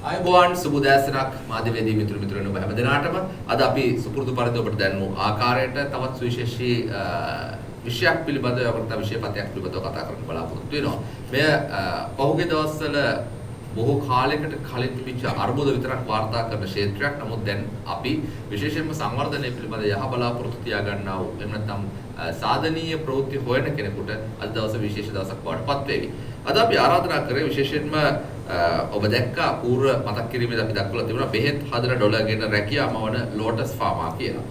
අයබෝවන් සුබෝදෑසනක් මාධ්‍යවේදී මිතුරනු ඔබ හැමදෙනාටම අද අපි සුපුරුදු පරිදි ඔබට දැන්වූ ආකාරයට තවත් සුවිශේෂී විෂයක් පිළිබඳව අපිට විෂයපතයක් පිළිබඳව කතා කරන්න බලාපොරොත්තු වෙනවා. මෙය පහුගිය දවස්වල බොහෝ කාලයකට කලින් තිබිච්ච අර්බුද විතරක් වාර්තා කරන ක්ෂේත්‍රයක්. නමුත් දැන් අපි විශේෂයෙන්ම සංවර්ධනය පිළිබඳ යහ බලාපොරොත්තු තියා ගන්නා වූ එහෙම නැත්නම් සාධනීය ප්‍රවෘත්ති හොයන කෙනෙකුට අද දවසේ විශේෂ දවසක් බවට පත් වේවි. අද අපි ආරාධනා කරේ විශේෂයෙන්ම ඔබ දැක්කා පූර්ව මතක් කිරීමේදී අපි දක්වලා තිබුණා බෙහෙත් හදන ඩොලර්ගෙන රැකියාම වන ලෝටස් ෆාමා කියලා.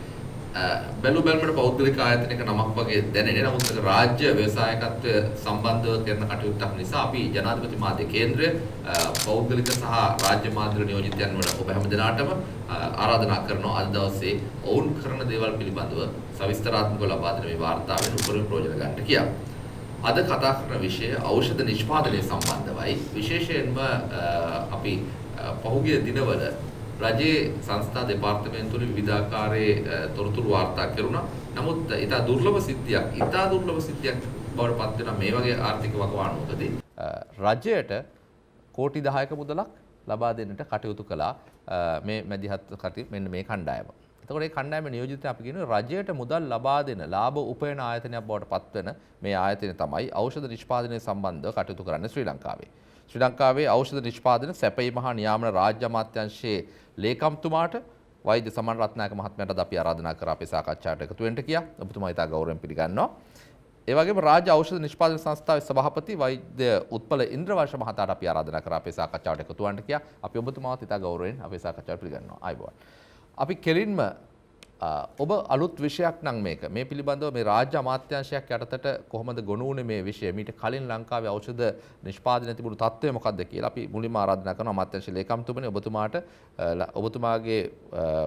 බැලුමට පෞද්ගලික ආයතනයක නමක් වගේ දැනෙන්නේ. නමුත් ඒක රාජ්‍ය ව්‍යවසායකත්වය සම්බන්ධව කරන කටයුත්තක් නිසා අපි ජනාධිපති මාධ්‍ය කේන්ද්‍රය පෞද්ගලික සහ රාජ්‍ය මාධ්‍ය නියෝජිතයන් වන ඔබ හැමදෙනාටම ආරාධනා කරනවා අද දවසේ ඔවුන් කරන දේවල් පිළිබඳව සවිස්තරාත්මකව ලබා දෙන මේ වාර්තාවෙන් උපරිම ප්‍රයෝජන ගන්නට කියලා. අද කතා කරන විෂය ඖෂධ නිෂ්පාදනය සම්බන්ධවයි. විශේෂයෙන්ම අපි පහුගිය දිනවල රජයේ සංස්ථා දෙපාර්තමේන්තුවල විවිධාකාරයේ තොරතුරු වාර්තා කෙරුණා. නමුත් ඊට දුර්ලභ සිද්ධියක් බවට පත් වෙන මේ වගේ ආර්ථික වකවානුවකදී රජයට කෝටි 10ක මුදලක් ලබා දෙන්නට කටයුතු කළා මේ මැදිහත් කටයුතු මෙන්න මේ කණ්ඩායම. එතකොට මේ කණ්ඩායම නියෝජිතය අපි කියනවා රජයට මුදල් ලබා දෙන ලාභ උපයන ආයතනයක් බවට පත්වෙන මේ ආයතනය තමයි ඖෂධ නිෂ්පාදනය සම්බන්ධව කටයුතු කරන්නේ ශ්‍රී ලංකාවේ. ශ්‍රී ලංකාවේ ඖෂධ නිෂ්පාදන සැපයීම හා නියාමන රාජ්‍ය අමාත්‍යාංශයේ ලේකම්තුමාට වෛද්‍ය සමන් රත්නායක මහත්මයාට අපි ආරාධනා කරා අපේ සාකච්ඡාවට එකතු වෙන්න කියා. ඔබතුමා ඉතා ගෞරවයෙන් පිළිගන්නවා. ඒ වගේම රාජ්‍ය ඖෂධ නිෂ්පාදන සංස්ථාවේ සභාපති වෛද්‍ය උත්පල ඉන්ද්‍රවංශ මහතාට අපි ආරාධනා කරා අපේ සාකච්ඡාවට එකතු වෙන්න කියා. අපි ඔබතුමාවත් ඉතා ගෞරවයෙන් අපේ සාකච්ඡාවට පිළිගන්නවා. ආයුබෝවන්. අපි කෙලින්ම ඔබ අලුත් විෂයක් නම් මේ පිළිබඳව මේ රාජ්‍ය අමාත්‍යාංශයක් යටතට කොහොමද ගොනු වුනේ මේ විෂය මීට කලින් ලංකාවේ ඖෂධ නිෂ්පාදනය තිබුණු තත්ත්වය මොකක්ද කියලා අපි මුලින්ම ආරාධනා කරනවා අමාත්‍යාංශ ලේකම්තුමනි ඔබතුමාට ඔබතුමාගේ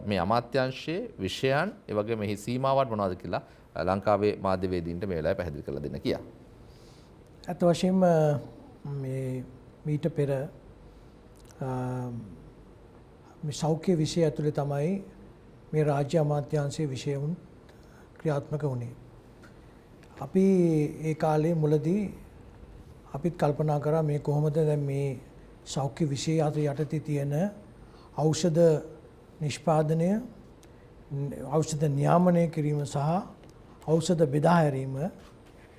මේ අමාත්‍යාංශයේ විෂයන් ඒ වගේම මෙහි සීමාවන් මොනවද කියලා ලංකාවේ මාධ්‍යවේදීන්ට මේ වෙලාවේ පැහැදිලි කරලා දෙන්න කියලා. අත වශයෙන්ම මේ මීට පෙර මේ සෞඛ්‍ය විෂය ඇතුලේ තමයි මේ රාජ්‍ය අමාත්‍යාංශයේ විෂයවුන් ක්‍රියාත්මක වුණේ. අපි ඒ කාලේ මුලදී අපිත් කල්පනා කරා මේ කොහොමද දැන් මේ සෞඛ්‍ය විෂය යටතේ තියෙන ඖෂධ නිෂ්පාදනය, ඖෂධ නියාමනය කිරීම සහ ඖෂධ බෙදා හැරීම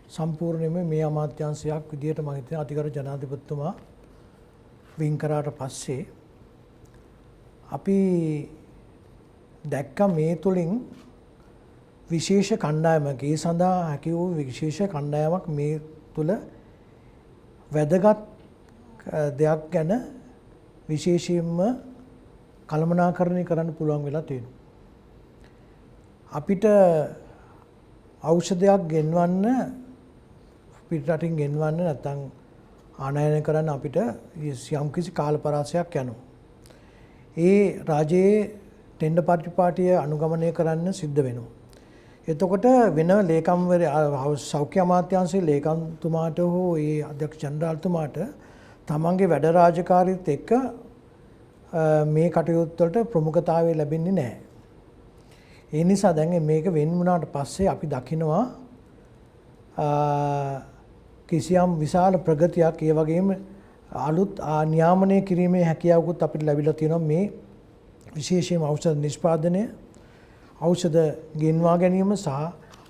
සම්පූර්ණයෙන්ම මේ අමාත්‍යාංශයක් විදියට මම හිතන්නේ අධිකරු ජනාධිපතිතුමා වින් කරාට පස්සේ අපි දැක්ක මේ තුළින් විශේෂ කණ්ඩායමක ඒ සඳහා හැකි වූ විශේෂ කණ්ඩායමක් මේ තුළ වැදගත් දෙයක් ගැන විශේෂයෙන්ම කළමනාකරණය කරන්න පුළුවන් වෙලා තියෙනවා. අපිට ඖෂධයක් ගෙන්වන්න පිටරටින් ගෙන්වන්න නැත්නම් ආනයනය කරන්න අපිට යම්කිසි කාල පරාසයක් යනවා. ඒ රාජයේ ටෙන්ඩර් පරිපාටිය අනුගමනය කරන්න සිද්ධ වෙනවා. එතකොට වෙන ලේකම්වරයා සෞඛ්‍ය අමාත්‍යාංශයේ ලේකම්තුමාට හෝ ඒ අධ්‍යක්ෂ ජනරාල්තුමාට තමන්ගේ වැඩ රාජකාරීත් එක්ක මේ කටයුතු වලට ප්‍රමුඛතාවය ලැබෙන්නේ නැහැ. ඒ නිසා දැන් මේක වෙන් වුණාට පස්සේ අපි දකිනවා කිසියම් විශාල ප්‍රගතියක් ඒ වගේම අලුත් නියාමනය කිරීමේ හැකියාවකුත් අපිට ලැබිලා තියෙනවා මේ විශේෂයෙන්ම ඖෂධ නිෂ්පාදනය, ඖෂධ ගෙන්වා ගැනීම සහ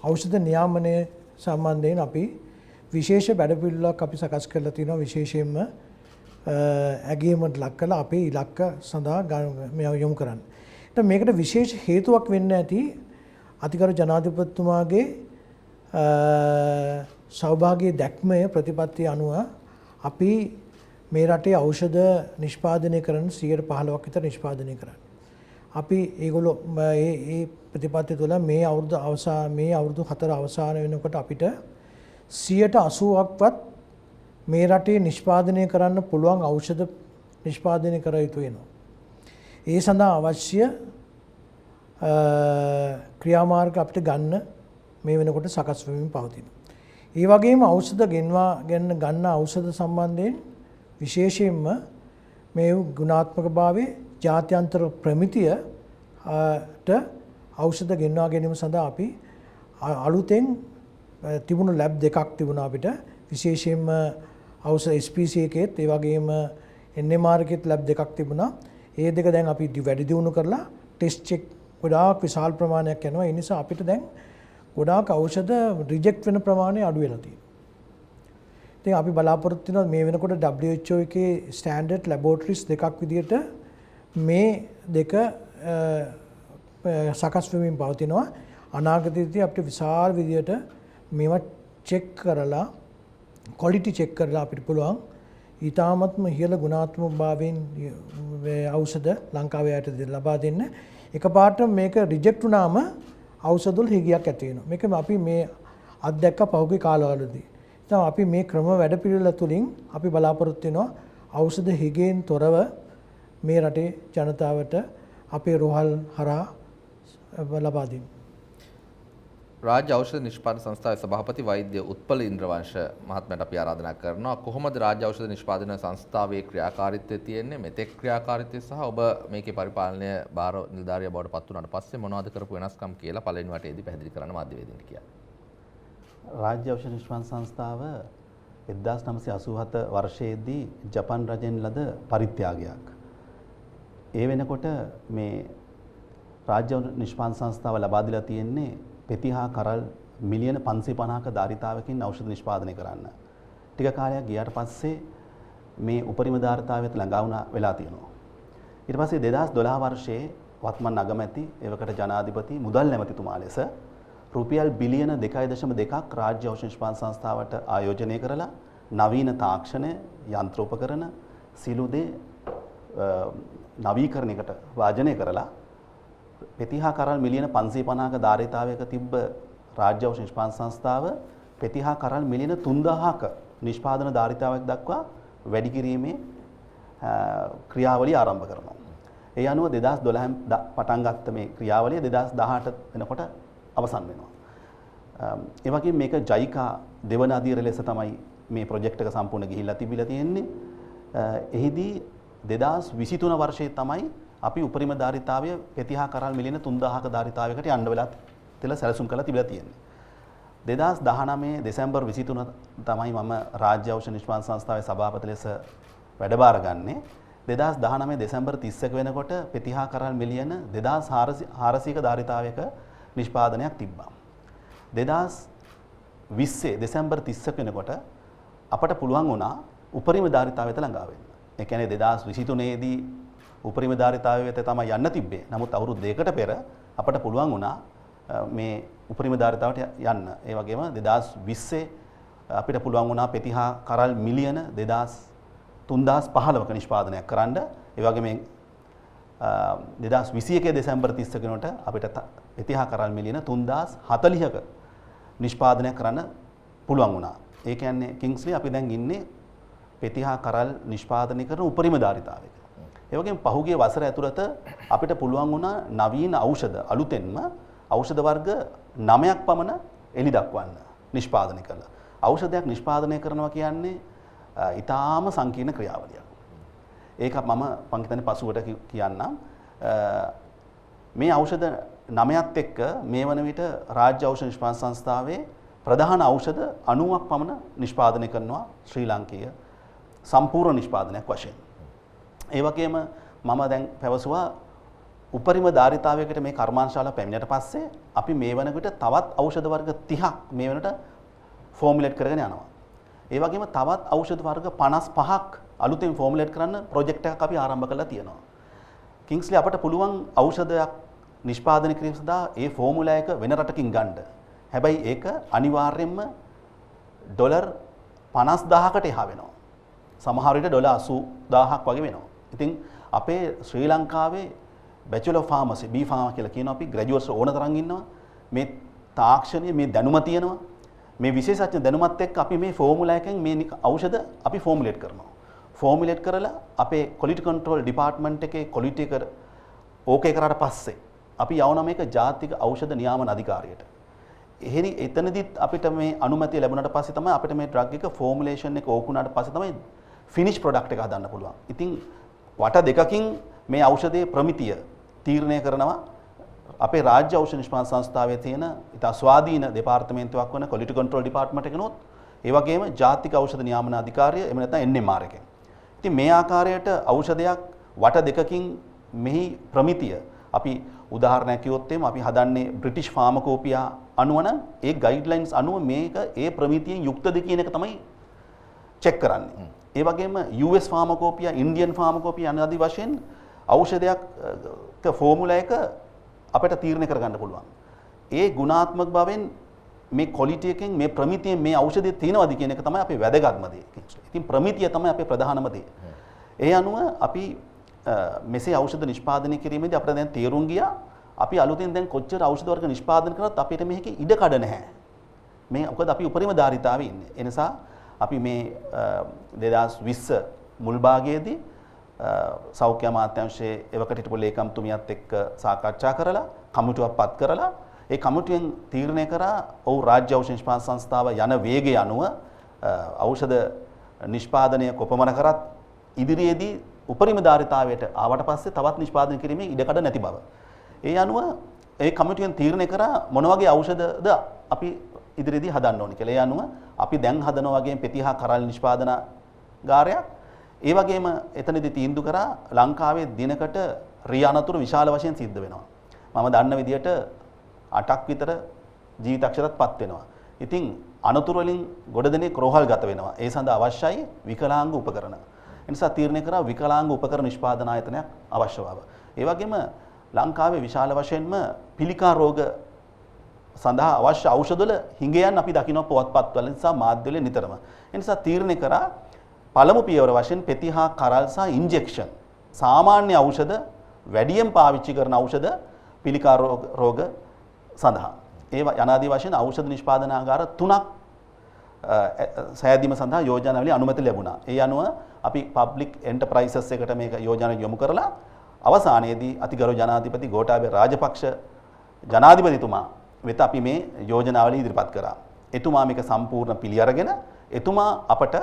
ඖෂධ නියාමනය සම්බන්ධයෙන් අපි විශේෂ වැඩපිළිවෙලක් අපි සකස් කරලා තියෙනවා. විශේෂයෙන්ම ඇගීමට ලක් කරලා අපේ ඉලක්ක සඳහා යොමු කරන්න. මේකට විශේෂ හේතුවක් වෙන්න ඇති අධිකරු ජනාධිපතිතුමාගේ සෞභාග්‍ය දැක්මය ප්‍රතිපත්තිය අනුව අපි මේ රටේ ඖෂධ නිෂ්පාදනය කරන 15% විතර නිෂ්පාදනය කරන්නේ. අපි ඒගොල්ලෝ මේ ප්‍රතිපත්තිය තුළ මේ අවුරුදු 4 අවසාන වෙනකොට අපිට 80%ක්වත් මේ රටේ නිෂ්පාදනය කරන්න පුළුවන් ඖෂධ නිෂ්පාදනය කර යුතු වෙනවා. ඒ සඳහා අවශ්‍ය ක්‍රියාමාර්ග අපිට ගන්න මේ වෙනකොට සකස් වෙමින් පවතිනවා. ඒ වගේම ඖෂධ ගන්න ඖෂධ සම්බන්ධයෙන් විශේෂයෙන්ම මේ ගුණාත්මකභාවයේ ජාත්‍යන්තර ප්‍රමිතියට ඖෂධ ගෙන්වා ගැනීම සඳහා අපි අලුතෙන් තිබුණු ලැබ් දෙකක් තිබුණා අපිට විශේෂයෙන්ම ඖෂධ SPC එකේත් ඒ වගේම NMR එකෙත් ලැබ් දෙකක් තිබුණා. ඒ දෙක දැන් අපි වැඩි දියුණු කරලා ටෙස්ට් චෙක් ගොඩාක් විශාල ප්‍රමාණයක් යනවා. ඒ නිසා අපිට දැන් ගොඩාක් ඖෂධ රිජෙක්ට් වෙන ප්‍රමාණය අඩු වෙලා තියෙනවා. ඉතින් අපි බලාපොරොත්තු වෙනවා මේ වෙනකොට WHO එකේ ස්ටෑන්ඩඩ් ලැබොරටරිස් දෙකක් විදිහට මේ දෙක සකස් වෙමින් පවතිනවා. අනාගතයේදී අපිට විශාල විදිහට මේවා චෙක් කරලා ක්වොලිටි චෙක් කරලා අපිට පුළුවන් ඊටාත්ම ඉහළ ගුණාත්මක භාවයෙන් ඖෂධ ලංකාවේ යට ලබා දෙන්න. එකපාරට මේක රිජෙක්ට් වුණාම ඖෂධ වල හිගියක් ඇති වෙනවා. මේක අපි මේ අත්දැක්ක පහුගිය කාලවලදී. ඉතින් අපි මේ ක්‍රම වැඩපිළිවෙල තුලින් අපි බලාපොරොත්තු වෙනවා ඖෂධ හිගෙන් තොරව මේ රටේ ජනතාවට අපේ රෝහල් හරහා ලබා දෙන්න. රාජ්‍ය ඖෂධ නිෂ්පාදන සංස්ථාවේ සභාපති වෛද්‍ය උත්පල ඉන්ද්‍රවංශ මහත්මයාට අපි ආරාධනා කරනවා කොහොමද රාජ්‍ය ඖෂධ නිෂ්පාදන සංස්ථාවේ ක්‍රියාකාරීත්වය තියෙන්නේ මෙතෙක් ක්‍රියාකාරීත්වය සහ ඔබ මේකේ පරිපාලනය භාර නිලධාරියා බවට පත් වුණාට පස්සේ මොනවද කරපු වෙනස්කම් කියලා පළවෙනි වටේදී පැහැදිලි කරන්න මාධ්‍යවේදීන්ට කියලා. රාජ්‍ය ඖෂධ නිෂ්පාදන සංස්ථාව 1987 වර්ෂයේදී ජපාන් රජෙන් ලද පරිත්‍යාගයක්. ඒ වෙනකොට මේ රාජ්‍ය නිෂ්පාදන සංස්ථාව ලබා දීලා තියෙන්නේ පෙති හා කරල් මිලියන 550ක ධාරිතාවකින් ඖෂධ නිෂ්පාදනය කරන්න. ටික කාලයක් ගියාට පස්සේ මේ උපරිම ධාරිතාවයට ළඟා වුණා වෙලා තියෙනවා. ඊට පස්සේ 2012 වර්ෂයේ වත්මන් අගමැති එවකට ජනාධිපති මුදල් නැමැතිතුමා ලෙස රුපියල් බිලියන 2.2ක් රාජ්‍ය ඖෂධ නිෂ්පාදන සංස්ථාවට ආයෝජනය කරලා නවීන තාක්ෂණය යන්ත්‍රෝපකරණ සිළු දේ නවීකරණයකට වාජනය කරලා පෙතිහා කරල් මිලියන 550ක ධාරිතාවයක තිබ්බ රාජ්‍ය ඖෂධ නිෂ්පාදන සංස්ථාව පෙතිහා කරල් මිලියන 3000ක නිෂ්පාදන ධාරිතාවයක් දක්වා වැඩි කිරීමේ ක්‍රියාවලිය ආරම්භ කරනවා. ඒ අනුව 2012 පටන් ගත්ත මේ ක්‍රියාවලිය 2018 වෙනකොට අවසන් වෙනවා. ඒ වගේම මේක ජයිකා දෙවන අදියර ලෙස තමයි මේ ප්‍රොජෙක්ට් එක සම්පූර්ණ ගිහිල්ලා තිබිලා තියෙන්නේ. එහිදී 2023 වර්ෂයේ තමයි අපි උපරිම ධාරිතාවය පෙතිහා කරල් මිලියන 3000ක ධාරිතාවයකට යන්න වෙලා තියලා සැලසුම් කරලා තිබිලා තියෙන්නේ. 2019 දෙසැම්බර් 23 තමයි මම රාජ්‍ය ඖෂධ නිෂ්පාදන සංස්ථාවේ සභාපති ලෙස වැඩබාර ගන්නේ. 2019 දෙසැම්බර් 31 වෙනකොට පෙතිහා කරල් මිලියන 2400ක ධාරිතාවයක නිෂ්පාදනයක් තිබ්බා. 2020 දෙසැම්බර් 31 වෙනකොට අපට පුළුවන් වුණා උපරිම ධාරිතාවයට ළඟා වෙන්න. ඒ කියන්නේ 2023 දී උපරිම ධාරිතාවයට තමයි යන්න තිබ්බේ. නමුත් අවුරුදු දෙකකට පෙර අපට පුළුවන් වුණා මේ උපරිම ධාරිතාවට යන්න. ඒ වගේම 2020 අපිට පුළුවන් වුණා පෙතිහා කරල් මිලියන 3015ක නිෂ්පාදනයක් කරන්න. ඒ වගේම 2021 දෙසැම්බර් 31 වෙනකොට අපිට පෙතිහා කරල් මිලියන 3040ක නිෂ්පාදනයක් කරන්න පුළුවන් වුණා. ඒ කියන්නේ කිංස්ලි අපි දැන් ඉන්නේ පෙතිහා කරල් නිෂ්පාදනය කරන උපරිම ධාරිතාවයක. ඒ වගේම පහුගිය වසර ඇතුළත අපිට පුළුවන් වුණා නවීන ඖෂධ අලුතෙන්ම ඖෂධ වර්ග 9ක් පමණ එලි දක්වන්න නිෂ්පාදනය කළා. ඖෂධයක් නිෂ්පාදනය කරනවා කියන්නේ ඊටාම සංකීර්ණ ක්‍රියාවලියක්. ඒක මම පංකිතන්නේ පසුවට කියන්නම්. මේ ඖෂධ 9ත් එක්ක මේ වන විට රාජ්‍ය ඖෂධ නිෂ්පාදන සංස්ථාවේ ප්‍රධාන ඖෂධ 90ක් පමණ නිෂ්පාදනය කරනවා ශ්‍රී ලාංකීය සම්පූර්ණ නිෂ්පාදනයක් වශයෙන්. ඒ වගේම මම දැන් පැවසුවා උපරිම ධාරිතාවයකට මේ කර්මාන්තශාලා පැමිණියට පස්සේ අපි මේ වන විට තවත් ඖෂධ වර්ග 30ක් මේ වෙනට ෆෝමියුලේට් කරගෙන යනවා. ඒ වගේම තවත් ඖෂධ වර්ග 55ක් අලුතෙන් ෆෝමියුලේට් කරන්න ප්‍රොජෙක්ට් එකක් අපි ආරම්භ කරලා තියෙනවා. කිංස්ලි අපට පුළුවන් ඖෂධයක් නිෂ්පාදනය කිරීම සඳහා ඒ ෆෝමියුලා එක වෙන රටකින් ගන්න. හැබැයි ඒක අනිවාර්යයෙන්ම ඩොලර් 50000කට එහා වෙනවා. සමහර විට ඩොලර් 80000ක් වගේ වෙනවා. ඉතින් අපේ ශ්‍රී ලංකාවේ බැචලර් ඔෆ් ෆාමසි B ෆාමා කියලා කියන අපි ග්‍රැජුවේට්ස් ඕන තරම් ඉන්නවා. මේ තාක්ෂණය මේ දැනුම තියෙනවා. මේ විශේෂඥ දැනුමත් එක්ක අපි මේ ෆෝමියුලා එකෙන් මේ ඖෂධ අපි ෆෝමියුලේට් කරනවා. ෆෝමියුලේට් කරලා අපේ ක්වොලිටි කන්ට්‍රෝල් ඩිපාර්ට්මන්ට් එකේ ක්වොලිටි එක ඕකේ කරාට පස්සේ අපි යවනවා මේක ජාතික ඖෂධ නියාමන අධිකාරියට. එහෙනි එතනදිත් අපිට මේ අනුමැතිය ලැබුණාට පස්සේ තමයි අපිට මේ ඩ්‍රග් එක ෆෝමියුලේෂන් එක ඕක උනාට පස්සේ තමයි ෆිනිෂ් ප්‍රොඩක්ට් එක හදන්න පුළුවන්. ඉතින් වට දෙකකින් මේ ඖෂධයේ ප්‍රමිතිය තීරණය කරනවා අපේ රාජ්‍ය ඖෂධ නිෂ්පාදන සංස්ථාවේ තියෙන ඉතා ස්වාධීන දෙපාර්තමේන්තුවක් වන ක්වොලිටි කන්ට්‍රෝල් ඩිපාර්ට්මන්ට් එකනොත් ඒ වගේම ජාතික ඖෂධ නියාමන අධිකාරිය එහෙම නැත්නම් NMR එකෙන්. ඉතින් මේ ආකාරයට ඖෂධයක් වට දෙකකින් මෙහි ප්‍රමිතිය අපි උදාහරණයක් කිව්වොත් එimhe අපි හදන්නේ බ්‍රිටිෂ් ෆාමකෝපියා අනුව නම් ඒ ගයිඩ්ලයින්ස් අනුව මේක ඒ ප්‍රමිතියෙන් යුක්තද කියන එක තමයි චෙක් කරන්නේ. ඒ වගේම US ෆාමකෝපියා, ඉන්දියන් ෆාමකෝපියා ආදී වශයෙන් ඖෂධයක් ෆෝමුලා එක අපිට තීරණය කරගන්න පුළුවන්. ඒ ගුණාත්මක බවෙන් මේ ක්වොලිටි එකෙන් මේ ප්‍රමිතියෙන් මේ ඖෂධය තියෙනවද කියන එක තමයි අපේ වැදගත්ම දේ. ඉතින් ප්‍රමිතිය තමයි අපේ ප්‍රධානම දේ. ඒ අනුව අපි මෙසේ ඖෂධ නිෂ්පාදනය කිරීමේදී අපිට දැන් තීරුම් ගියා අපි අලුතෙන් දැන් කොච්චර ඖෂධ වර්ග නිෂ්පාදනය කරත් අපිට මේක ඉඩ කඩ නැහැ. මේ මොකද අපි උපරිම ධාරිතාවේ ඉන්නේ. ඒ නිසා අපි මේ 2020 මුල් භාගයේදී සෞඛ්‍ය අමාත්‍යාංශයේ එවකට හිටපු ලේකම්තුමියත් එක්ක සාකච්ඡා කරලා කමිටුවක් පත් කරලා ඒ කමිටුවෙන් තීරණය කරා ඔව් රාජ්‍ය ඖෂධ නිෂ්පාදන සංස්ථාව යන වේගය අනුව ඖෂධ නිෂ්පාදනය කොපමණ කරත් ඉදිරියේදී උපරිම ධාරිතාවයට ආවට පස්සේ තවත් නිෂ්පාදනය කිරීමේ ඉඩකඩ නැති බව. ඒ අනුව ඒ කමිටුවෙන් තීරණය කරා මොන වගේ ඖෂධද අපි ඉදිරියේදී හදන්න ඕනේ කියලා. ඒ අනුව අපි දැන් හදනවා වගේ පෙතිහා කරල් නිෂ්පාදනාගාරයක්. ඒ වගේම එතනදී තීන්දුව කරා ලංකාවේ දිනකට රිය අනතුරු විශාල වශයෙන් සිද්ධ වෙනවා. මම දන්න විදිහට 8ක් විතර ජීවිතක්ෂරත්පත් වෙනවා. ඉතින් අනතුරු වලින් ගොඩ දෙනෙක් රෝහල් ගත වෙනවා. ඒ සඳහා අවශ්‍යයි විකලාංග උපකරණ. ඒ නිසා තීරණය කරා විකලාංග උපකරණ නිෂ්පාදන ආයතනයක් අවශ්‍ය බව. ඒ වගේම ලංකාවේ විශාල වශයෙන්ම පිළිකා රෝග සඳහා අවශ්‍ය ඖෂධවල හිඟයන් අපි දකින්න පුවත්පත්වල නිසා මාධ්‍යවල නිතරම. ඒ නිසා තීරණය කරා පළමු පියවර වශයෙන් පෙතිහා කරල් සහ ඉන්ජෙක්ෂන් සාමාන්‍ය ඖෂධ වැඩියෙන් පාවිච්චි කරන ඖෂධ පිළිකා රෝග සඳහා ඒ යනාදී වශයෙන් ඖෂධ නිෂ්පාදනාගාර 3ක් සෑදීම සඳහා යෝජනාවලින් අනුමැතිය ලැබුණා. ඒ අනුව අපි පබ්ලික් එන්ටර්ප්‍රයිසස් එකට මේක යෝජනා යොමු කරලා අවසානයේදී අතිගරු ජනාධිපති ගෝඨාභය රාජපක්ෂ ජනාධිපතිතුමා වෙත අපි මේ යෝජනාවලිය ඉදිරිපත් කරා. එතුමා මේක සම්පූර්ණ පිළි අරගෙන එතුමා අපට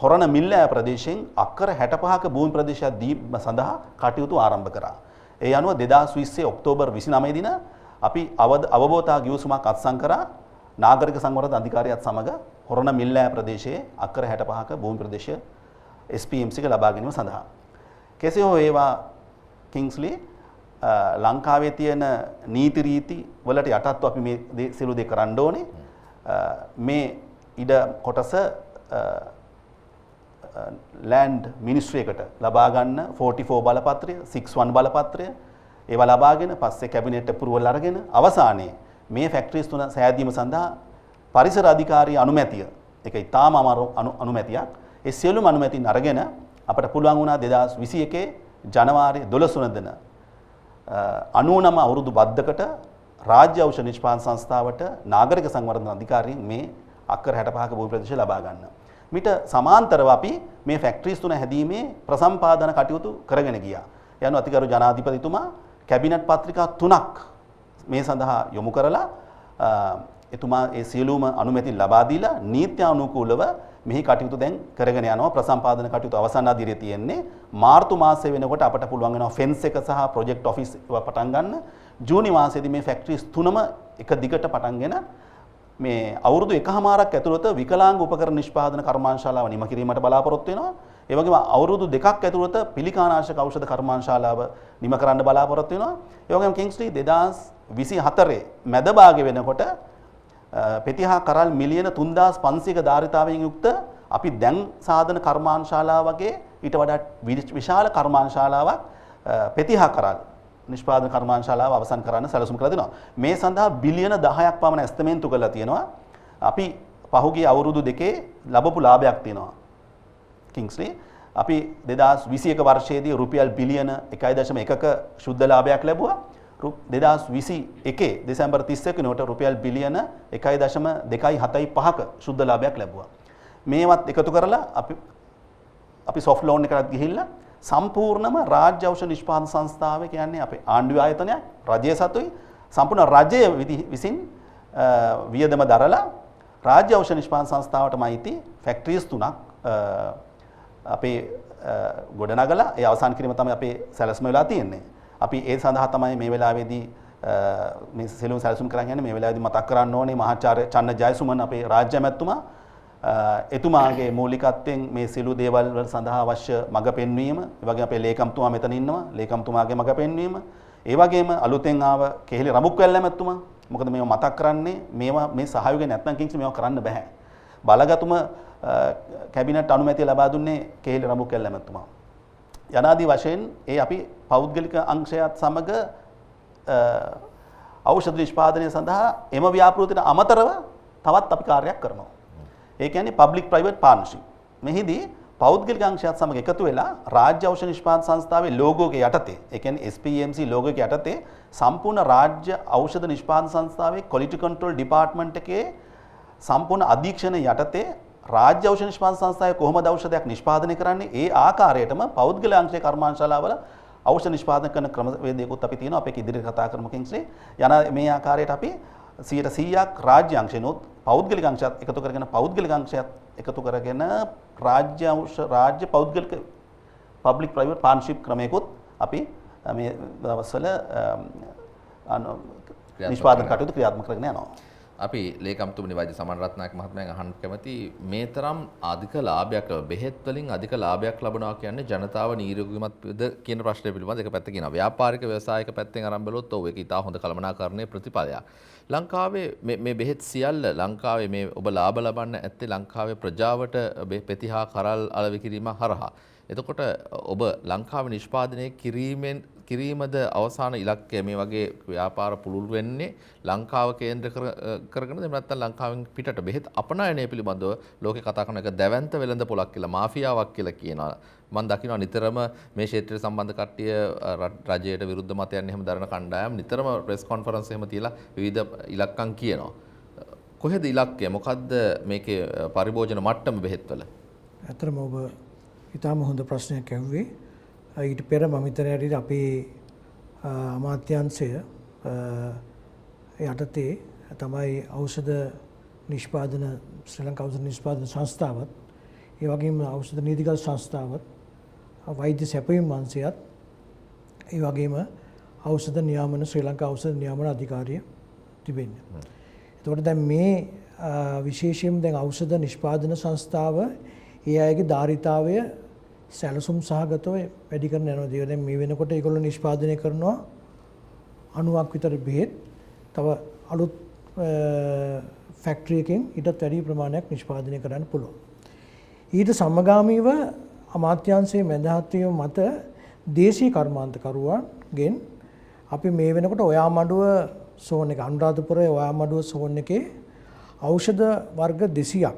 හොරණ මිල්ලෑ ප්‍රදේශයෙන් අක්කර 65ක භූමි ප්‍රදේශයක් දීම සඳහා කටයුතු ආරම්භ කරා. ඒ අනුව 2020 ඔක්තෝබර් 29 දින අපි අවබෝධතා ගිවිසුමක් අත්සන් කරා නාගරික සංවර්ධන අධිකාරියත් සමග හොරණ මිල්ලෑ ප්‍රදේශයේ අක්කර 65ක භූමි ප්‍රදේශය SPMC එක ලබා ගැනීම සඳහා. කෙසේ හෝ ඒවා කිංස්ලි ලංකාවේ තියෙන නීති රීති වලට යටත්ව අපි මේ සියලු දේ කරන්න ඕනේ. මේ ඉඩ කොටස ලෑන්ඩ් මිනිස්ට්‍රි එකට ලබා ගන්න 44 බලපත්‍රය 61 බලපත්‍රය ඒවා ලබාගෙන පස්සේ කැබිනට් අප්‍රූවල් අරගෙන අවසානයේ මේ ෆැක්ටරිස් තුන සෑදීම සඳහා පරිසර අධිකාරිය අනුමැතිය ඒක ඉතාම අමාරු අනුමැතියක් ඒ සියලුම අනුමැතින් අරගෙන අපට පුළුවන් වුණා 2021 ජනවාරි 12 වෙනි දින 99 අවුරුදු බද්දකට රාජ්‍ය ඖෂධ නිෂ්පාදන සංස්ථාවට නාගරික සංවර්ධන අධිකාරියෙන් මේ අක්කර 65ක භූමි ප්‍රදේශය ලබා ගන්න. මිට සමාන්තරව අපි මේ ෆැක්ටරිස් තුන හැදීමේ ප්‍රසම්පාදන කටයුතු කරගෙන ගියා. යනු අතිගරු ජනාධිපතිතුමා කැබිනට් පත්‍රිකා 3ක් මේ සඳහා යොමු කරලා එතුමා ඒ සියලුම අනුමැති ලබා දීලා නීත්‍යානුකූලව මෙහි කටයුතු දැන් කරගෙන යනවා. ප්‍රසම්පාදන කටයුතු අවසන් අදිරියේ තියෙන්නේ. මාර්තු මාසයේ වෙනකොට අපට පුළුවන් වෙනවා ෆෙන්ස් එක සහ ප්‍රොජෙක්ට් ඔෆිස් ඒවා පටන් ගන්න. ජූනි මාසයේදී මේ ෆැක්ටරිස් තුනම එක දිගට පටන්ගෙන මේ අවුරුදු එකහමාරක් ඇතුළත විකලාංග උපකරණ නිෂ්පාදන කර්මාන්තශාලාව නිම කිරීමට බලාපොරොත්තු වෙනවා. ඒ වගේම අවුරුදු දෙකක් ඇතුළත පිළිකානාශක ඖෂධ කර්මාන්තශාලාව නිම කරන්න බලාපොරොත්තු වෙනවා. ඒ වගේම කිංස්ලි 2024 මැද භාගය වෙනකොට පෙතිහා කරල් මිලියන 3500ක ධාරිතාවයෙන් යුක්ත අපි දැන් සාධන කර්මාන්තශාලාව වගේ ඊට වඩා විශාල කර්මාන්තශාලාවක් පෙතිහා කරල් නිෂ්පාදන කර්මාන්තශාලාව අවසන් කරන්න සැලසුම් කරලා දෙනවා. මේ සඳහා බිලියන 10ක් පමණ ඇස්තමේන්තු කරලා තියෙනවා. අපි පහුගිය අවුරුදු දෙකේ ලැබපු ලාභයක් තියෙනවා. කිංස්ලි අපි 2021 වර්ෂයේදී රුපියල් බිලියන 1.1ක ශුද්ධ ලාභයක් ලැබුවා. 2021 දෙසැම්බර් 31 වෙනිකොට රුපියල් බිලියන 1.275ක ශුද්ධ ලාභයක් ලැබුවා. මේවත් එකතු කරලා අපි සොෆ්ට් ලෝන් එකකට ගිහිල්ලා සම්පූර්ණම රාජ්‍ය ඖෂධ නිෂ්පාදන සංස්ථාව කියන්නේ අපේ ආණ්ඩුවේ ආයතනයක් රජයේ සතුයි සම්පූර්ණ රජය විසින් වියදම දරලා රාජ්‍ය ඖෂධ නිෂ්පාදන සංස්ථාවටම අයිති ෆැක්ටරිස් තුනක් අපේ ගොඩනගලා ඒ අවසන් කිරීම තමයි අපේ සැලැස්ම වෙලා තියෙන්නේ. අපි ඒ සඳහා තමයි මේ වෙලාවේදී මේ සෙලුම් සැලසුම් කරන් යන්නේ. මේ වෙලාවේදී මතක් කරන්න ඕනේ මහාචාර්ය චන්න ජයසුමන් අපේ රාජ්‍ය ඇමැතිතුමා එතුමාගේ මූලිකත්වයෙන් මේ සිළු දේවල් වල සඳහා අවශ්‍ය මඟ පෙන්වීම, ඒ වගේම අපේ ලේකම්තුමා මෙතන ඉන්නවා. ලේකම්තුමාගේ මඟ පෙන්වීම. ඒ වගේම අලුතෙන් ආව කෙහෙලි රඹුක්වැල්ල ඇමතුමා. මොකද මේව මතක් කරන්නේ මේවා මේ සහයෝගය නැත්නම් කිංස් මේවා කරන්න බෑ. බලගතුම කැබිනට් අනුමැතිය ලබා දුන්නේ කෙහෙලි රඹුක්වැල්ල ඇමතුමා. යනාදී වශයෙන් ඒ අපි පෞද්ගලික අංශයත් සමග ඖෂධ නිෂ්පාදනය සඳහා එම ව්‍යාපෘතියට අමතරව තවත් අපි කාර්යයක් කරනවා. ඒ කියන්නේ public private partnership. මෙහිදී පෞද්ගලික අංශයත් සමග එකතු වෙලා රාජ්‍ය ඖෂධ නිෂ්පාදන සංස්ථාවේ ලෝගෝගේ යටතේ, ඒ කියන්නේ SPMC ලෝගෝගේ යටතේ සම්පූර්ණ රාජ්‍ය ඖෂධ නිෂ්පාදන සංස්ථාවේ quality control department එකේ සම්පූර්ණ අධීක්ෂණය යටතේ රාජ්‍ය ඖෂධ නිෂ්පාදන සංස්ථාවේ කොහොමද ඖෂධයක් නිෂ්පාදනය කරන්නේ ඒ ආකාරයටම පෞද්ගලික අංශයේ කර්මාන්තශාලාවල ඖෂධ නිෂ්පාදනය කරන ක්‍රමවේදයකුත් අපි තියෙනවා. අපි ඒක ඉදිරියට කතා කරමු කිංස්ලි. යන මේ ආකාරයට අපි 100%ක් රාජ්‍ය අංශෙනොත් පෞද්ගලික අංශයත් එකතු කරගෙන පෞද්ගලික අංශයත් එකතු කරගෙන රාජ්‍ය පෞද්ගලික public private partnership ක්‍රමයකොත් අපි මේ දවස්වල නිෂ්පාදන කටයුතු ක්‍රියාත්මක කරගෙන යනවා. අපි ලේකම්තුමනි වෛද්‍ය සමන් රත්නායක මහත්මයාගෙන් අහන්න කැමති මේ තරම් අධික ලාභයක් බෙහෙත් වලින් අධික ලාභයක් ලබනවා කියන්නේ ජනතාව නිරෝගීමත්ද කියන ප්‍රශ්නය පිළිබඳව එක පැත්තකින් කියනවා. ව්‍යාපාරික ව්‍යවසායික පැත්තෙන් අරන් බලුවොත් ඔව් ඒක ඉතා හොඳ කළමනාකරණයේ ප්‍රතිඵලයක්. ලංකාවේ මේ බෙහෙත් සියල්ල ලංකාවේ මේ ඔබ ලාභ ලබන්න ඇත්තේ ලංකාවේ ප්‍රජාවට පෙතිහා කරල් අලෙවි කිරීම හරහා. එතකොට ඔබ ලංකාවේ නිෂ්පාදනය කිරීමද අවසාන ඉලක්කය මේ වගේ ව්‍යාපාර පුළුල් වෙන්නේ ලංකාව කේන්ද්‍ර කරගෙන එහෙම නැත්නම් ලංකාවෙන් පිටට බෙහෙත් අපනයනය පිළිබඳව ලෝකේ කතා කරන එක දැවැන්ත වෙළඳ පොලක් කියලා මාෆියාවක් කියලා කියනවා. මම දකිනවා නිතරම මේ ක්ෂේත්‍රයට සම්බන්ධ කට්ටිය රජයට විරුද්ධ මතයන් එහෙම දරන කණ්ඩායම් නිතරම ප්‍රෙස් කොන්ෆරන්ස් එහෙම තියලා විවිධ ඉලක්කම් කියනවා. කොහෙද ඉලක්කය? මොකද්ද මේකේ පරිභෝජන මට්ටම බෙහෙත්වල? ඇත්තටම ඔබ ඉතාම හොඳ ප්‍රශ්නයක් ඇහුවේ. ඊට පෙර මම හිතන හැටියට අපේ අමාත්‍යාංශය යටතේ තමයි ඖෂධ නිෂ්පාදන ශ්‍රී ලංකා ඖෂධ නිෂ්පාදන සංස්ථාවත් ඒ වගේම ඖෂධ නීතිගත සංස්ථාවත් වෛද්‍ය සැපයීම් අංශයත් ඒ වගේම ඖෂධ නියාමන ශ්‍රී ලංකා ඖෂධ නියාමන අධිකාරිය තිබෙන්නේ. එතකොට දැන් මේ විශේෂයෙන් දැන් ඖෂධ නිෂ්පාදන සංස්ථාව ඒ අයගේ ධාරිතාවය සැලසුම් සහගතව වැඩි කරන යනවා. දැන් මේ වෙනකොට ඒගොල්ලෝ නිෂ්පාදනය කරනවා 90ක් විතර බෙහෙත්. තව අලුත් ෆැක්ටරි එකකින් ඊටත් වැඩි ප්‍රමාණයක් නිෂ්පාදනය කරන්න පුළුවන්. ඊට සමගාමීව අමාත්‍යාංශයේ මැදහත් වීම මත දේශීය කර්මාන්තකරුවන්ගෙන් අපි මේ වෙනකොට ඔයාමඩුව සෝන් එක අනුරාධපුරයේ ඔයාමඩුව සෝන් එකේ ඖෂධ වර්ග 200ක්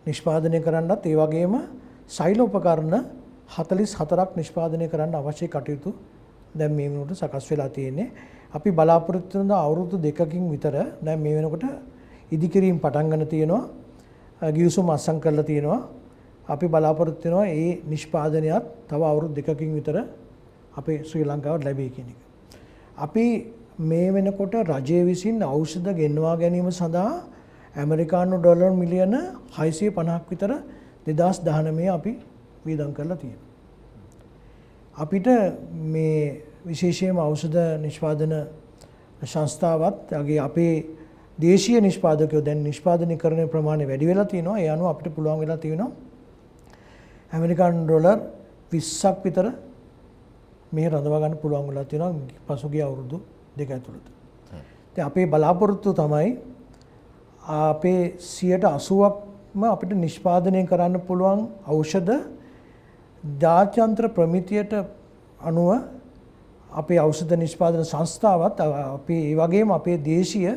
නිෂ්පාදනය කරන්නත් ඒ වගේම සෛලෝපකරණ 44ක් නිෂ්පාදනය කරන්න අවශ්‍ය කටයුතු දැන් මේ වෙනකොට සකස් වෙලා තියෙන්නේ. අපි බලාපොරොත්තු වෙන අවුරුදු 2කින් විතර දැන් මේ වෙනකොට ඉදිකිරීම පටන් ගන්න තියෙනවා. ගිවිසුම අත්සන් කරලා තියෙනවා. අපි බලාපොරොත්තු වෙනවා මේ නිෂ්පාදනයත් තව අවුරුදු 2කින් විතර අපේ ශ්‍රී ලංකාවට ලැබෙයි කියන එක. අපි මේ වෙනකොට රජය විසින් ඖෂධ ගෙන්වා ගැනීම සඳහා ඇමරිකානු ඩොලර් මිලියන 650ක් විතර 2019 අපි වියදම් කරලා තියෙනවා. අපිට මේ විශේෂයෙන්ම ඖෂධ නිෂ්පාදන සංස්ථාවත් අපේ දේශීය නිෂ්පාදකයෝ දැන් නිෂ්පාදනය කරන ප්‍රමාණය වැඩි වෙලා තියෙනවා. ඒ අනුව අපිට පුළුවන් වෙලා තියෙනවා ඇමරිකානු ඩොලර් 20ක් විතර මේ රඳවා ගන්න පුළුවන් වෙලා තියෙනවා පසුගිය අවුරුදු 2 ඇතුළත. ඉතින් අපේ බලාපොරොත්තු තමයි අපේ 80%ක්ම අපිට නිෂ්පාදනය කරන්න පුළුවන් ඖෂධ ජාත්‍යන්තර ප්‍රමිතියට අනුව අපේ ඖෂධ නිෂ්පාදන සංස්ථාවත් අපි ඒ වගේම අපේ දේශීය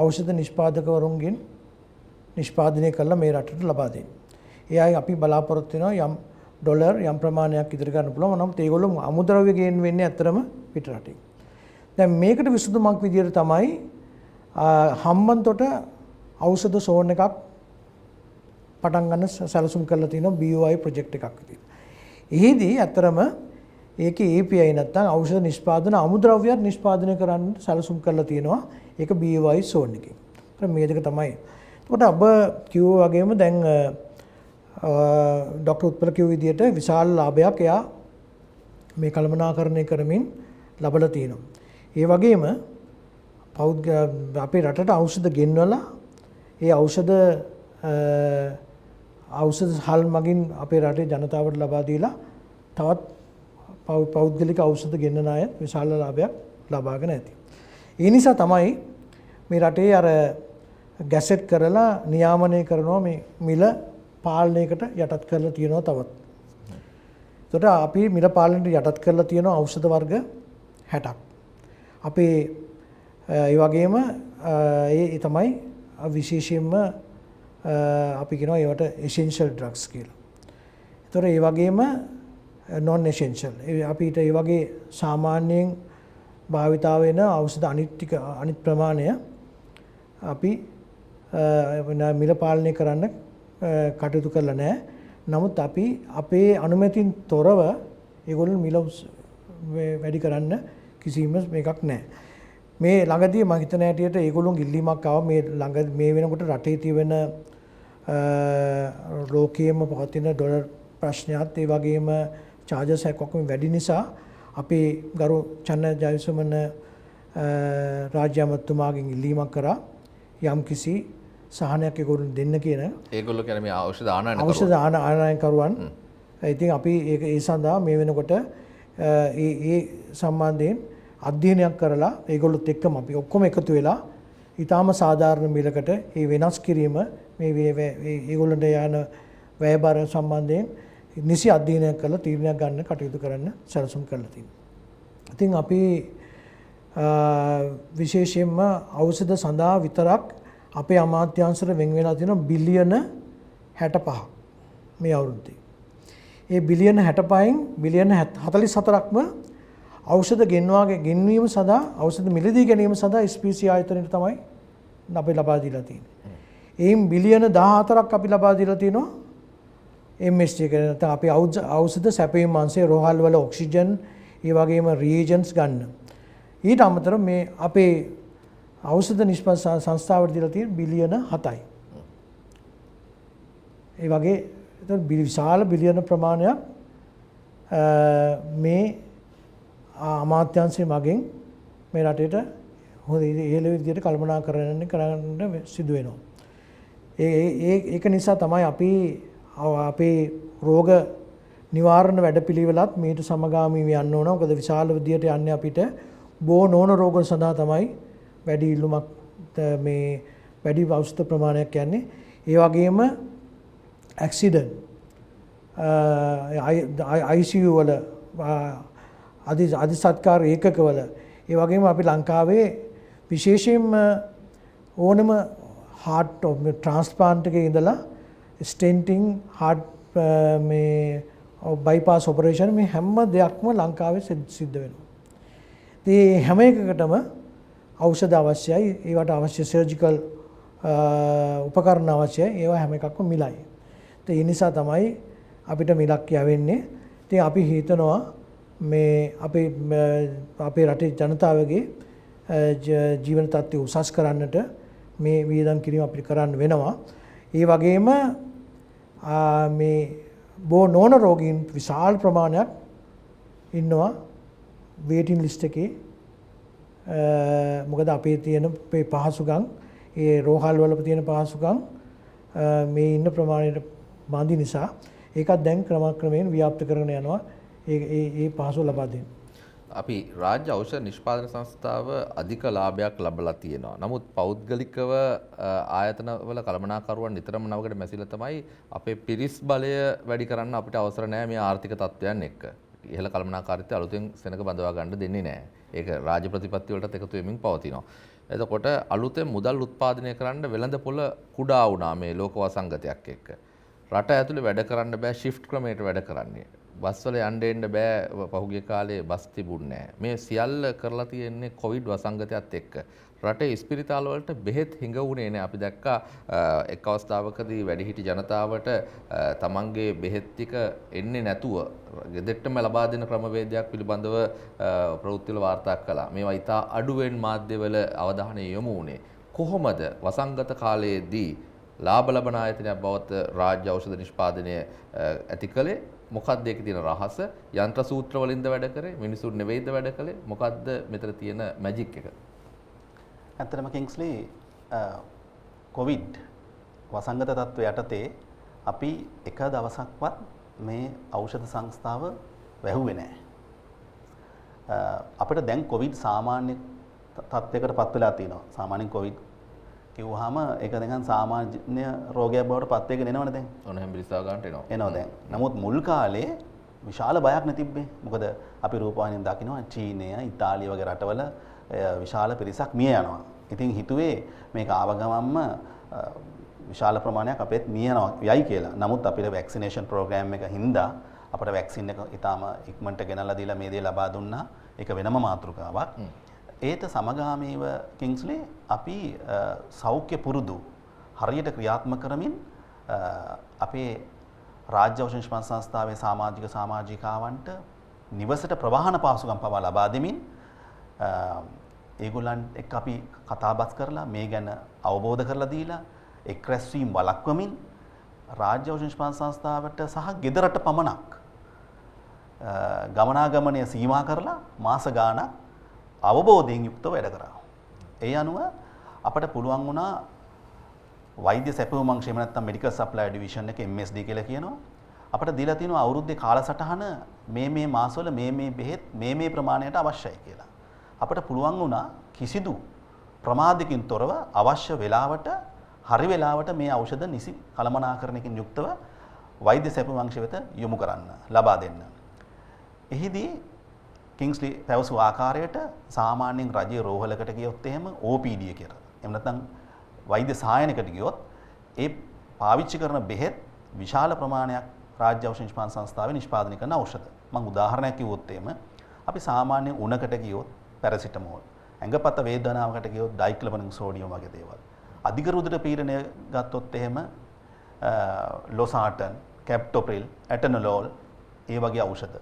ඖෂධ නිෂ්පාදකවරුන්ගෙන් නිෂ්පාදනය කරලා මේ රටට ලබා දෙන්න. ඒ අය අපි බලාපොරොත්තු වෙනවා යම් ඩොලර් යම් ප්‍රමාණයක් ඉදිරි ගන්න පුළුවන්. නමුත් ඒගොල්ලෝ අමුද්‍රව්‍ය ගේන් වෙන්නේ ඇත්තරම පිට රටින්. දැන් මේකට විසඳුමක් විදියට තමයි හම්බන්තොට ඖෂධ සෝන් එකක් පටන් ගන්න සැලසුම් කරලා තියෙනවා BOI ප්‍රොජෙක්ට් එකක් විදියට. එහිදී ඇත්තරම ඒකේ API නැත්නම් ඖෂධ නිෂ්පාදන අමුද්‍රව්‍යයක් නිෂ්පාදනය කරන්න සැලසුම් කරලා තියෙනවා. ඒක BOI සෝන් එකකින්. මේ දෙක තමයි. එතකොට ඔබ කිව්වා වගේම දැන් ડોક્ટર උත්පල කිව්ව විදිහට විශාල ලාභයක් එයා මේ කළමනාකරණය කරමින් ලබලා තියෙනවා. ඒ වගේම අපේ රටට ඖෂධ ගෙන්වලා ඒ ඖෂධ ඖෂධ හල් මගින් අපේ රටේ ජනතාවට ලබා දීලා තවත් පෞද්ගලික ඖෂධ ගෙන්නන අය විශාල ලාභයක් ලබාගෙන ඇති. ඒ නිසා තමයි මේ රටේ අර ගැසට් කරලා නියාමනය කරනවා මේ මිල පාලනයකට යටත් කරලා තියෙනවා තවත්. එතකොට අපි මිල පාලනයට යටත් කරලා තියෙනවා ඖෂධ වර්ග 60ක්. අපේ ඒ වගේම ඒ තමයි විශේෂයෙන්ම අපි කියනවා ඒවට essential drugs කියලා. එතකොට ඒ වගේම non essential. අපිට ඒ වගේ සාමාන්‍යයෙන් භාවිතා වෙන ඖෂධ අනිත් ප්‍රමාණය අපි මිල පාලනය කරන්න කටයුතු කරලා නැහැ. නමුත් අපි අපේ අනුමැතින් තොරව ඒගොල්ලෝ මිල වැඩි කරන්න කිසිම මේකක් නැහැ. මේ ළඟදී මම හිතන හැටියට ඒගොල්ලොන් ඉල්ලීමක් ආවා මේ වෙනකොට රටේ තියෙන ලෝකයේම පවතින ඩොලර් ප්‍රශ්නයත් ඒ වගේම චාර්ජස් එකක් ඔක්කොම වැඩි නිසා අපේ ගරු චන්න ජයසුමන රාජ්‍ය අමාත්‍යතුමාගෙන් ඉල්ලීමක් කරා යම්කිසි සහනයක් ඒගොල්ලෝ දෙන්න කියන. ඒගොල්ලෝ කියන්නේ මේ ඖෂධ ආනයනකරුවන්. ඉතින් අපි ඒ සඳහා මේ වෙනකොට ඒ සම්බන්ධයෙන් අධ්‍යයනයක් කරලා ඒගොල්ලොත් එක්කම අපි ඔක්කොම එකතු වෙලා ඊටාම සාධාරණ මිලකට මේ වෙනස් කිරීම මේ ඒගොල්ලන්ට යන වැයබර සම්බන්ධයෙන් නිසි අධ්‍යයනයක් කරලා තීරණයක් ගන්න කටයුතු කරන්න සැලසුම් කරලා තියෙනවා. ඉතින් අපි විශේෂයෙන්ම ඖෂධ සඳහා විතරක් අපේ අමාත්‍යාංශයට වෙන් වෙලා තියෙන බිලියන 65 මේ අවුරුද්දේ. ඒ බිලියන 65න් බිලියන 44ක්ම ඖෂධ ගෙන්වීම සඳහා ඖෂධ මිලදී ගැනීම සඳහා SPC ආයතනයට තමයි අපි ලබා දීලා තියෙන්නේ. එයින් බිලියන 14ක් අපි ලබා දීලා තියෙනවා MSD එකට. නැත්නම් අපි ඖෂධ සැපයීම අංශයේ රෝහල් වල ඔක්සිජන් ඒ වගේම රියේජන්ට්ස් ගන්න. ඊට අමතරව මේ අපේ ඖෂධ නිෂ්පාදන සංස්ථාවට දීලා තියෙන බිලියන 7යි. ඒ වගේ විශාල බිලියන ප්‍රමාණයක් මේ අමාත්‍යාංශය මගින් මේ රටේට හොඳ ඉහළ විදිහට කළමනාකරණය කරන්න සිදු වෙනවා. ඒක නිසා තමයි අපි අපේ රෝග නිවාරණ වැඩපිළිවෙලත් මේට සමගාමීව යන්න ඕන. මොකද විශාල විදිහට යන්නේ අපිට බෝ නොවන රෝග සඳහා තමයි වැඩි ඉල්ලුමක් මේ වැඩි ඖෂධ ප්‍රමාණයක් යන්නේ. ඒ වගේම ඇක්සිඩන්ට් ICU වල අධිසත්කාර ඒකකවල ඒ වගේම අපි ලංකාවේ විශේෂයෙන්ම ඕනම හાર્ට් ට්‍රාන්ස්ප්ලාන්ට් එකේ ඉඳලා ස්ටෙන්ටිං හાર્ට් මේ බයිපාස් ඔපරේෂන් මේ හැම දෙයක්ම ලංකාවේ සිද්ධ වෙනවා. ඉතින් හැම එකකටම ඖෂධ අවශ්‍යයි. ඒවට අවශ්‍ය සර්ජිකල් උපකරණ අවශ්‍යයි. ඒවා හැම එකක්ම මිලයි. ඒ නිසා තමයි අපිට මිලක් යවෙන්නේ. ඉතින් අපි හිතනවා මේ අපේ රටේ ජනතාවගේ ජීවන තත්ත්වය උසස් කරන්නට මේ වියදම් කිරීම අපිට කරන්න වෙනවා. ඒ වගේම මේ බෝ නොවන රෝගීන් විශාල ප්‍රමාණයක් ඉන්නවා වේටින් ලිස්ට් එකේ. මොකද අපේ තියෙන පහසුකම් ඒ රෝහල් වල තියෙන පහසුකම් මේ ඉන්න ප්‍රමාණයට බඳි නිසා ඒකත් දැන් ක්‍රමක්‍රමයෙන් ව්‍යාප්ත කරගෙන යනවා. ඒ පහසුව ලබා දෙන්න. අපි රාජ්‍ය ඖෂධ නිෂ්පාදන සංස්ථාව අධික ලාභයක් ලබලා තියෙනවා. නමුත් පෞද්ගලිකව ආයතනවල කළමනාකරුවන් නිතරම නවකට මැසිලා තමයි අපේ පිරිස් බලය වැඩි කරන්න අපිට අවසර නැහැ මේ ආර්ථික තත්ත්වයන් එක්ක. ඉහළ කළමනාකාරීත්වය අලුතෙන් සෙනඟ බඳවා ගන්න දෙන්නේ නැහැ. ඒක රාජ්‍ය ප්‍රතිපත්ති වලටත් එකතු වෙමින් පවතිනවා. එතකොට අලුතෙන් මුදල් උත්පාදනය කරන්න වෙළඳපොළ කුඩා වුණා මේ ලෝක වසංගතයක් එක්ක. රට ඇතුලේ වැඩ කරන්න බෑ, ෂිෆ්ට් ක්‍රමයට වැඩ කරන්නේ. බස් වල යන්න එන්න බෑ, පහුගිය කාලේ බස් තිබුණේ නැහැ. මේ සියල්ල කරලා තියෙන්නේ කොවිඩ් වසංගතයත් එක්ක. රටේ ඉස්පිරිතාල වලට බෙහෙත් හිඟ වුණේ නැහැ. අපි දැක්කා එක් අවස්ථාවකදී වැඩිහිටි ජනතාවට තමන්ගේ බෙහෙත් ටික එන්නේ නැතුව ගෙදරටම ලබා දෙන ක්‍රමවේදයක් පිළිබඳව ප්‍රවෘත්තිවල වාර්තා කළා. මේවා ඉතා අඩුවෙන් මාධ්‍යවල අවධානය යොමු වුණේ. කොහොමද වසංගත කාලයේදී ලාභ ලබන ආයතනයක් බවට රාජ්‍ය ඖෂධ නිෂ්පාදනය ඇති කළේ? මොකක්ද ඒකේ තියෙන රහස? යන්ත්‍ර සූත්‍ර වලින්ද වැඩ කරේ? මිනිසුන් නෙවෙයිද වැඩ කළේ? මොකක්ද මෙතන තියෙන මැජික් එක? ඇත්තටම කිංස්ලි කොවිඩ් වසංගත තත්ත්වය යටතේ අපි එක දවසක්වත් මේ ඖෂධ සංස්ථාව වැහුවේ නැහැ. අපිට දැන් කොවිඩ් සාමාන්‍ය තත්ත්වයකට පත් වෙලා තියෙනවා. සාමාන්‍යයෙන් කොවිඩ් කිව්වහම ඒක නිකන් සාමාන්‍ය රෝගයක් බවට පත් වෙගෙන එනවනේ දැන්. ඔන්න හැම්බිරිස්සාව ගන්නට එනවා. එනවා දැන්. නමුත් මුල් කාලේ විශාල බයක් නැතිබ්බේ. මොකද අපි රූපවාහිනියෙන් දකිනවා චීනය, ඉතාලිය වගේ රටවල විශාල පිරිසක් මිය යනවා. ඉතින් හිතුවේ මේක ආව ගමන්ම විශාල ප්‍රමාණයක් අපේත් මිය යනවා යයි කියලා. නමුත් අපිට වැක්සිනේෂන් ප්‍රෝග්‍රෑම් එක හින්දා අපිට වැක්සින් එක ඊටාම ඉක්මනට ගෙනල්ලා දීලා මේ දේ ලබා දුන්නා. ඒක වෙනම මාතෘකාවක්. ඒට සමගාමීව කිංස්ලි අපි සෞඛ්‍ය පුරුදු හරියට ක්‍රියාත්මක කරමින් අපේ රාජ්‍ය ඖෂධ නිෂ්පාදන සංස්ථාවේ සමාජිකාවන්ට නිවසට ප්‍රවාහන පහසුකම් පවා ලබා දෙමින් ඒගොල්ලන් එක්ක අපි කතාබස් කරලා මේ ගැන අවබෝධ කරලා දීලා එක් රැස්වීම් වළක්වමින් රාජ්‍ය ඖෂධ නිෂ්පාදන සංස්ථාවට සහ ගෙදරට පමණක් ගමනාගමනය සීමා කරලා මාස ගාණක් අවබෝධයෙන් යුක්තව වැඩ කරා. ඒ අනුව අපට පුළුවන් වුණා වෛද්‍ය සැපයුම් අංශය එහෙම නැත්නම් මෙඩිකල් සප්ලයි ඩිවිෂන් එක MSD කියලා කියනවා. අපට දීලා තියෙනවා අවුරුද්දේ කාලසටහන මේ මාසවල මේ බෙහෙත් මේ ප්‍රමාණයට අවශ්‍යයි කියලා. අපට පුළුවන් වුණා කිසිදු ප්‍රමාදකින් තොරව අවශ්‍ය වෙලාවට හරි වෙලාවට මේ ඖෂධ නිසි කළමනාකරණයකින් යුක්තව වෛද්‍ය සැපයුම් අංශය වෙත යොමු කරන්න ලබා දෙන්න. එහිදී කිංස්ලි පැවසු ආකාරයට සාමාන්‍යයෙන් රජයේ රෝහලකට ගියොත් එහෙම OPD කියලා. එහෙම නැත්නම් වෛද්‍ය සහායනකට ගියොත් ඒ පාවිච්චි කරන බෙහෙත් විශාල ප්‍රමාණයක් රාජ්‍ය ඖෂධ නිෂ්පාදන සංස්ථාවේ නිෂ්පාදනය කරන ඖෂධ. මම උදාහරණයක් කිව්වොත් එහෙම අපි සාමාන්‍ය උණකට ගියොත් පැරසිටමෝල්, ඇඟපත වේදනාවකට ගියොත් ඩයික්ලෝමින් සෝඩියම් වගේ දේවල්. අධික රුධිර පීඩනය ගත්තොත් එහෙම ලොසාටන්, කැප්ටොප්‍රිල්, ඇටනොලෝල් ඒ වගේ ඖෂධ.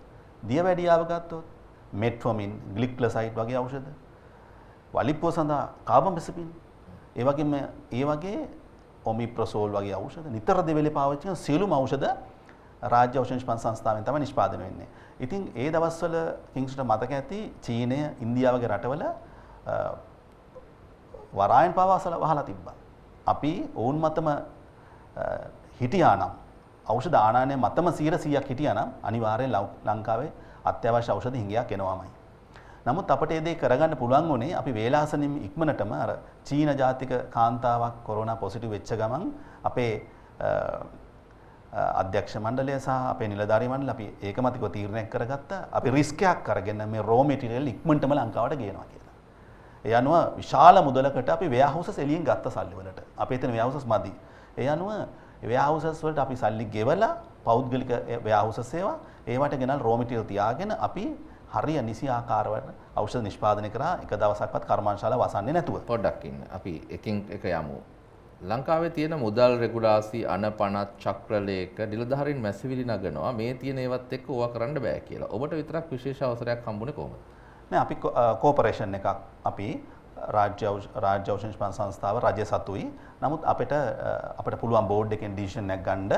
දියවැඩියාව ගත්තොත් මෙට්ෆෝමින්, ග්ලික්ලොසයිඩ් වගේ ඖෂධ. වලිප්පුව සඳහා කාබන්පෙසපින්. ඒ වගේ ඔමිප්‍රොසෝල් වගේ ඖෂධ නිතර දෙවෙලේ පාවිච්චි කරන සියලුම ඖෂධ රාජ්‍ය ඖෂධ නිෂ්පාදන සංස්ථාවෙන් තමයි නිෂ්පාදනය වෙන්නේ. ඉතින් ඒ දවස්වල කිංස්ට මතක ඇති චීනය, ඉන්දියාව වගේ රටවල වරායන් පවාසල වහලා තිබ්බා. අපි ඔවුන් මතම හිටියා නම් ඖෂධ ආනයනය මතම 100%ක් හිටියා නම් අනිවාර්යෙන් ලංකාවේ අත්‍යවශ්‍ය ඖෂධ හිඟයක් එනවාමයි. නමුත් අපට ඒ දේ කරගන්න පුළුවන් වුණේ අපි වේලාසනින් ඉක්මනටම අර චීන ජාතික කාන්තාවක් කොරෝනා පොසිටිව් වෙච්ච ගමන් අපේ අධ්‍යක්ෂ මණ්ඩලය සහ අපේ නිලධාරී මණ්ඩල අපි ඒකමතිකව තීරණයක් කරගත්තා. අපි රිස්ක් එකක් අරගෙන මේ රෝ මැටීරියල් ඉක්මනටම ලංකාවට ගේනවා කියලා. ඒ අනුව විශාල මුදලකට අපි වෙයාහවුසස් එළියෙන් ගත්ත සල්ලි වලට. අපේ එතන වෙයාහවුසස් මදි. ඒ අනුව වෙයාහවුසස් වලට අපි සල්ලි ගෙවලා පෞද්ගලික වෙයාහවුසස් ඒවා ඒවට ගෙනල් රෝ මැටීරියල් තියාගෙන අපි හරිය නිසි ආකාරවට ඖෂධ නිෂ්පාදනය කරා එක දවසක්වත් කර්මාන්තශාලා වසන්නේ නැතුව. පොඩ්ඩක් ඉන්න. අපි එකින් එක යමු. ලංකාවේ තියෙන මුදල් රෙගුලාසි අනපනත් චක්‍රලේඛ නිලධාරීන් මැසිවිලි නගනවා මේ තියෙන ඒවත් එක්ක ඕවා කරන්න බෑ කියලා. ඔබට විතරක් විශේෂ අවසරයක් හම්බුනේ කොහොමද? නෑ අපි කෝපරේෂන් එකක් අපි රාජ්‍ය ඖෂධ නිෂ්පාදන සංස්ථාව රජය සතුයි. නමුත් අපිට පුළුවන් බෝඩ් එකෙන් ඩිසිෂන් එකක් ගන්න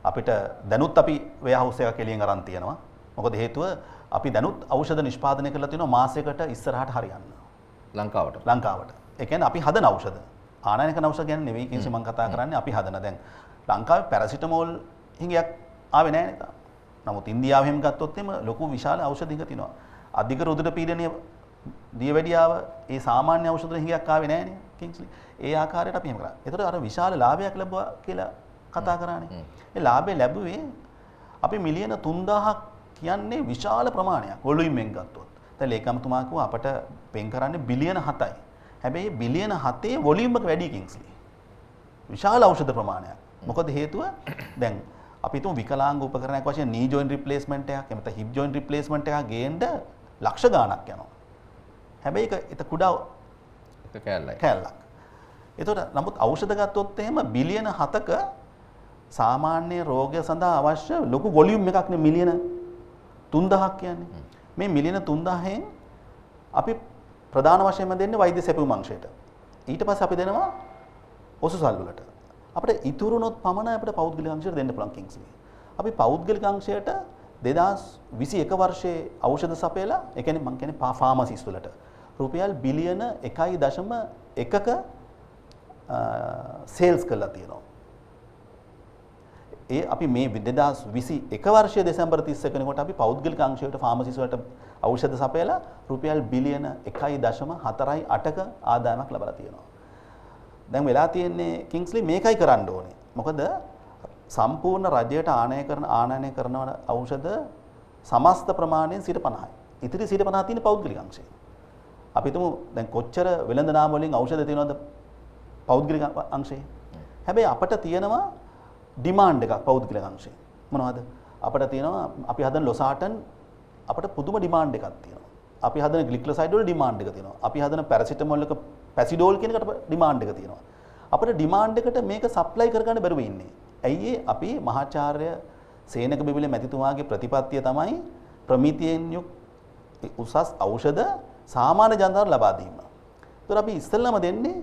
අපිට දැනුත් අපි වෙයාහවුස් එකක් එළියෙන් අරන් තියෙනවා. මොකද හේතුව අපි දැනුත් ඖෂධ නිෂ්පාදනය කරලා තියෙනවා මාසයකට ඉස්සරහට හරියන්න. ලංකාවට. ඒ කියන්නේ අපි හදන ඖෂධ. ආනයනික ඖෂධ ගැන නෙවෙයි කිංසි මම කතා කරන්නේ අපි හදන දැන් ලංකාවේ පැරසිටමෝල් හිඟයක් ආවේ නැහැ නේද? නමුත් ඉන්දියාවෙ හැම ගත්තොත් එම ලොකු විශාල ඖෂධ හිඟ තියෙනවා. අධික රුධිර පීඩනය දියවැඩියාව ඒ සාමාන්‍ය ඖෂධ හිඟයක් ආවේ නැහැ නේ කිංස්ලි. ඒ ආකාරයට අපි එහෙම කරා. ඒතකොට අර විශාල ලාභයක් ලැබුවා කියලා කතා කරානේ. ඒ ලාභය ලැබුවේ අපි මිලියන 3000ක් කියන්නේ විශාල ප්‍රමාණයක් වොලියුම් එකෙන් ගත්තොත්. දැන් ලේකම්තුමා කිව්වා අපට පෙන් කරන්නේ බිලියන 7යි. හැබැයි බිලියන 7 වොලියුම් එක වැඩි කිංස්ලි. විශාල ඖෂධ ප්‍රමාණයක්. මොකද හේතුව දැන් අපි තුමු විකලාංග උපකරණයක් වශයෙන් නී ජොයින්ට් රිප්ලේස්මන්ට් එකක් එහෙම නැත්නම් හිප් ජොයින්ට් රිප්ලේස්මන්ට් එකක් ගේන්න ලක්ෂ ගාණක් යනවා. හැබැයි ඒක කුඩා එක කැලලක්. එතකොට නමුත් ඖෂධ ගත්තොත් එහෙම බිලියන 7ක සාමාන්‍ය රෝගය සඳහා අවශ්‍ය ලොකු වොලියුම් එකක් නේ මිලියන 3000ක් කියන්නේ. මේ මිලියන 3000න් අපි ප්‍රධාන වශයෙන්ම දෙන්නේ වෛද්‍ය සැපයුම් අංශයට. ඊට පස්සේ අපි දෙනවා ඔසුසල් වලට. අපිට ඉතුරුනොත් පමණයි අපිට පෞද්ගලික අංශයට දෙන්න පුළුවන් කිංස්ලි. අපි පෞද්ගලික අංශයට 2021 වර්ෂයේ ඖෂධ සපයලා ඒ කියන්නේ මම කියන්නේ ෆාමසිස් වලට රුපියල් බිලියන 1.1ක සේල්ස් කළා තියෙනවා. ඒ අපි මේ 2021 වර්ෂයේ දෙසැම්බර් 31 වෙනිකොට අපි පෞද්ගලික අංශයට ෆාමසිස් වලට ඖෂධ සපයලා රුපියල් බිලියන 1.48ක ආදායමක් ලබලා තියෙනවා. දැන් වෙලා තියෙන්නේ කිංස්ලි මේකයි කරන්න ඕනේ. මොකද සම්පූර්ණ රජයට ආනයනය කරන ඖෂධ සමස්ත ප්‍රමාණයෙන් 50%යි. ඉතිරි 50% තියෙන පෞද්ගලික අංශේ. අපි හිතමු දැන් කොච්චර වෙළඳ නාම වලින් ඖෂධ තියෙනවද පෞද්ගලික අංශේ. හැබැයි අපිට තියෙනවා ඩිමාන්ඩ් එකක් පෞද්ගලික අංශේ. මොනවද? අපිට තියෙනවා අපි හදන ලොසාටන් අපිට පුදුම ඩිමාන්ඩ් එකක් තියෙනවා. අපි හදන ග්ලික්ලොසයිඩ් වල ඩිමාන්ඩ් එක තියෙනවා. අපි හදන පැරසිටමෝල් එක පැසිඩෝල් කියන එකට ඩිමාන්ඩ් එක තියෙනවා. අපිට ඩිමාන්ඩ් එකට මේක සප්ලයි කරගන්න බැරුව ඉන්නේ. ඇයි අපි මහාචාර්ය සේනක බිබිලේ මැතිතුමාගේ ප්‍රතිපත්තිය තමයි ප්‍රමිතියෙන් යුක් උසස් ඖෂධ සාමාන්‍ය ජනතාවට ලබා දීම. ඒතර අපි ඉස්සෙල්ලාම දෙන්නේ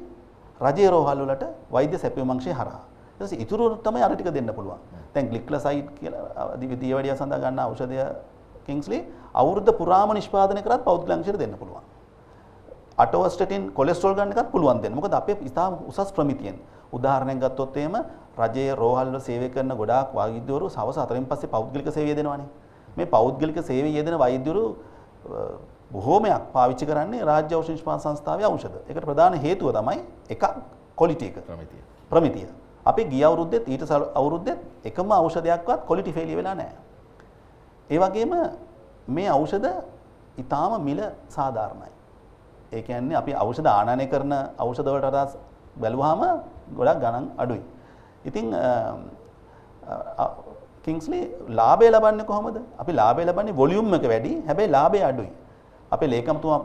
රජයේ රෝහල් වලට වෛද්‍ය සැපයුම් අංශය හරහා. ඊට පස්සේ ඉතුරු තමයි අර ටික දෙන්න පුළුවන්. දැන් ග්ලික්ලොසයිඩ් කියලා දියවැඩිය සඳහා ගන්න ඖෂධය කිංස්ලි අවුරුද්ද පුරාම නිෂ්පාදනය කරත් පෞද්ගලික අංශයට දෙන්න පුළුවන්. අටෝස්ටටින් කොලෙස්ටරෝල් ගන්න එකත් පුළුවන් දෙන්න. මොකද අපේ ඉතාම උසස් ප්‍රමිතියෙන් උදාහරණයක් ගත්තොත් එහෙම රජයේ රෝහල් වල සේවය කරන ගොඩාක් වෛද්‍යවරු සවස් 4න් පස්සේ පෞද්ගලික සේවය දෙනවානේ. මේ පෞද්ගලික සේවය යෙදෙන වෛද්‍යවරු බොහෝමයක් පාවිච්චි කරන්නේ රාජ්‍ය ඖෂධ නිෂ්පාදන සංස්ථාවේ ඖෂධ. ඒකට ප්‍රධාන හේතුව තමයි එකක් ක්වොලිටි එක. ප්‍රමිතිය. අපි ගිය අවුරුද්දෙත් ඊට අවුරුද්දෙත් එකම ඖෂධයක්වත් ක්වොලිටි ෆේලිය වෙලා නැහැ. ඒ වගේම මේ ඖෂධ ඊටාම මිල සාධාරණයි. ඒ කියන්නේ අපි ඖෂධ ආනයනය කරන ඖෂධ වලට වඩා බැලුවාම ගොඩක් ගණන් අඩුයි. ඉතින් කිංස්ලි ලාභය ලබන්නේ කොහොමද? අපි ලාභය ලබන්නේ වොලියුම් එක වැඩි. හැබැයි ලාභය අඩුයි. අපේ ලේකම්තුමා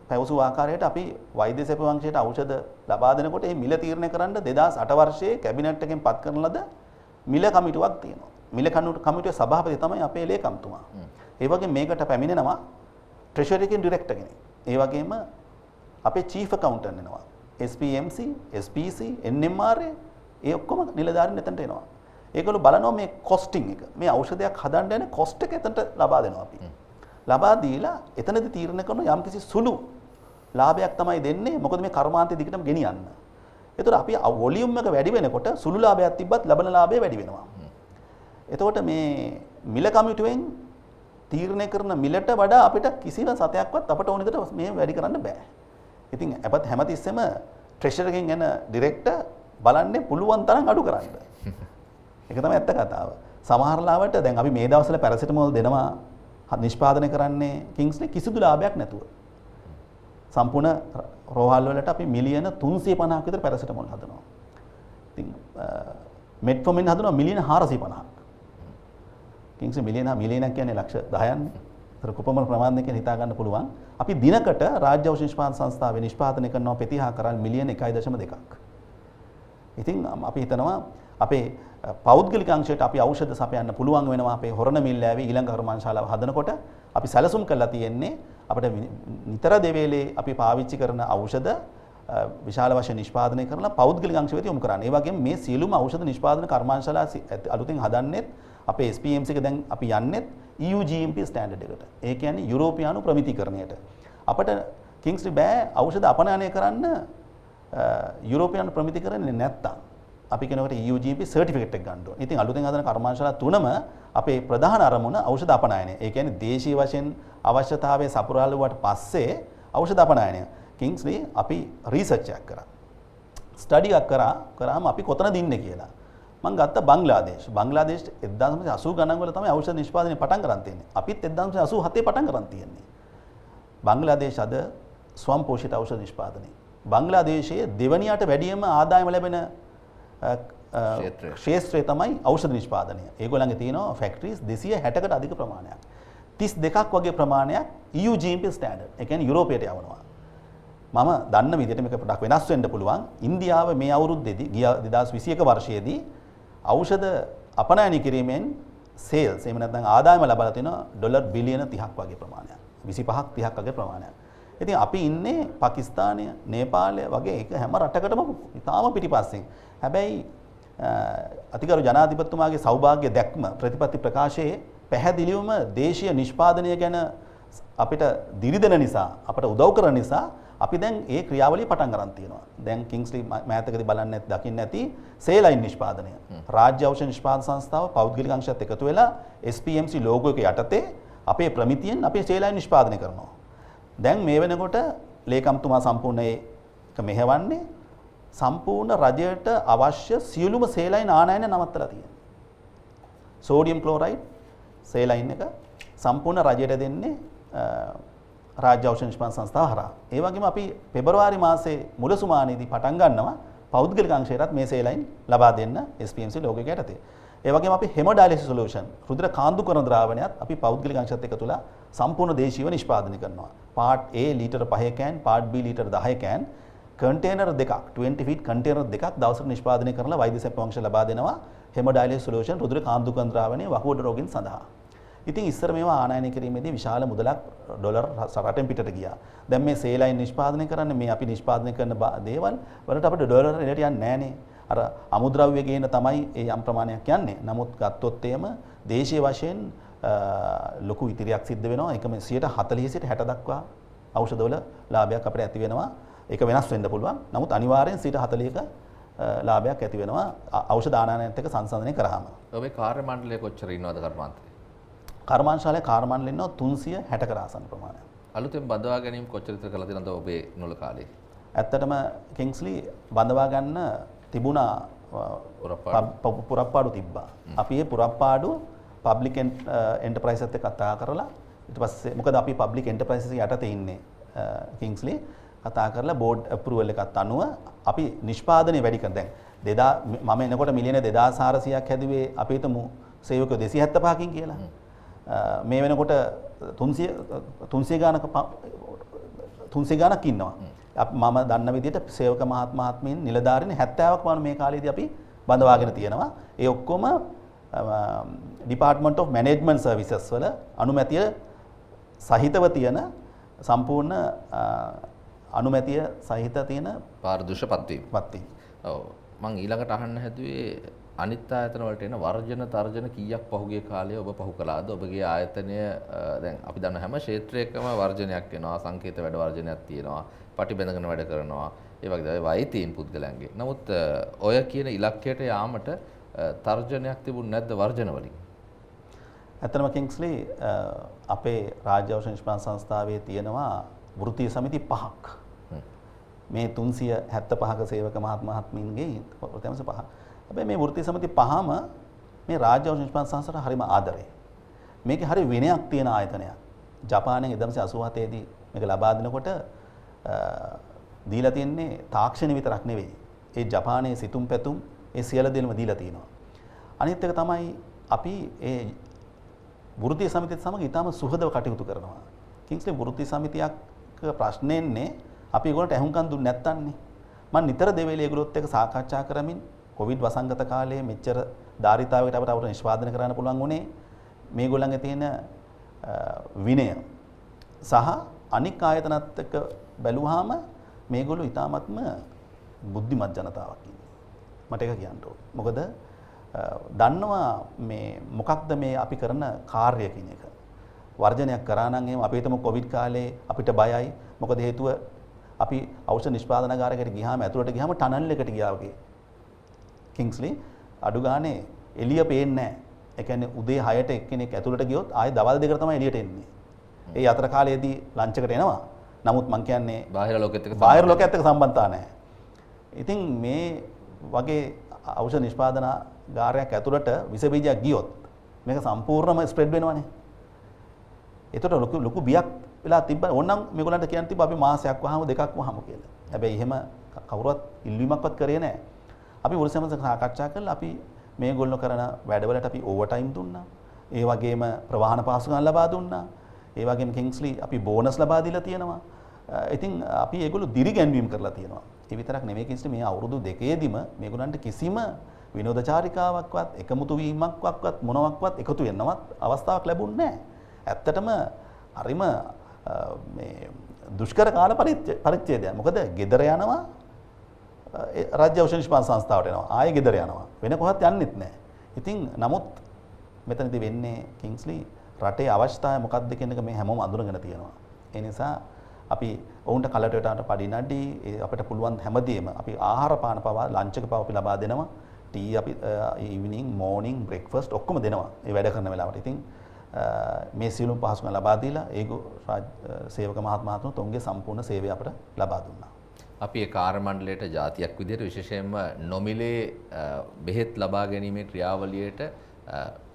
පැවසු ආකාරයට අපි වෛද්‍ය සේවා වංශයට ඖෂධ ලබා දෙනකොට මේ මිල තීරණය කරන්න 2008 වර්ෂයේ කැබිනට් එකෙන් පත් කරන ලද මිල කමිටුවක් තියෙනවා. මිල කමිටුවේ සභාපති තමයි අපේ ලේකම්තුමා. ඒ වගේම මේකට පැමිණෙනවා ට්‍රෙෂරි එකෙන් ඩිරෙක්ටර් කෙනෙක්. ඒ වගේම අපේ චීෆ් ඇකවුන්ටන්ට් එනවා. SPMC, SPC, NMRA ඒ ඔක්කොම නිලධාරීන් එතනට එනවා. ඒගොල්ලෝ බලනවා මේ කොස්ටිං එක. මේ ඖෂධයක් හදන්න යන කොස්ට් එක එතනට ලබා දෙනවා අපි. ලබා දීලා එතනදී තීරණය කරන යම්කිසි සුළු ලාභයක් තමයි දෙන්නේ. මොකද මේ කර්මාන්තය දිගටම ගෙනියන්න. ඒතකොට අපි වොලියුම් එක වැඩි වෙනකොට සුළු ලාභයක් තිබ්බත් ලබන ලාභය වැඩි වෙනවා. එතකොට මේ මිල කමිටුවෙන් තීරණය කරන මිලට වඩා අපිට කිසිම සතයක්වත් අපට ඕන විදිහට මේ වැඩි කරන්න බෑ. ඉතින් අපත් හැමතිස්සෙම ට්‍රෙෂර් එකෙන් එන ඩිරෙක්ටර් බලන්නේ පුළුවන් තරම් අඩු කරන්න. ඒක තමයි ඇත්ත කතාව. සමහර ලාවට දැන් අපි මේ දවස්වල පැරසිටමෝල් දෙනවා නිෂ්පාදනය කරන්නේ කිංස්ලි කිසිදු ලාභයක් නැතුව. සම්පූර්ණ රෝහල් වලට අපි මිලියන 350ක් විතර පැරසිටමෝල් හදනවා. ඉතින් මෙට්ෆෝමින් හදනවා මිලියන 450ක්. කිංස්ලි මිලියනක් කියන්නේ ලක්ෂ 10ක්. ඒතර කොපමණ ප්‍රමාණයකින් හිතා ගන්න පුළුවන්. අපි දිනකට රාජ්‍ය ඖෂධ නිෂ්පාදන සංස්ථාවේ නිෂ්පාදනය කරනවා පෙතිහා කරල් මිලියන 1.2ක්. ඉතින් අපි හිතනවා අපේ පෞද්ගලික අංශයට අපි ඖෂධ සපයන්න පුළුවන් වෙනවා අපේ හොරණ මිල්ලෑවේ ඊළඟ කර්මාන්තශාලාව හදනකොට අපි සැලසුම් කරලා තියෙන්නේ අපිට නිතර දෙවේලේ අපි පාවිච්චි කරන ඖෂධ විශාල වශයෙන් නිෂ්පාදනය කරලා පෞද්ගලික අංශ වෙත යොමු කරන්න. ඒ වගේම මේ සියලුම ඖෂධ නිෂ්පාදන කර්මාන්තශාලා අලුතින් හදන්නෙත් අපේ SPMC එක දැන් අපි යන්නෙත් EU GMP ස්ටෑන්ඩඩ් එකට. ඒ කියන්නේ යුරෝපියානු ප්‍රමිතිකරණයට. අපිට කිංස්ලි බෑ ඖෂධ අපනයනය කරන්න යුරෝපියානු ප්‍රමිතිකරණය නැත්තම් අපි කෙනෙකුට EU GMP සර්ටිෆිකේට් එක ගන්න ඕනේ. ඉතින් අලුතෙන් හදන කර්මාන්තශාලා තුනම අපේ ප්‍රධාන අරමුණ ඖෂධ අපනයනය. ඒ කියන්නේ දේශීය වශයෙන් අවශ්‍යතාවයේ සපුරාලුවට පස්සේ ඖෂධ අපනයනය. කිංස්ලි අපි රිසර්ච් එකක් කරා. ස්ටඩි එකක් කරාම අපි කොතනද ඉන්නේ කියලා. මම ගත්ත බංග්ලාදේශ. බංග්ලාදේශ 1980 ගණන් වල තමයි ඖෂධ නිෂ්පාදනය පටන් ගන්න තියෙන්නේ. අපිත් 1987 පටන් ගන්න තියෙන්නේ. බංග්ලාදේශ අද ස්වයං පෝෂිත ඖෂධ නිෂ්පාදනය. බංග්ලාදේශයේ දෙවනියට වැඩියම ආදායම ලැබෙන ක්ෂේත්‍රය තමයි ඖෂධ නිෂ්පාදනය. ඒගොල්ලන්ගේ තියෙනවා ෆැක්ටරිස් 260කට අධික ප්‍රමාණයක්. 32ක් වගේ ප්‍රමාණයක් EU GMP ස්ටෑන්ඩඩ්. ඒ කියන්නේ යුරෝපයට යවනවා. මම දන්න විදිහට මේක පොඩක් වෙනස් වෙන්න පුළුවන්. ඉන්දියාව මේ අවුරුද්දේදී ගිය 2021 වර්ෂයේදී ඖෂධ අපනයනය කිරීමෙන් සේල්ස් එහෙම නැත්නම් ආදායම ලබලා තිනවා ඩොලර් බිලියන 30ක් වගේ ප්‍රමාණයක්. 25ක් 30ක් වගේ ප්‍රමාණයක්. ඉතින් අපි ඉන්නේ පාකිස්තානය, නේපාලය වගේ එක හැම රටකටම ඉතාම පිටිපස්සෙන්. හැබැයි අතිගරු ජනාධිපතිතුමාගේ සෞභාග්‍ය දැක්ම ප්‍රතිපත්ති ප්‍රකාශයේ පැහැදිලිවම දේශීය නිෂ්පාදනය ගැන අපිට දිරිදෙන නිසා, අපට උදව් කරන නිසා අපි දැන් ඒ ක්‍රියාවලිය පටන් ගන්න තියෙනවා. දැන් කිංස්ලි මෑතකදී බලන්න දකින්න ඇති සේලයින් නිෂ්පාදනය. රාජ්‍ය ඖෂධ නිෂ්පාදන සංස්ථාව පෞද්ගලික අංශයත් එකතු වෙලා SPMC ලෝගෝ එක යටතේ අපේ ප්‍රමිතියෙන් අපේ සේලයින් නිෂ්පාදනය කරනවා. දැන් මේ වෙනකොට ලේකම්තුමා සම්පූර්ණ ඒක මෙහෙවන්නේ සම්පූර්ණ රජයට අවශ්‍ය සියලුම සේලයින් ආනයන නවත්තලා තියෙනවා. සෝඩියම් ක්ලෝරයිඩ් සේලයින් එක සම්පූර්ණ රජයට දෙන්නේ රාජ්‍ය ඖෂධ නිෂ්පාදන සංස්ථාව හරහා. ඒ වගේම අපි පෙබරවාරි මාසයේ මුලසුමානේදී පටන් ගන්නවා පෞද්ගලික අංශයටත් මේ සේලයින් ලබා දෙන්න SPMC ලෝගෝ එක යටතේ. ඒ වගේම අපි හෙමොඩයලිසිස් සොලියුෂන් රුධිර කාන්දුකරණ ද්‍රාවණයත් අපි පෞද්ගලික අංශයත් එක්ක තුලා සම්පූර්ණ දේශීයව නිෂ්පාදනය කරනවා. Part A ලීටර 5 can, part B ලීටර 10 can, container දෙකක් 20 ෆීට් කන්ටේනර් දෙකක් දවසට නිෂ්පාදනය කරලා වෛද්‍ය සේවා අංශ ලබා දෙනවා හෙමොඩයලිසිස් සොලියුෂන් රුධිර කාන්දුකරණ ද්‍රාවණයේ වකුගඩු රෝගීන් සඳහා. ඉතින් ඉස්සර මේවා ආනයනය කිරීමේදී විශාල මුදලක් ඩොලර් රටෙන් පිටට ගියා. දැන් මේ සේලයින් නිෂ්පාදනය කරන්නේ මේ අපි නිෂ්පාදනය කරන දේවල් වලට අපිට ඩොලර් එලට යන්නේ නැහනේ. අර අමුද්‍රව්‍ය ගේන තමයි ඒ යම් ප්‍රමාණයක් යන්නේ. නමුත් ගත්තොත් එහෙම දේශීය වශයෙන් ලොකු ඉතිරියක් සිද්ධ වෙනවා. ඒකම 40 සිට 60 දක්වා ඖෂධවල ලාභයක් අපිට ඇති වෙනවා. ඒක වෙනස් වෙන්න පුළුවන්. නමුත් අනිවාර්යෙන් 40ක ලාභයක් ඇති වෙනවා ඖෂධ ආනයනයත් එක්ක සංසන්දනය කරාම. ඔබේ කාර්ය මණ්ඩලය කොච්චර ඉන්නවද කර්මාන්තේ? කර්මාන්තශාලයේ කාර්ය මණ්ඩලෙ ඉන්නවා 360කට ආසන්න ප්‍රමාණයක්. අලුතෙන් බඳවා ගැනීම කොච්චර විතර කළා තියෙනවද ඔබේ නොල කාලේ? ඇත්තටම කිංස්ලි බඳවා ගන්න තිබුණා පුරප්පාඩු තිබ්බා. අපි ඒ පුරප්පාඩු පබ්ලික් එන්ටර්ප්‍රයිස් එකත් එක්ක කතා කරලා ඊට පස්සේ මොකද අපි පබ්ලික් එන්ටර්ප්‍රයිසස් යටතේ ඉන්නේ කිංස්ලි කතා කරලා බෝඩ් අප්‍රූවල් එකත් අනුව අපි නිෂ්පාදනය වැඩි කරන දැන් 2000 මම එනකොට මිලියන 2400ක් හැදුවේ අපි හිතමු සේවකයෝ 275කින් කියලා. මේ වෙනකොට 300 ගානක් ඉන්නවා. මම දන්න විදිහට සේවක මහත්මීන් නිලධාරීන් 70ක් වань මේ කාලේදී අපි බඳවාගෙන තියෙනවා. ඒ ඔක්කොම Department of Management Services වල අනුමැතිය සහිතව තියෙන සම්පූර්ණ අනුමැතිය සහිත තියෙන පාරදර්ශක පත්වීම. ඔව් මම ඊළඟට අහන්න හැදුවේ අනිත් ආයතන වලට එන වර්ජන තර්ජන කීයක් පහුගිය කාලේ ඔබ පහු කළාද? ඔබගේ ආයතනය දැන් අපි දන්න හැම ක්ෂේත්‍රයකම වර්ජනයක් වෙනවා, සංකේත වැඩ වර්ජනයක් තියෙනවා, පටි බැඳගෙන වැඩ කරනවා. ඒ වගේ දේවල් වෛතීන් පුද්ගලයන්ගේ. නමුත් ඔය කියන ඉලක්කයට යාමට තර්ජනයක් තිබුණ නැද්ද වර්ජන වලින්? ඇත්තටම කිංස්ලි අපේ රාජ්‍ය ඖෂධ නිෂ්පාදන සංස්ථාවේ තියෙනවා වෘත්තීය සමිති 5ක්. මේ 375ක සේවක මහත්මීන්ගේ වෘත්තීය සමිති 5. හැබැයි මේ වෘත්තීය සමිති 5ම මේ රාජ්‍ය ඖෂධ නිෂ්පාදන සංස්ථාවට හරිම ආදරේ. මේකේ හරි විනයක් තියෙන ආයතනයක්. ජපානයේ 1987 දී මේක ලබා දෙනකොට දීලා තියන්නේ තාක්ෂණ විතරක් නෙවෙයි. ඒ ජපානයේ සිතුම් පැතුම් ඒ සියලු දෙයක්ම දීලා තියෙනවා. අනිත් එක තමයි අපි ඒ වෘත්තීය සමිතියත් සමග ඊටම සුහදව කටයුතු කරනවා. කිංස්ලි වෘත්තීය සමිතියක ප්‍රශ්නේන්නේ අපි ඒගොල්ලන්ට ඇහුම්කන් දුන්නේ නැත්තන්නේ. මම නිතර දෙවේලේ ඒගොල්ලොත් එක්ක සාකච්ඡා කරමින් කොවිඩ් වසංගත කාලයේ මෙච්චර ධාරිතාවයකට අපිට නිෂ්පාදනය කරන්න පුළුවන් වුණේ මේගොල්ලන්ගේ තියෙන විනය සහ අනික් ආයතනත් එක්ක බැලුවාම මේගොල්ලෝ ඊටාත්ම බුද්ධිමත් ජනතාවක් ඉන්නේ. මට ඒක කියන්න ඕන. මොකද දන්නවා මේ මොකක්ද මේ අපි කරන කාර්යය කියන එක. වර්ජනයක් කරා නම් එහෙම අපි හිතමු කොවිඩ් කාලේ අපිට බයයි. මොකද හේතුව අපි ඖෂධ නිෂ්පාදනාගාරයකට ගියාම ඇතුළට ගියාම ටනල් එකට ගියා වගේ. කිංස්ලි අඩු ගානේ එළිය පේන්නේ නැහැ. ඒ කියන්නේ උදේ 6ට එක්කෙනෙක් ඇතුළට ගියොත් ආයේ දවල් 2කට තමයි එළියට එන්නේ. ඒ අතර කාලයේදී ලන්ච් එකට එනවා. නමුත් මම කියන්නේ බාහිර ලෝකෙත් එක්ක සම්බන්ධතා නැහැ. ඉතින් මේ වගේ ඖෂධ නිෂ්පාදනාගාරයක් ඇතුළට විස බීජයක් ගියොත් මේක සම්පූර්ණයෙන්ම ස්ප්‍රෙඩ් වෙනවනේ. ඒතකොට ලොකු බියක් වෙලා තිබ්බ ඕනනම් මේගොල්ලන්ට කියන්න තිබ්බ අපි මාසයක් වහම දෙකක් වහම කියලා. හැබැයි එහෙම කවුරුවත් ඉල්ලීමක්වත් කරේ නැහැ. අපි වෘසමස සාකච්ඡා කරලා අපි මේගොල්ලෝ කරන වැඩවලට අපි ඕවර් ටයිම් දුන්නා. ඒ වගේම ප්‍රවාහන පාසුකම් ලබා දුන්නා. ඒ වගේම කිංස්ලි අපි බෝනස් ලබා දීලා තියෙනවා. ඉතින් අපි ඒගොල්ලෝ දිරිගැන්වීම් කරලා තියෙනවා. ඒ විතරක් නෙමෙයි කිංස්ලි මේ අවුරුදු දෙකේදීම මේගොල්ලන්ට කිසිම විනෝදචාරිකාවක්වත් එකමුතු වීමක්වත් මොනවත්වත් එකතු වෙන්නවත් අවස්ථාවක් ලැබුණේ නැහැ. ඇත්තටම හරිම මේ දුෂ්කර කාල පරිච්ඡේදයක්. මොකද ගෙදර යනවා රාජ්‍ය ඖෂධ නිෂ්පාදන සංස්ථාවට එනවා. ආයෙ ගෙදර යනවා. වෙන කොහොත් යන්නෙත් නැහැ. ඉතින් නමුත් මෙතනදී වෙන්නේ කිංස්ලි රටේ අවශ්‍යතාවය මොකක්ද කියන එක මේ හැමෝම අඳුනගෙන තියෙනවා. ඒ නිසා අපි ඔවුන්ට කලටට පඩිනඩි අපිට පුළුවන් හැමදේම අපි ආහාර පාන පවා ලන්ච් එක පවා අපි ලබා දෙනවා. ටී අපි ඉවිනිං මෝර්නිං බ්‍රෙක්ෆාස්ට් ඔක්කොම දෙනවා. ඒ වැඩ කරන වෙලාවට. ඉතින් මේ සියලුම පහසුකම් ලබා දීලා සේවක මහත්මයාතුන් ඔවුන්ගේ සම්පූර්ණ සේවය අපට ලබා දුන්නා. අපි ඒ කාර්ය මණ්ඩලයට ජාතියක් විදිහට විශේෂයෙන්ම නොමිලේ බෙහෙත් ලබා ගැනීමේ ක්‍රියාවලියට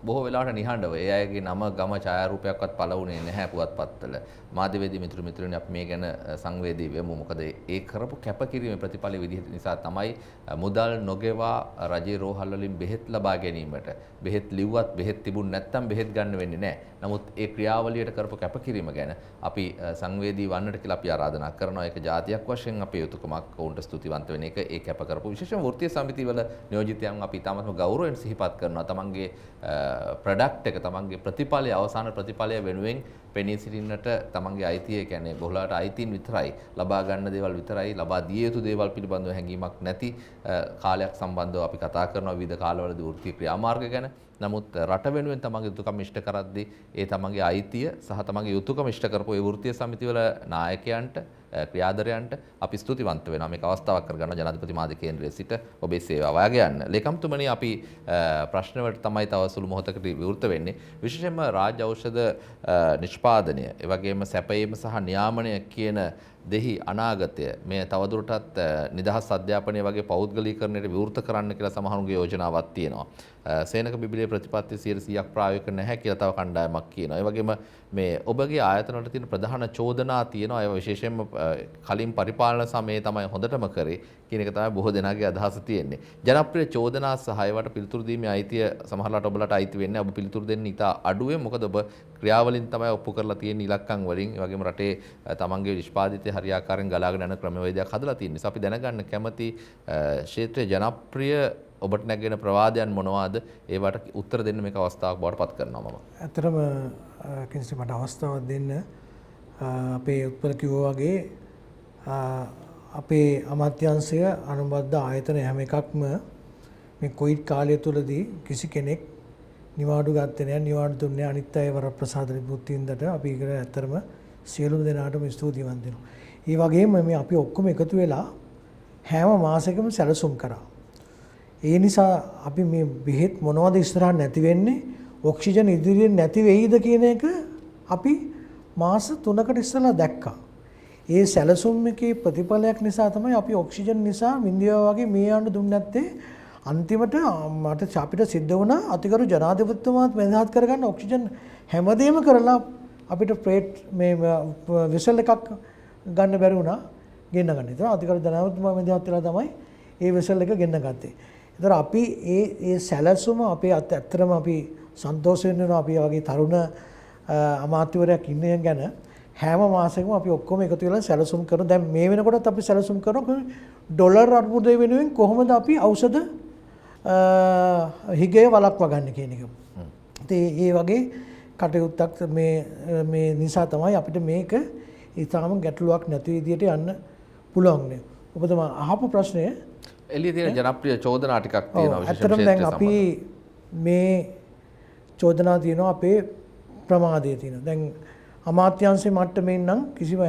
බොහෝ වෙලාවට නිහඬව ඒ අයගේ නම ගම ඡායාරූපයක්වත් පළ වුණේ නැහැ පුවත්පත්වල. මාධ්‍යවේදී මිතුරු මිත්‍රයනි අපි මේ ගැන සංවේදී වෙමු. මොකද ඒ කරපු කැපකිරීමේ ප්‍රතිඵල විදිහට නිසා තමයි මුදල් නොගෙවා රජයේ රෝහල් වලින් බෙහෙත් ලබා ගැනීමට බෙහෙත් ලිව්වත් බෙහෙත් තිබුණ නැත්නම් බෙහෙත් ගන්න වෙන්නේ නැහැ. නමුත් ඒ ක්‍රියාවලියට කරපු කැපකිරීම ගැන අපි සංවේදී වන්නට කියලා අපි ආරාධනා කරනවා. ඒක ජාතියක් වශයෙන් අපේ යුතුයකමක් වුන්ට ස්තුතිවන්ත වෙන එක ඒ කැප කරපු විශේෂම වෘත්තීය සමිතිවල නියෝජිතයන් අපි තාමත්ම ගෞරවයෙන් සිහිපත් කරනවා. තමන්ගේ ප්‍රොඩක්ට් එක තමන්ගේ ප්‍රතිඵලය අවසාන ප්‍රතිඵලය වෙනුවෙන් පෙනී සිටින්නට තමන්ගේ අයිතිය කියන්නේ බොහෝලාට අයිතීන් විතරයි ලබා ගන්න දේවල් විතරයි ලබා දිය යුතු දේවල් පිළිබඳව හැඟීමක් නැති කාලයක් සම්බන්ධව අපි කතා කරනවා විවිධ කාලවලදී වෘත්තීය ක්‍රියාමාර්ග ගැන. නමුත් රට වෙනුවෙන් තමන්ගේ යුතුයකම් ඉෂ්ට කරද්දී ඒ තමන්ගේ අයිතිය සහ තමන්ගේ යුතුයකම ඉෂ්ට කරපු ඒ වෘත්තීය සමිතිවල නායකයන්ට ක්‍රියාදරයන්ට අපි ස්තුතිවන්ත වෙනවා. මේක අවස්ථාවක් කරගන්න ජනාධිපති මාධ්‍ය කේන්ද්‍රයේ සිට ඔබේ සේවාව වාගේ යන්න. ලේකම්තුමනි අපි ප්‍රශ්න වලට තමයි තව සුළු මොහොතකට විවෘත වෙන්නේ. විශේෂයෙන්ම රාජ්‍ය ඖෂධ නිෂ්පාදනය, ඒ වගේම සැපයීම සහ නියාමනය කියන දෙහි අනාගතය මේ තවදුරටත් නිදහස් අධ්‍යාපනය වගේ පෞද්ගලීකරණයට විවෘත කරන්න කියලා සමහරුන්ගේ යෝජනාවක් තියෙනවා. සේනක බිබිලේ ප්‍රතිපත්ති 100%ක් ප්‍රායෝගික නැහැ කියලා තව කණ්ඩායමක් කියනවා. ඒ වගේම මේ ඔබගේ ආයතන වල තියෙන ප්‍රධාන චෝදනා තියෙනවා. ඒ විශේෂයෙන්ම කලින් පරිපාලන සමයේ තමයි හොඳටම කරේ කියන එක තමයි බොහෝ දෙනාගේ අදහස තියෙන්නේ. ජනප්‍රිය චෝදනා සහ ඒවට පිළිතුරු දීමේ අයිතිය සමහරවිට ඔබලට අයිති වෙන්නේ. ඔබ පිළිතුරු දෙන්න ඉතා අඩුවේ. මොකද ඔබ ක්‍රියාවලින් තමයි ඔප්පු කරලා තියෙන ඉලක්කම් වලින්. ඒ වගේම රටේ තමන්ගේ නිෂ්පාදිතය හරියාකාරයෙන් ගලාගෙන යන ක්‍රමවේදයක් හදලා තියෙන නිසා අපි දැනගන්න කැමති ක්ෂේත්‍රයේ ජනප්‍රිය ඔබට නැගෙන ප්‍රවාදයන් මොනවාද? ඒවට උත්තර දෙන්න මේක අවස්ථාවක් බවට පත් කරනවා මම. ඇත්තටම කිසිම මට අවස්ථාවක් දෙන්න අපේ උත්පල කිව්වා වගේ අපේ අමාත්‍යාංශය අනුබද්ධ ආයතන හැම එකක්ම මේ කොවිඩ් කාලය තුලදී කිසි කෙනෙක් නිවාඩු ගත්තේ නැහැ. නිවාඩු දුන්නේ අනිත් අය වරප්‍රසාද බුද්ධින්දට අපි ඒක ඇත්තටම සියලුම දෙනාටම ස්තුතිවන්ත වෙනවා. ඒ වගේම මේ අපි ඔක්කොම එකතු වෙලා හැම මාසෙකම සැලසුම් කරා. ඒ නිසා අපි මේ බෙහෙත් මොනවද ඉස්සරහ නැති වෙන්නේ, ඔක්සිජන් ඉදිරියෙන් නැති වෙයිද කියන එක අපි මාස 3කට ඉස්සෙල්ලා දැක්කා. ඒ සැලසුම් එකේ ප්‍රතිඵලයක් නිසා තමයි අපි ඔක්සිජන් නිසා වින්දියා වගේ මේ ආණ්ඩු දුන්නේ නැත්තේ. අන්තිමට මට අපිට සිද්ධ වුණා අතිගරු ජනාධිපතිතුමාත් මැදහත් කරගන්න ඔක්සිජන් හැමදේම කරලා අපිට ප්‍රේට් මේ විසල් එකක් ගන්න බැරි වුණා ගෙන්න ගන්න. ඒතර අතිගරු ජනාධිපතිතුමා මැදහත් වෙලා තමයි ඒ විසල් එක ගෙන්න ගත්තේ. ඒතර අපි ඒ සැලසුම අපේ ඇත්තටම අපි සන්තෝෂ වෙනවා. අපි වගේ තරුණ අමාත්‍යවරයෙක් ඉන්නේ ගැන හැම මාසෙකම අපි ඔක්කොම එකතු වෙලා සැලසුම් කරනවා. දැන් මේ වෙනකොටත් අපි සැලසුම් කරනවා ඩොලර් අර්බුදය වෙනුවෙන් කොහොමද අපි ඖෂධ හිගය වළක්වා ගන්න කියන එක. ඉතින් ඒ වගේ කටයුත්තක් මේ නිසා තමයි අපිට මේක ඊටාම ගැටලුවක් නැති විදියට යන්න පුළුවන්. ඔබතුමා අහපු ප්‍රශ්නය එළියේ තියෙන ජනප්‍රිය චෝදනා ටිකක් තියෙනවා විශේෂයෙන්. ඇත්තටම දැන් අපි මේ චෝදනා තියෙනවා අපේ ප්‍රමාදයේ තියෙනවා. දැන් අමාත්‍යාංශයේ මට්ටමේ නම් කිසිම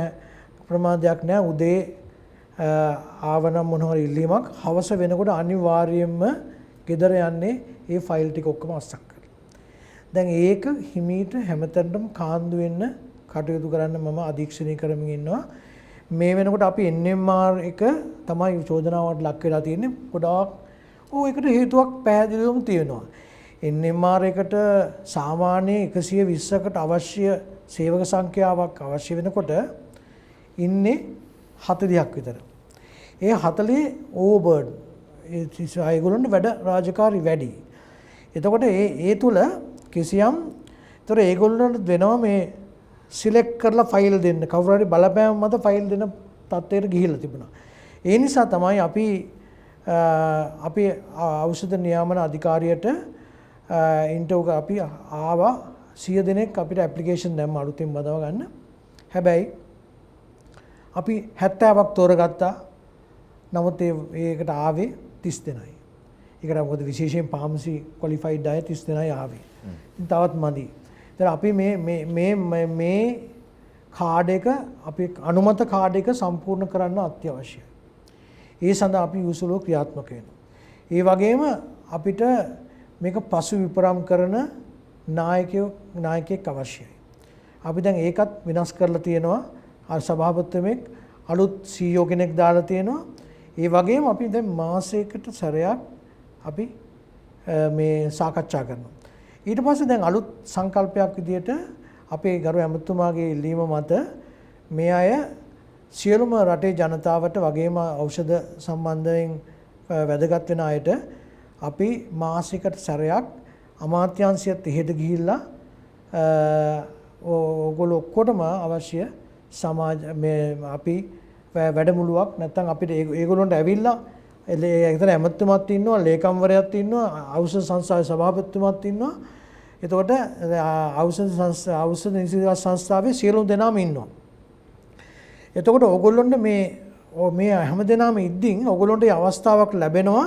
ප්‍රමාදයක් නැහැ. උදේ ආවනම් මොනවාරි ඉල්ලීමක් හවස වෙනකොට අනිවාර්යයෙන්ම ගෙදර යන්නේ ඒ ෆයිල් ටික ඔක්කොම අස්සක් කරලා. දැන් ඒක හිමීට හැමතැනටම කාන්දු වෙන්න කටයුතු කරන්න මම අධීක්ෂණය කරමින් ඉන්නවා. මේ වෙනකොට අපි NMR එක තමයි චෝදනාවට ලක් වෙලා තියෙන්නේ. ගොඩාක් ඒකට හේතුවක් පැහැදිලිවම තියෙනවා. NMR එකට සාමාන්‍ය 120කට අවශ්‍ය සේවක සංඛ්‍යාවක් අවශ්‍ය වෙනකොට ඉන්නේ 40ක් විතර. ඒ 40 ඕවර්බර්ඩ්. ඒගොල්ලන්ට වැඩ රාජකාරි වැඩි. එතකොට ඒ තුල කිසියම් ඒතර ඒගොල්ලන්ට වෙනවා මේ සිලෙක්ට් කරලා ෆයිල් දෙන්න. කවුරු හරි බලපෑම මත ෆයිල් දෙන තත්ත්වයට ගිහිල්ලා තිබුණා. ඒ නිසා තමයි අපි ඖෂධ නියාමන අධිකාරියට ඉන්ටර්වයුව අපි ආවා 100 දෙනෙක් අපිට ඇප්ලිකේෂන් දැම්ම අලුතින් බදව ගන්න. හැබැයි අපි 70ක් තෝරගත්තා. නමුත් ඒකට ආවේ 30 දෙනයි. ඒකට මොකද විශේෂයෙන් ෆාමසි ක්වොලිෆයිඩ් අය 30 දෙනයි ආවේ. තවත් මදි. ඒතර අපි මේ කාඩ් එක අපි අනුමත කාඩ් එක සම්පූර්ණ කරන්න අත්‍යවශ්‍යයි. ඒ සඳහා අපි යුසුලෝ ක්‍රියාත්මක වෙනවා. ඒ වගේම අපිට මේක පසු විපරම් කරන නායකයෙක් අවශ්‍යයි. අපි දැන් ඒකත් විනාශ කරලා තියෙනවා. අර සභාපතිතුමෙක් අලුත් CEO කෙනෙක් දාලා තියෙනවා. ඒ වගේම අපි දැන් මාසයකට සැරයක් අපි මේ සාකච්ඡා කරනවා. ඊට පස්සේ දැන් අලුත් සංකල්පයක් විදිහට අපේ ගරු ඇමතුමාගේ ඉල්ලීම මත මේ අය සියලුම රටේ ජනතාවට වගේම ඖෂධ සම්බන්ධයෙන් වැදගත් වෙන අයට අපි මාසිකට සැරයක් අමාත්‍යාංශයත් එහෙට ගිහිල්ලා ඕගොල්ලෝ ඔක්කොටම අවශ්‍ය සමාජ මේ අපි වැඩමුළුවක් නැත්නම් අපිට ඒගොල්ලොන්ට ඇවිල්ලා එතන ඇමතුමත් ඉන්නවා, ලේකම්වරයාත් ඉන්නවා, ඖෂධ සංස්ථාවේ සභාපතිතුමත් ඉන්නවා. එතකොට ඖෂධ නිෂ්පාදන සංස්ථාවේ සියලුම දෙනාම ඉන්නවා. එතකොට ඕගොල්ලොන්ට මේ හැම දෙනාම ඉද්දින් ඕගොල්ලොන්ට අවස්ථාවක් ලැබෙනවා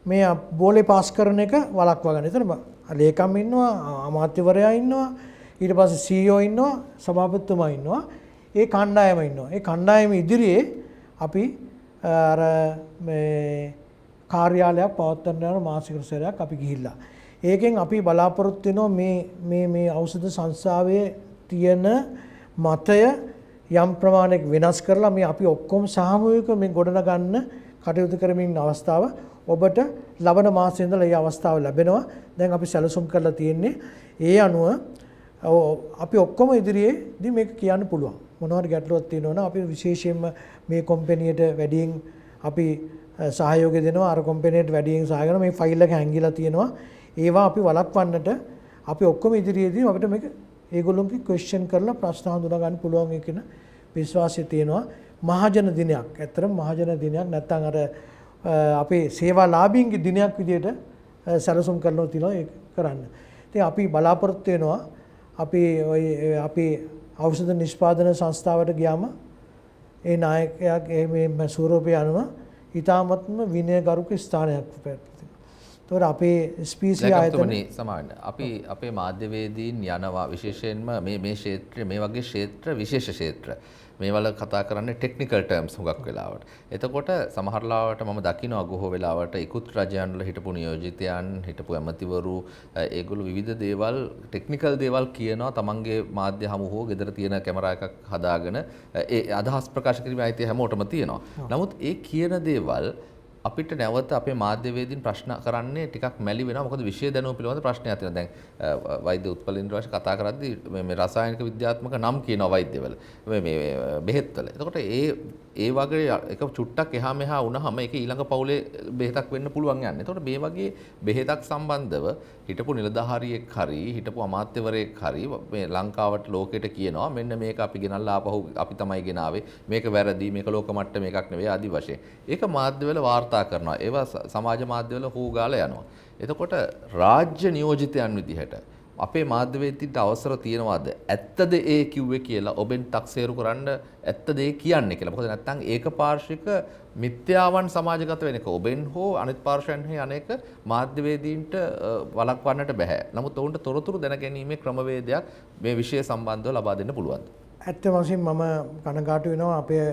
මේ බෝලේ පාස් කරන එක වළක්වා ගන්න. එතන ලේකම් ඉන්නවා, අමාත්‍යවරයා ඉන්නවා, ඊට පස්සේ CEO ඉන්නවා, සභාපතිතුමා ඉන්නවා, ඒ කණ්ඩායම ඉන්නවා. ඒ කණ්ඩායම ඉදිරියේ අපි අර මේ කාර්යාලයක් පවත්වන්න යන මාසික සැරයක් අපි ගිහිල්ලා. ඒකෙන් අපි බලාපොරොත්තු වෙනවා මේ ඖෂධ සංස්ථාවේ තියෙන මතය යම් ප්‍රමාණයක වෙනස් කරලා මේ අපි ඔක්කොම සාමූහිකව මේ ගොඩනගන්න කටයුතු කරමින් අවස්ථාව ඔබට ලබන මාසෙ ඉඳලා මේ අවස්ථාව ලැබෙනවා. දැන් අපි සැලසුම් කරලා තියෙන්නේ ඒ අනුව අපි ඔක්කොම ඉදිරියේදී මේක කියන්න පුළුවන්. මොනවාරි ගැටලුවක් තියෙනවනම් අපි විශේෂයෙන්ම මේ කම්පැනියට වැඩියෙන් අපි සහයෝගය දෙනවා. අර කම්පැනියට වැඩියෙන් සහාය කරනවා. මේ ෆයිල් එක හැංගිලා තියෙනවා. ඒවා අපි වළක්වන්නට අපි ඔක්කොම ඉදිරියේදී අපිට මේක ඒගොල්ලොන්ගේ ක්වෙස්චන් කරලා ප්‍රශ්න හඳුනා ගන්න පුළුවන් කියන විශ්වාසය තියෙනවා. මහජන දිනයක්. ඇත්තටම මහජන දිනයක් නැත්නම් අර අපේ සේවාලාභීන්ගේ දිනයක් විදිහට සැලසුම් කරනවා තියෙනවා ඒක කරන්න. ඉතින් අපි බලාපොරොත්තු වෙනවා අපි ඖෂධ නිෂ්පාදන සංස්ථාවට ගියාම ඒ නායකයාගේ මේ ස්වරූපය අනුව ඊටාත්ම විනයගරුක ස්ථානයක් පැවැත්වෙනවා. ඒතකොට අපේ ස්පීසි ආයතන සමාන අපේ මාධ්‍යවේදීන් යනවා විශේෂයෙන්ම මේ ක්ෂේත්‍රය මේ වගේ ක්ෂේත්‍ර විශේෂ ක්ෂේත්‍ර මේවල කතා කරන්නේ ටෙක්නිකල් ටර්ම්ස් හුඟක් වෙලාවට. එතකොට සමහර ලාවට මම දකිනවා ගොහෝ වෙලාවට ඉකුත් රජයන් වල හිටපු නියෝජිතයන් හිටපු ඇමතිවරු ඒගොල්ලෝ විවිධ දේවල් ටෙක්නිකල් දේවල් කියනවා තමන්ගේ මාධ්‍ය හමු හෝ ගෙදර තියෙන කැමරා එකක් හදාගෙන ඒ අදහස් ප්‍රකාශ කිරීමේ අයිතිය හැමෝටම තියෙනවා. නමුත් ඒ කියන දේවල් අපිට නැවත අපේ මාධ්‍යවේදීන් ප්‍රශ්න කරන්නේ ටිකක් මැලි වෙනවා. මොකද විෂය දැනුම පිළිබඳ ප්‍රශ්නයක් තියෙනවා. දැන් වෛද්‍ය උත්පලින්ද්‍ර වාශ කතා කරද්දී මේ රසායනික විද්‍යාත්මක නම් කියනවා වෛද්‍යවල. මේ බෙහෙත්වල. එතකොට ඒ වගේ එක චුට්ටක් එහා මෙහා වුණාම ඒක ඊළඟ පවුලේ බෙහෙතක් වෙන්න පුළුවන් යන්නේ. එතකොට මේ වගේ බෙහෙතක් සම්බන්ධව හිටපු නිලධාරියෙක් හරි හිටපු අමාත්‍යවරයෙක් හරි මේ ලංකාවට ලෝකෙට කියනවා මෙන්න මේක අපි ගෙනල්ලා ආපහු අපි තමයි ගෙනාවේ. මේක වැරදි. මේක ලෝක මට්ටමේ එකක් නෙවෙයි ආදි වශයෙන්. ඒක මාධ්‍යවල වාර්තා කරනවා. ඒවා සමාජ මාධ්‍යවල හූ ගාලා යනවා. එතකොට රාජ්‍ය නියෝජිතයන් විදිහට අපේ මාධ්‍යවේදීන්ට අවසර තියනවාද? ඇත්තද ඒ කිව්වේ කියලා ඔබෙන් තක්සේරු කරන්න ඇත්තද ඒ කියන්නේ කියලා. මොකද නැත්තම් ඒකපාර්ශ්වික මිත්‍යාවන් සමාජගත වෙන එක ඔබෙන් හෝ අනිත් පාර්ශ්වයන් හේ අනේක මාධ්‍යවේදීන්ට වළක්වන්නට බෑ. නමුත් ඔවුන්ට තොරතුරු දැනගැනීමේ ක්‍රමවේදයක් මේ විෂය සම්බන්ධව ලබා දෙන්න පුළුවන්. ඇත්ත වශයෙන්ම මම කනගාටු වෙනවා අපේ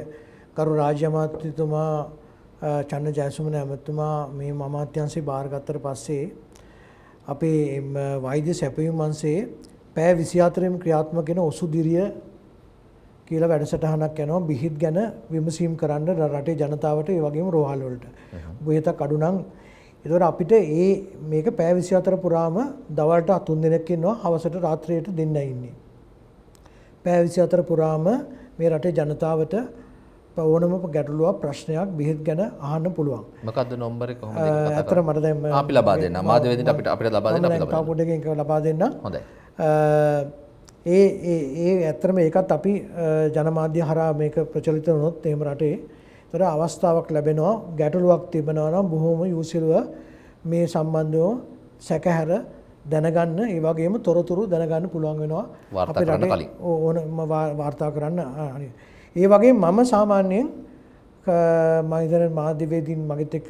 කරු රාජ්‍ය අමාත්‍යතුමා චන්න ජයසුමන ඇමතුමා මේ අමාත්‍යාංශය බාරගත්තට පස්සේ අපේ වෛද්‍ය සැපයුම් අංශයේ පැය 24න් ක්‍රියාත්මක වෙන ඔසුදිරිය කියලා වැඩසටහනක් යනවා බිහිත් ගැන විමසීම් කරන්න රටේ ජනතාවට ඒ වගේම රෝහල් වලට. බෙහෙතක් අඩු නම් ඒතකොට අපිට මේක පැය 24 පුරාම දවල්ට 3 දිනක් ඉන්නවා හවසට රාත්‍රියට දෙන්න ඉන්නේ. පැය 24 පුරාම මේ රටේ ජනතාවට ඕනම ගැටලුවක් ප්‍රශ්නයක් බෙහෙත් ගැන අහන්න පුළුවන්. මොකද්ද නම්බර එක කොහොමද ඒක කතා කරන්නේ? මට දැන් අපි ලබා දෙන්න. මාධ්‍යවේදීන්ට අපිට ලබා දෙන්න අපි ලබා දෙන්න. එක ලබා දෙන්න. හොඳයි. ඇත්තටම ඒකත් අපි ජනමාධ්‍ය හරහා මේක ප්‍රචලිත වුණොත් එහෙම රටේ ඒතර අවස්ථාවක් ලැබෙනවා ගැටලුවක් තිබෙනවා නම් බොහොම යොසුලව මේ සම්බන්ධව සැකහැර දැනගන්න ඒ වගේම තොරතුරු දැනගන්න පුළුවන් වෙනවා. වාර්තා කරන්න කලින්. වාර්තා කරන්න ඒ වගේ මම සාමාන්‍යයෙන් මම හිතන්නේ මාධ්‍යවේදීන් මගෙත් එක්ක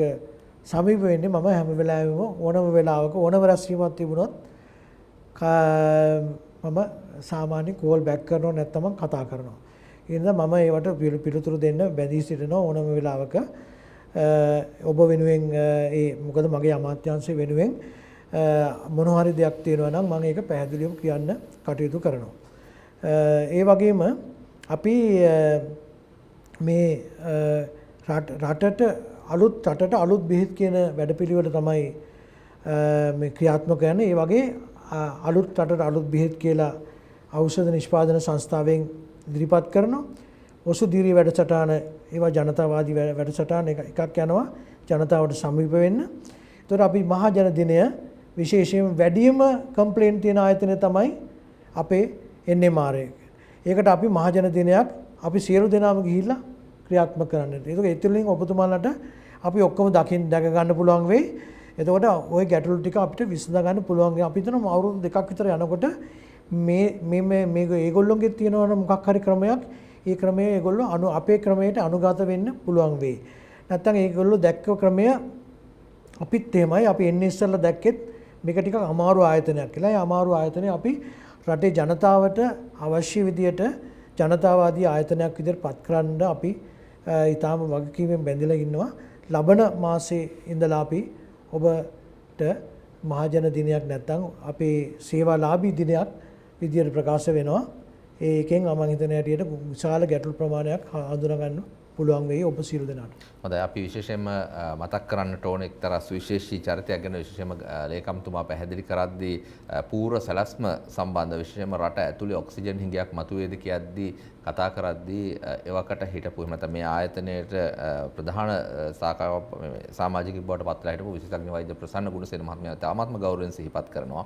සමීප වෙන්නේ මම හැම වෙලාවෙම ඕනම වෙලාවක ඕනම රැස්වීමක් තිබුණොත් මම සාමාන්‍ය කෝල් බැක් කරනවා නැත්නම් කතා කරනවා. ඒ නිසා මම ඒවට පිළිතුරු දෙන්න බැඳී සිටිනවා ඕනම වෙලාවක. ඔබ වෙනුවෙන් මොකද මගේ අමාත්‍යාංශය වෙනුවෙන් මොන හරි දෙයක් තියෙනවා නම් මම ඒක පැහැදිලිවම කියන්න කටයුතු කරනවා. ඒ වගේම අපි මේ රටට අලුත් බෙහෙත් කියන වැඩපිළිවෙල තමයි මේ ක්‍රියාත්මක කරන්නේ. ඒ වගේ රටට අලුත් බෙහෙත් කියලා ඖෂධ නිෂ්පාදන සංස්ථාවෙන් ඉදිරිපත් කරනවා. ඔසුදිරි වැඩසටහන ඒවා ජනතාවාදී වැඩසටහන එකක් යනවා ජනතාවට සමීප වෙන්න. ඒතකොට අපි මහා ජන දිනය විශේෂයෙන් වැඩිම කම්ප්ලේන්ට් තියෙන ආයතනය තමයි අපේ NMR එක. ඒකට අපි මහා ජන දිනයක් අපි සියලු දෙනාම ගිහිල්ලා ක්‍රියාත්මක කරන්න. ඒක ඒතුලින් ඔබතුමාලට අපි ඔක්කොම දැක ගන්න පුළුවන් වෙයි. එතකොට ওই ගැටලු ටික අපිට විසඳ ගන්න පුළුවන්. අපි හිතනවා අවුරුදු දෙකක් විතර යනකොට මේ ඒගොල්ලොන්ගේ තියෙනවා මොකක් හරි ක්‍රමයක් ඒ ක්‍රමය ඒගොල්ලෝ අපේ ක්‍රමයට අනුගත වෙන්න පුළුවන් වෙයි. නැත්තම් ඒගොල්ලෝ දැක්ක ක්‍රමය අපිත් එහෙමයි අපි එන්නේ ඉස්සෙල්ලා දැක්කෙත් මේක ටිකක් අමාරු ආයතනයක් කියලා. ඒ අමාරු ආයතනය අපි රටේ ජනතාවට අවශ්‍ය විදියට ජනතාවාදී ආයතනයක් විදියට පත් කරන්න අපි ඊටාම වගකීමෙන් බැඳලා ඉන්නවා. ලබන මාසේ ඉඳලා අපි ඔබට මහජන දිනයක් නැත්තම් අපේ සේවාලාභී දිනයක් විදියට ප්‍රකාශ වෙනවා. ඒකෙන් මම හිතන හැටියට විශාල ගැටළු ප්‍රමාණයක් හඳුනා ගන්න පුළුවන් වෙයි ඔබ සියලු දෙනාට. හොඳයි අපි විශේෂයෙන්ම මතක් කරන්නට ඕන එක්තරා සුවිශේෂී චරිතයක් ගැන විශේෂයෙන්ම ලේකම්තුමා පැහැදිලි කරද්දී පූර්ව සැලැස්ම සම්බන්ධ විශේෂයෙන්ම රට ඇතුලේ ඔක්සිජන් හිඟයක් මතුවේද කියද්දී කතා කරද්දී එවකට හිටපු එහෙම නැත්නම් මේ ආයතනයේට ප්‍රධාන සමාජික බවට පත් වෙලා හිටපු විශේෂඥ වෛද්‍ය ප්‍රසන්න ගුණසේන මහත්මයා තාමත්ම ගෞරවයෙන් සිහිපත් කරනවා.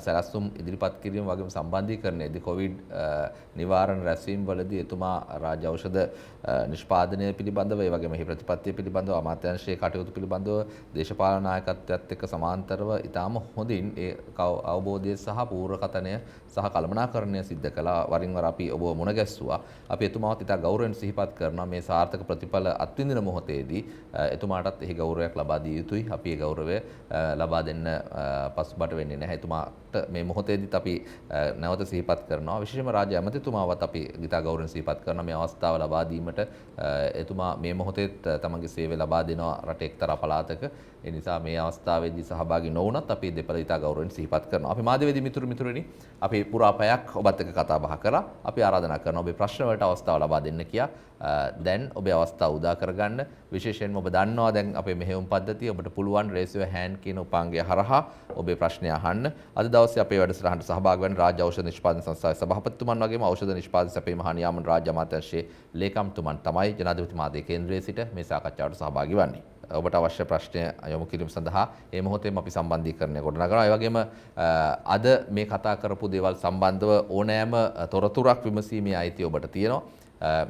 සැලැස්ම ඉදිරිපත් කිරීම වගේම සම්බන්ධීකරණයේදී කොවිඩ් නිවාරණ රැස්වීම් වලදී එතුමා රාජ්‍ය ඖෂධ නිෂ්පාදනය පිළිබඳව ඒ වගේම එහි ප්‍රතිපත්තිය පිළිබඳව අමාත්‍යාංශයේ කටයුතු පිළිබඳව දේශපාලන නායකත්වයත් එක්ක සමාන්තරව ඉතාම හොඳින් ඒ අවබෝධය සහ පූර්වකතනය සහ කළමනාකරණය සිද්ධ කළා. වරින් වර අපි ඔබ මුණ ගැස්සුවා. අපි එතුමාවත් ඉතා ගෞරවයෙන් සිහිපත් කරනවා. මේ සාර්ථක ප්‍රතිඵල අත්විඳින මොහොතේදී එතුමාටත් එහි ගෞරවයක් ලබා දිය යුතුයි. අපි ඒ ගෞරවය ලබා දෙන්න පසුබට වෙන්නේ නැහැ. එතුමාට මේ මොහොතේදීත් අපි නැවත සිහිපත් කරනවා. විශේෂයෙන්ම රාජ්‍ය ඇමතිතුමාවත් අපි ඉතා ගෞරවයෙන් සිහිපත් කරනවා. මේ අවස්ථාව ලබා දීමට එතුමා මේ මොහොතේත් තමන්ගේ සේවය ලබා දෙනවා රටේ එක්තරා පළාතක. ඒ නිසා මේ අවස්ථාවේදී සහභාගී නොවුනත් අපි දෙපළ ඉතා ගෞරවයෙන් සිහිපත් කරනවා. අපි මාධ්‍යවේදී මිතුරුනි අපි පුරා පැයක් ඔබත් එක්ක කතා බහ කරා. අපි ආරාධනා කරනවා ඔබේ ප්‍රශ්න වලට අවස්ථාව ලබා දෙන්න කියා. දැන් ඔබේ අවස්ථාව උදා කරගන්න. විශේෂයෙන්ම ඔබ දන්නවා දැන් අපේ මෙහෙයුම් පද්ධතිය ඔබට පුළුවන් raise your hand කියන උපාංගය හරහා ඔබේ ප්‍රශ්නය අහන්න. අද දවසේ අපේ වැඩසටහනට සහභාගී වෙන්න රාජ්‍ය ඖෂධ නිෂ්පාදන සංස්ථාවේ සභාපතිතුමන් වගේම ඖෂධ නිෂ්පාදන සැපයීම හා නියාමන රාජ්‍ය අමාත්‍යාංශයේ ලේකම්තුමන් තමයි ජනාධිපති මාධ්‍ය කේන්ද්‍රයේ සිට මේ සාකච්ඡාවට සහභාගී වන්නේ. ඔබට අවශ්‍ය ප්‍රශ්න යොමු කිරීම සඳහා මේ මොහොතේම අපි සම්බන්ධීකරණය ගොඩනගනවා. ඒ වගේම අද මේ කතා කරපු දේවල් සම්බන්ධව ඕනෑම තොරතුරක් විමසීමේ අයිතිය ඔබට තියෙනවා.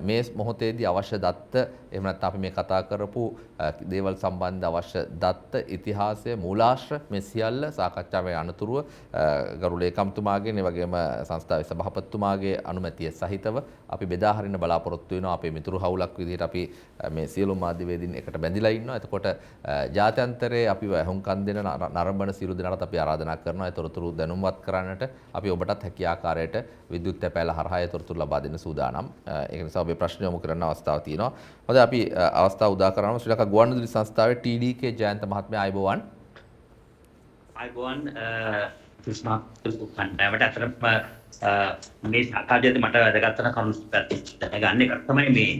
මේ මොහොතේදී අවශ්‍ය දත්ත එහෙම නැත්නම් අපි මේ කතා කරපු දේවල් සම්බන්ධ අවශ්‍ය දත්ත ඉතිහාසය මූලාශ්‍ර මේ සියල්ල සාකච්ඡාවේ අනතුරුව ගරු ලේකම්තුමාගේ ඒ වගේම සංස්ථාවේ සභාපතිතුමාගේ අනුමැතිය සහිතව අපි බෙදා හරින්න බලාපොරොත්තු වෙනවා. අපේ මිතුරු හවුලක් විදිහට අපි මේ සියලු මාධ්‍යවේදීන් එකට බැඳිලා ඉන්නවා. එතකොට ජාත්‍යන්තරයේ අපි වහුම්කන් දෙන නරඹන සියලු දෙනාට අපි ආරාධනා කරනවා. ඒ තොරතුරු දැනුම්වත් කරන්නට අපි ඔබටත් හැකි ආකාරයට විද්‍යුත් තැපෑල හරහා ඒ තොරතුරු ලබා දෙන්න සූදානම්. ඒක නිසා ඔබේ ප්‍රශ්න යොමු කරන්න අවස්ථාවක් තියෙනවා. හොඳයි අපි අවස්ථාව උදා කරනවා ශ්‍රී ලංකා ගුවන්විදුලි සංස්ථාවේ TDK ජයන්ත මහත්මයා අයබෝවන්. අයබෝවන් ක්‍රිස්මස් කණ්ඩායමට අතරම මේ සාකච්ඡාවේදී මට වැදගත් වෙන කරුණු දැනගන්න එක තමයි මේ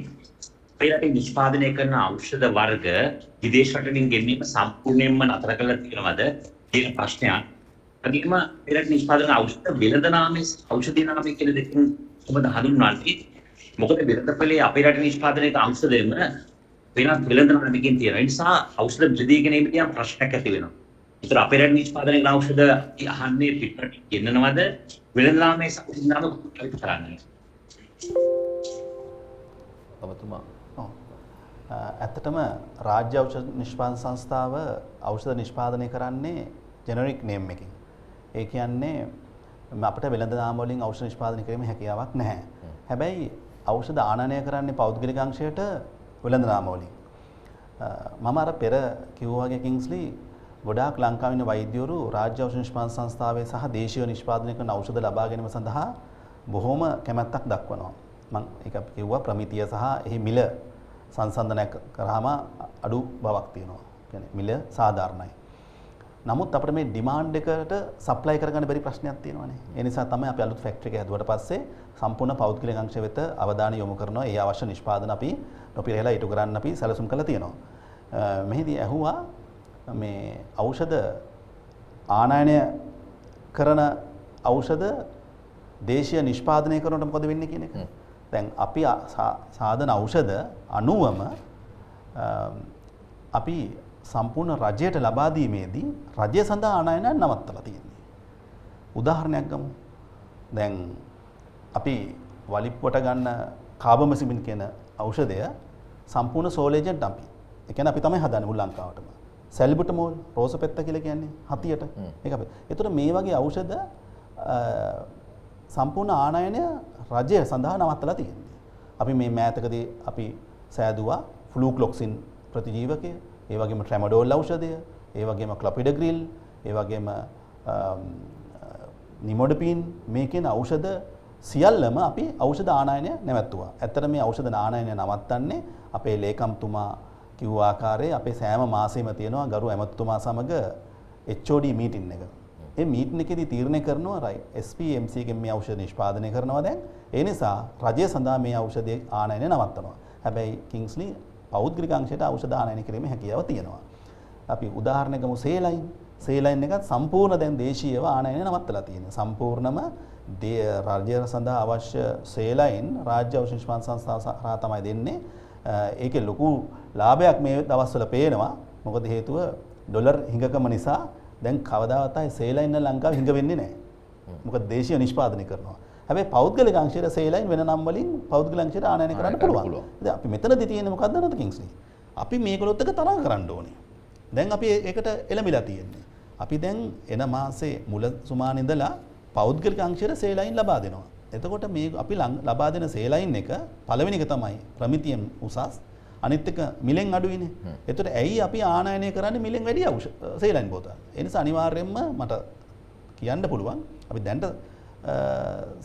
අපේ රටේ නිෂ්පාදනය කරන ඖෂධ වර්ග විදේශ රටකින් ගෙන්වීම සම්පූර්ණයෙන්ම නතර කරලා තියෙනවද කියන ප්‍රශ්නයක්. අදිකම අපේ රටේ නිෂ්පාදන ඖෂධ වෙළඳ නාමයේ ඖෂධ නාමයේ කියන දෙකෙන් කොහොමද හඳුන්වන්නේ? මොකද වෙළඳපොලේ අපේ රටේ නිෂ්පාදනය කරන ඖෂධෙම වෙනත් වෙළඳ නාමයකින් තියෙනවා. ඒ නිසා ඖෂධ බෙදී ගැනීමේදී යම් ප්‍රශ්නයක් ඇති වෙනවා. ඒතර අපේ රටේ නිෂ්පාදනය කරන ඖෂධ අහන්නේ පිටරට ගෙන්නනවද වෙළඳ නාමයේ ඖෂධ නාම කොහොමද කරන්නේ? ඔබතුමා ඇත්තටම රාජ්‍ය ඖෂධ නිෂ්පාදන සංස්ථාව ඖෂධ නිෂ්පාදනය කරන්නේ ජෙනරික් නේම් එකකින්. ඒ කියන්නේ අපිට වෙළඳ නාම වලින් ඖෂධ නිෂ්පාදනය කිරීමේ හැකියාවක් නැහැ. හැබැයි ඖෂධ ආනයනය කරන්නේ පෞද්ගලික අංශයට වෙළඳ නාම වලින්. මම අර පෙර කිව්වා වගේ කිංස්ලි ගොඩාක් ලංකාවේ ඉන්න වෛද්‍යවරු රාජ්‍ය ඖෂධ නිෂ්පාදන සංස්ථාවේ සහ දේශීය නිෂ්පාදනය කරන ඖෂධ ලබා ගැනීම සඳහා බොහොම කැමැත්තක් දක්වනවා. මම ඒක කිව්වා ප්‍රමිතිය සහ එහි මිල සංසන්දනය කරාම අඩු බවක් තියෙනවා. කියන්නේ මිල සාධාරණයි. නමුත් අපිට මේ ඩිමාන්ඩ් එකට සප්ලයි කරගන්න බැරි ප්‍රශ්නයක් තියෙනවානේ. ඒ නිසා තමයි අපි අලුත් ෆැක්ටරි එක හැදුවට පස්සේ සම්පූර්ණ පෞද්ගලික අංශ වෙත අවධානය යොමු කරනවා. ඒ අවශ්‍ය නිෂ්පාදන අපි නොපිරහෙලා ඉටු කරන්න අපි සැලසුම් කරලා තියෙනවා. මෙහිදී ඇහුවා මේ ඖෂධ ආනයනය කරන ඖෂධ දේශීය නිෂ්පාදනය කරනකොට මොකද වෙන්නේ කියන එක. දැන් අපි සාධන ඖෂධ 90ම අපි සම්පූර්ණ රජයට ලබා දීමේදී රජය සඳහා ආනයනය නවත්තලා තියෙනවා. උදාහරණයක් ගමු. දැන් අපි වලිප්පුවට ගන්න කාබමසිමින් කියන ඖෂධය සම්පූර්ණ සෝලේජන්ට් අපි. ඒ කියන්නේ අපි තමයි හදන්නේ මුල් ලංකාවටම. සැල්බුටමෝල්, රෝසපෙත්ත කියලා කියන්නේ හතියට. ඒක අපි. ඒතර මේ වගේ ඖෂධ සම්පූර්ණ ආනයනය රජය සඳහා නවත්තලා තියෙනවා. අපි මේ මෑතකදී අපි සෑදුවා ෆ්ලූක්ලොක්සින් ප්‍රතිජීවකය, ඒ වගේම ට්‍රැමඩෝල් ඖෂධය, ඒ වගේම ක්ලොපිඩග්‍රිල්, ඒ වගේම නිමොඩපින් මේ කියන ඖෂධ සියල්ලම අපි ඖෂධ ආනයනය නැවැත්තුවා. ඇත්තට මේ ඖෂධ ආනයනය නවත්තන්නේ අපේ ලේකම්තුමා කිව්ව ආකාරයේ අපේ සෑම මාසෙම තියෙනවා ගරු ඇමතුමා සමග HOD මීටින් එක. ඒ මීටින් එකේදී තීරණය කරනවා SPMC එකෙන් මේ ඖෂධ නිෂ්පාදනය කරනවා දැන්. ඒ නිසා රජය සඳහා මේ ඖෂධයේ ආනයනය නවත්තනවා. හැබැයි කිංස්ලි පෞද්ගලික අංශයට ඖෂධ ආනයනය කිරීමේ හැකියාව තියෙනවා. අපි උදාහරණයක් ගමු සේලයින්. සේලයින් එකත් සම්පූර්ණ දැන් දේශීයව ආනයනය නවත්තලා තියෙනවා. සම්පූර්ණම රාජ්‍ය සඳහා අවශ්‍ය සේලයින් රාජ්‍ය ඖෂධ නිෂ්පාදන සංස්ථාව තමයි දෙන්නේ. ඒකේ ලොකු ලාභයක් මේ දවස්වල පේනවා. මොකද හේතුව ඩොලර් හිඟකම නිසා දැන් කවදාවත් ආයේ සේලයින් ලංකාවේ හිඟ වෙන්නේ නැහැ. මොකද දේශීය නිෂ්පාදනය කරනවා. හැබැයි පෞද්ගලික අංශයට සේලයින් වෙන නම් වලින් පෞද්ගලික අංශයට ආනයනය කරන්න පුළුවන්. ඉතින් අපි මෙතනදී තියෙන්නේ මොකක්ද නේද කිංස්ලි? අපි මේකලොත් එක තරඟ කරන්න ඕනේ. දැන් අපි ඒකට එළඹිලා තියෙන්නේ. අපි දැන් එන මාසේ මුල සුමාන ඉඳලා පෞද්ගලික අංශයට සේලයින් ලබා දෙනවා. එතකොට මේ අපි ලබා දෙන සේලයින් එක පළවෙනි එක තමයි ප්‍රමිතියෙන් උසස්, අනිත් එක මිලෙන් අඩුයිනේ. එතකොට ඇයි අපි ආනයනය කරන්නේ මිලෙන් වැඩි සේලයින් බෝතල්? ඒ නිසා අනිවාර්යයෙන්ම මට කියන්න පුළුවන් අපි දැන්ට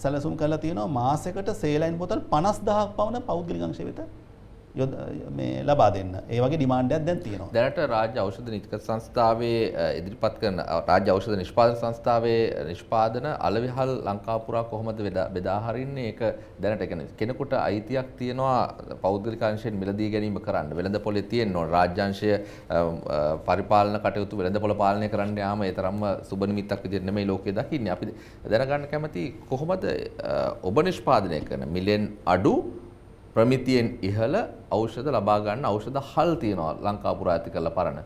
සැලසුම් කරලා තියෙනවා මාසයකට සේලයින් බෝතල් 50000ක් පවන පෞද්ගලික අංශය වෙත මේ ලබා දෙන්න. ඒ වගේ ඩිමාන්ඩ් එකක් දැන් තියෙනවා. දැනට රාජ්‍ය ඖෂධ නීතිගත සංස්ථාවේ ඉදිරිපත් කරන රාජ්‍ය ඖෂධ නිෂ්පාදන සංස්ථාවේ නිෂ්පාදන අලවිහල් ලංකාව පුරා කොහොමද බෙදා හරින්නේ? ඒක දැනට කියන්නේ කෙනෙකුට අයිතියක් තියෙනවා පෞද්ගලික අංශයෙන් මිලදී ගැනීම කරන්න. වෙළඳපොලේ තියෙන්න ඕන රාජ්‍ය අංශය පරිපාලන කටයුතු වෙළඳපොළ පාලනය කරන්න යාම ඒ තරම්ම සුබ නිමිත්තක් විදිහට නෙමෙයි ලෝකේ දකින්නේ. අපි දැනගන්න කැමති කොහොමද ඔබ නිෂ්පාදනය කරන මිලෙන් අඩු ප්‍රමිතියෙන් ඉහළ ඖෂධ ලබා ගන්න ඖෂධ හල් තියෙනවා ලංකාව පුරා ඇති කරලා පරණ.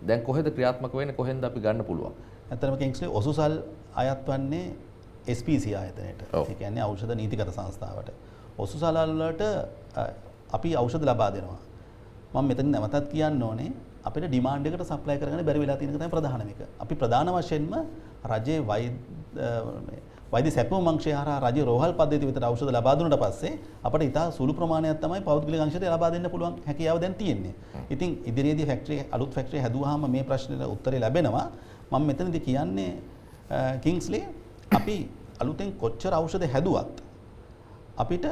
දැන් කොහෙද ක්‍රියාත්මක වෙන්නේ? කොහෙන්ද අපි ගන්න පුළුවන්? ඇත්තටම කිංස්ලි ඔසුසල් අයත් වන්නේ SPC ආයතනයට. ඒ කියන්නේ ඖෂධ නීතිගත සංස්ථාවට. ඔසුසල් වලට අපි ඖෂධ ලබා දෙනවා. මම මෙතන නැවතත් කියන්න ඕනේ අපිට ඩිමාන්ඩ් එකට සප්ලයි කරගන්න බැරි වෙලා තියෙන එක තමයි ප්‍රධානම එක. අපි ප්‍රධාන වශයෙන්ම රජයේ වෛද්‍ය සැපයුම් අංශය හරහා රජ රෝහල් පද්ධතිය විතර ඖෂධ ලබා දුන්නාට පස්සේ අපිට ඉතා සුළු ප්‍රමාණයක් තමයි පෞද්ගලික අංශයට ලබා දෙන්න පුළුවන් හැකියාව දැන් තියෙන්නේ. ඉතින් ඉදිරියේදී අලුත් ෆැක්ටරි හැදුවාම මේ ප්‍රශ්නෙට උත්තරේ ලැබෙනවා. මම මෙතනදී කියන්නේ කිංස්ලි අපි අලුතෙන් කොච්චර ඖෂධ හැදුවත් අපිට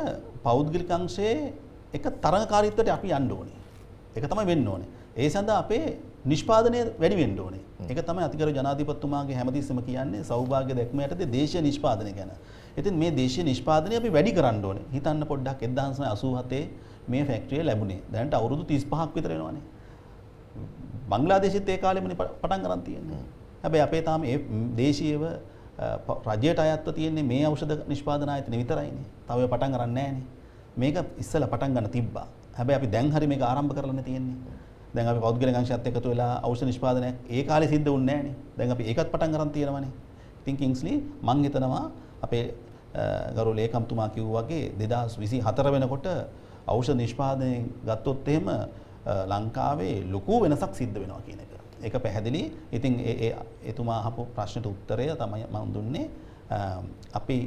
පෞද්ගලික අංශයේ එක තරඟකාරීත්වයට අපි යන්න ඕනේ. ඒක තමයි වෙන්න ඕනේ. ඒ සඳහා අපේ නිෂ්පාදනය වැඩි වෙන්න ඕනේ. ඒක තමයි අතිගරු ජනාධිපතිතුමාගේ හැමතිස්සෙම කියන්නේ සෞභාග්‍ය දැක්ම යටතේ දේශීය නිෂ්පාදනය ගැන. ඉතින් මේ දේශීය නිෂ්පාදනය අපි වැඩි කරන්න ඕනේ. හිතන්න පොඩ්ඩක් 1987 මේ ෆැක්ටරිය ලැබුණේ. දැනට අවුරුදු 35ක් විතර වෙනවානේ. බංග්ලාදේශෙත් ඒ කාලෙමනේ පටන් ගන්න තියෙන්නේ. හැබැයි අපේ තාම මේ දේශීයව රජයට අයත්ව තියෙන්නේ මේ ඖෂධ නිෂ්පාදන ආයතන විතරයිනේ. තව ඒවා පටන් ගන්න නැහැනේ. මේක ඉස්සෙල්ලා පටන් ගන්න තිබ්බා. හැබැයි අපි දැන් හරි මේක ආරම්භ කරලානේ තියෙන්නේ. දැන් අපි පෞද්ගලික අංශයත් එක්කතු වෙලා ඖෂධ නිෂ්පාදනයක් ඒ කාලේ සිද්ධ වුණේ නැහනේ. දැන් අපි ඒකත් පටන් ගන්න තියෙනවානේ. ඉතින් කිංස්ලි මං හිතනවා අපේ ගරු ලේකම්තුමා කිව්වා වගේ 2024 වෙනකොට ඖෂධ නිෂ්පාදනයෙන් ගත්තොත් එහෙම ලංකාවේ ලොකු වෙනසක් සිද්ධ වෙනවා කියන එක. ඒක පැහැදිලි. ඉතින් එතුමා අහපු ප්‍රශ්නට උත්තරය තමයි මම දුන්නේ. අපි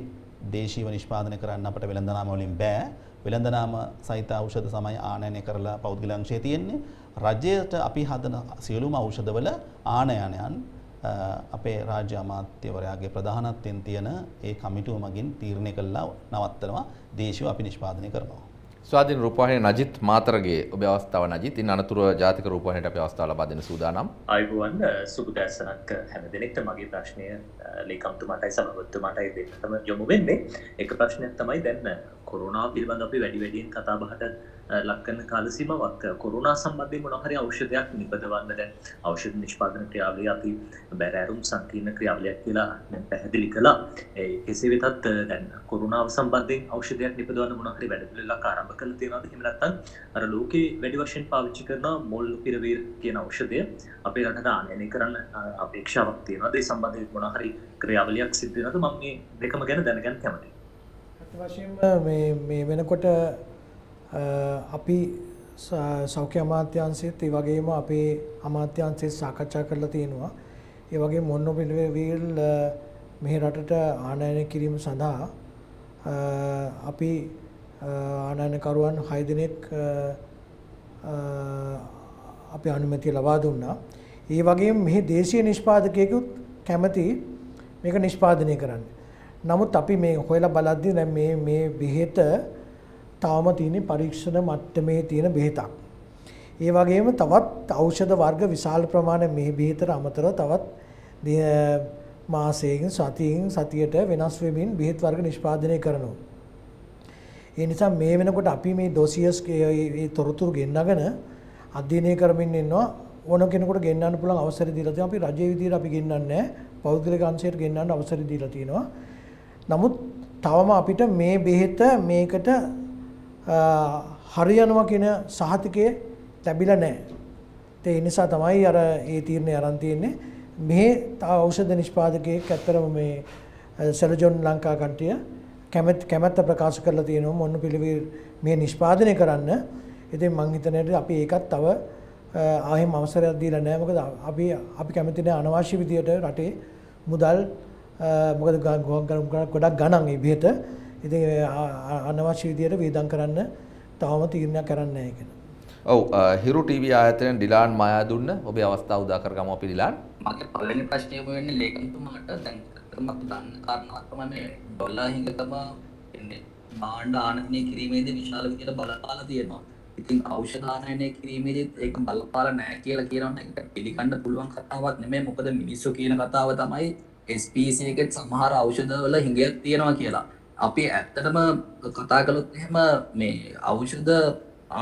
දේශීය නිෂ්පාදනය කරන්න අපිට වෙළඳ නාම වලින් බෑ. වෙළඳනාම සහිත ඖෂධ තමයි ආනයනය කරලා පෞද්ගලික අංශයේ තියෙන්නේ. රජයට අපි හදන සියලුම ඖෂධවල ආනයනයන් අපේ රාජ්‍ය අමාත්‍යවරයාගේ ප්‍රධානත්වයෙන් තියෙන ඒ කමිටුව මගින් තීරණය කළා නවත්තනවා. දේශීය අපි නිෂ්පාදනය කරනවා. ස්වාධීන රූපවාහිනිය නජිත් මාතරගේ ඔබේ අවස්ථාව නජිත්. ඉන් අනතුරුව ජාතික රූපවාහිනියට අපි අවස්ථාව ලබා දෙන්න සූදානම්. ආයුබෝවන් සුබ දැසනක් හැම දිනෙකට මගේ ප්‍රශ්නය ලේකම්තුමාටයි සභාපතිතුමාටයි දෙන්නටම යොමු වෙන්නේ. එක ප්‍රශ්නයක් තමයි දැන් කොරෝනා පිළිබඳව අපි වැඩියෙන් කතා බහට ලක් කරන කාල සීමාවක් කොරෝනා සම්බන්ධයෙන් මොන හරි ඖෂධයක් නිපදවන්න දැන් ඖෂධ නිෂ්පාදන ක්‍රියාවලිය අපි බැරෑරුම් සංකීර්ණ ක්‍රියාවලියක් කියලා පැහැදිලි කළා. කෙසේ වෙතත් දැන් කොරෝනාව සම්බන්ධයෙන් ඖෂධයක් නිපදවන්න මොන හරි වැඩපිළිවෙලක් ආරම්භ කරලා තියෙනවද? එහෙම නැත්නම් අර ලෝකේ වැඩි වශයෙන් පාවිච්චි කරන මොල් පිරවීර කියන ඖෂධය අපේ රටට ආනයනය කරන්න අපේක්ෂාවක් තියෙනවද? ඒ සම්බන්ධයෙන් මොන හරි ක්‍රියාවලියක් සිදු වෙනවද? මම මේ දෙකම ගැන දැනගන්න කැමතියි. අත් වශයෙන්ම මේ වෙනකොට අපි සෞඛ්‍ය අමාත්‍යාංශයේත් ඒ වගේම අපේ අමාත්‍යාංශයේ සාකච්ඡා කරලා තියෙනවා. ඒ වගේම මොනොපිරවීල් මෙහි රටට ආනයනය කිරීම සඳහා අපි ආනයනකරුවන් 6 දෙනෙක් අපි අනුමැතිය ලබා දුන්නා. ඒ වගේම මෙහි දේශීය නිෂ්පාදකයෙකුත් කැමති මේක නිෂ්පාදනය කරන්න. නමුත් අපි මේ හොයලා බලද්දී දැන් මේ බෙහෙත තාම තියෙන පරීක්ෂණ මට්ටමේ තියෙන බෙහෙතක්. ඒ වගේම තවත් ඖෂධ වර්ග විශාල ප්‍රමාණයක් මේ බෙහෙතට අමතරව තවත් මාසයකින් සතියට වෙනස් වෙමින් බෙහෙත් වර්ග නිෂ්පාදනය කරනවා. ඒ නිසා මේ වෙනකොට අපි මේ ඩොසියස් ඒ තොරතුරු ගෙන්නගෙන අධ්‍යයනය කරමින් ඉන්නවා. ඕන කෙනෙකුට ගෙන්නන්න පුළුවන් අවසර දීලා තියෙනවා. අපි රජයේ විදිහට අපි ගෙන්නන්නේ නැහැ. පෞද්ගලික අංශයට ගෙන්නන්න අවසර දීලා තියෙනවා. නමුත් තවම අපිට මේ බෙහෙත මේකට හරියනවා කියන සහතිකය ලැබිලා නැහැ. ඒ නිසා තමයි අර ඒ තීරණය අරන් තියෙන්නේ. මේ ඖෂධ නිෂ්පාදකයෙක් ඇත්තරම මේ සෙලජොන් ලංකා කට්ටිය කැමැත්ත ප්‍රකාශ කරලා තියෙනවා මොන පිළිවෙල මේ නිෂ්පාදනය කරන්න. ඉතින් මං හිතන්නේ අපි ඒකත් තව ආයෙම අවසරයක් දීලා නැහැ. මොකද අපි කැමති නැහැ අනවශ්‍ය විදියට රටේ මුදල් මොකද ගොඩක් ගණන් මේ බෙහෙත. ඉතින් අනවශ්‍ය විදියට වේදම් කරන්න තවම තීරණයක් කරන්නේ නැහැ කියන. ඔව් හිරු ටීවී ආයතනයෙන් ඩිලාන් මායාදුන්න ඔබේ අවස්ථාව උදා කරගමු අපි ඩිලාන්. මගේ පළවෙනි ප්‍රශ්නය වෙන්නේ ලේකම්තුමාට දැන් මම දන්න කාරණාවක් තමයි මේ ඩොලර් හිඟතම එන්නේ භාණ්ඩ ආනයනය කිරීමේදී විශාල විදියට බලපාලා තියෙනවා. ඉතින් ඖෂධ ආනයනය කිරීමේදීත් ඒක බලපාලා නැහැ කියලා කියනවා. ඒක පිළිගන්න පුළුවන් කතාවක් නෙමෙයි. මොකද මිනිස්සු කියන කතාව තමයි SPC එකේ සමහර ඖෂධවල හිඟයක් තියෙනවා කියලා. අපි ඇත්තටම කතා කළොත් එහෙම මේ ඖෂධ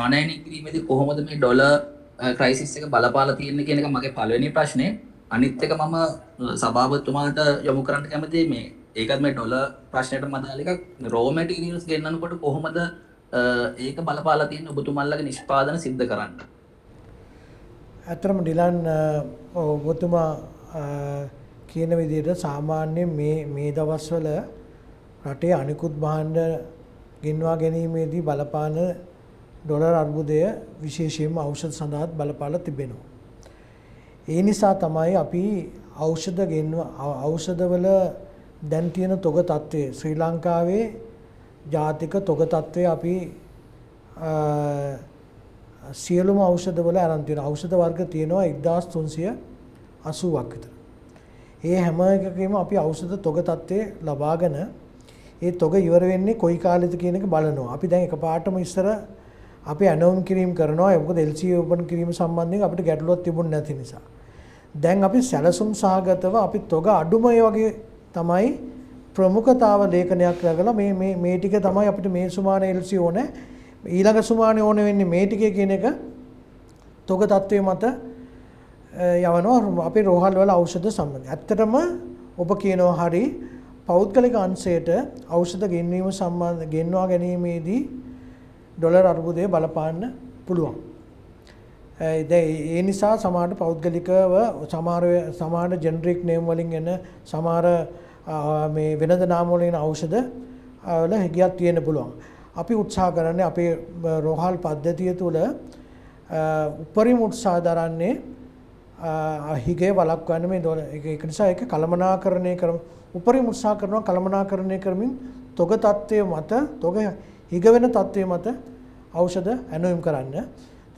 ආනයනය කිරීමේදී කොහොමද මේ ඩොලර් ක්‍රයිසිස් එක බලපාලා තියෙන්නේ කියන එක මගේ පළවෙනි ප්‍රශ්නේ. අනිත් එක මම සභාපතිතුමාට යොමු කරන්න කැමතියි මේ ඒකත් මේ ඩොලර් ප්‍රශ්නයට මදාල එකක් රෝ මැටීරියල්ස් ගෙන්නනකොට කොහොමද ඒක බලපාලා තියෙන්නේ ඔබතුමාලගේ නිෂ්පාදන සිද්ධ කරන්න. ඇත්තටම ඩිලන් ඔබතුමා කියන විදිහට සාමාන්‍යයෙන් මේ දවස්වල රටේ අනිකුත් භාණ්ඩ ගෙන්වා ගැනීමේදී බලපාන ඩොලර් අර්බුදය විශේෂයෙන්ම ඖෂධ සඳහාත් බලපාලා තිබෙනවා. ඒ නිසා තමයි අපි ඖෂධවල දැන් තියෙන තොග තත්ත්වය ශ්‍රී ලංකාවේ ජාතික තොග තත්ත්වය අපි සියලුම ඖෂධවල අරන් තියෙනවා. ඖෂධ වර්ග තියෙනවා 1380ක් විතර. ඒ හැම එකකම අපි ඖෂධ තොග තත්ත්වය ලබාගෙන ඒ තොග ඉවර වෙන්නේ කොයි කාලෙද කියන එක බලනවා. අපි දැන් එකපාරටම ඉස්සර අපි ඇනෝම් කිරීම කරනවා. මොකද LCA ඕපන් කිරීම සම්බන්ධයෙන් අපිට ගැටලුවක් තිබුණ නැති නිසා. දැන් අපි සැලසුම් සහගතව අපි තොග අඩුම වගේ තමයි ප්‍රමුඛතාව ලේඛනයක් ලගලා මේ ටික තමයි අපිට මේ සුමානේ LCA ඕනේ. ඊළඟ සුමානේ ඕනේ වෙන්නේ මේ ටිකේ කියන එක තොග තත්ත්වයේ මත යවනවා අපේ රෝහල් වල ඖෂධ සම්බන්ධ. ඇත්තටම ඔබ කියනවා හරි පෞද්ගලික අංශයට ඖෂධ ගෙන්වා ගැනීමේදී ඩොලර් අර්බුදය බලපාන්න පුළුවන්. ඒ නිසා සමහර පෞද්ගලිකව සමහර ජෙනරික් නේම් වලින් එන සමහර මේ වෙනද නාම වලින් එන ඖෂධ වල හිගයක් තියෙන්න පුළුවන්. අපි උත්සාහ කරන්නේ අපේ රෝහල් පද්ධතිය තුළ උපරිම උත්සාහ දරන්නේ හිගේ වළක්වන්න මේ ඒක නිසා ඒක කළමනාකරණය කරමු. උපරිම උත්සාහ කරනවා කළමනාකරණය කරමින් තොග තත්ත්වය මත තොග හිග වෙන තත්ත්වය මත ඖෂධ ඇනවීම් කරන්න.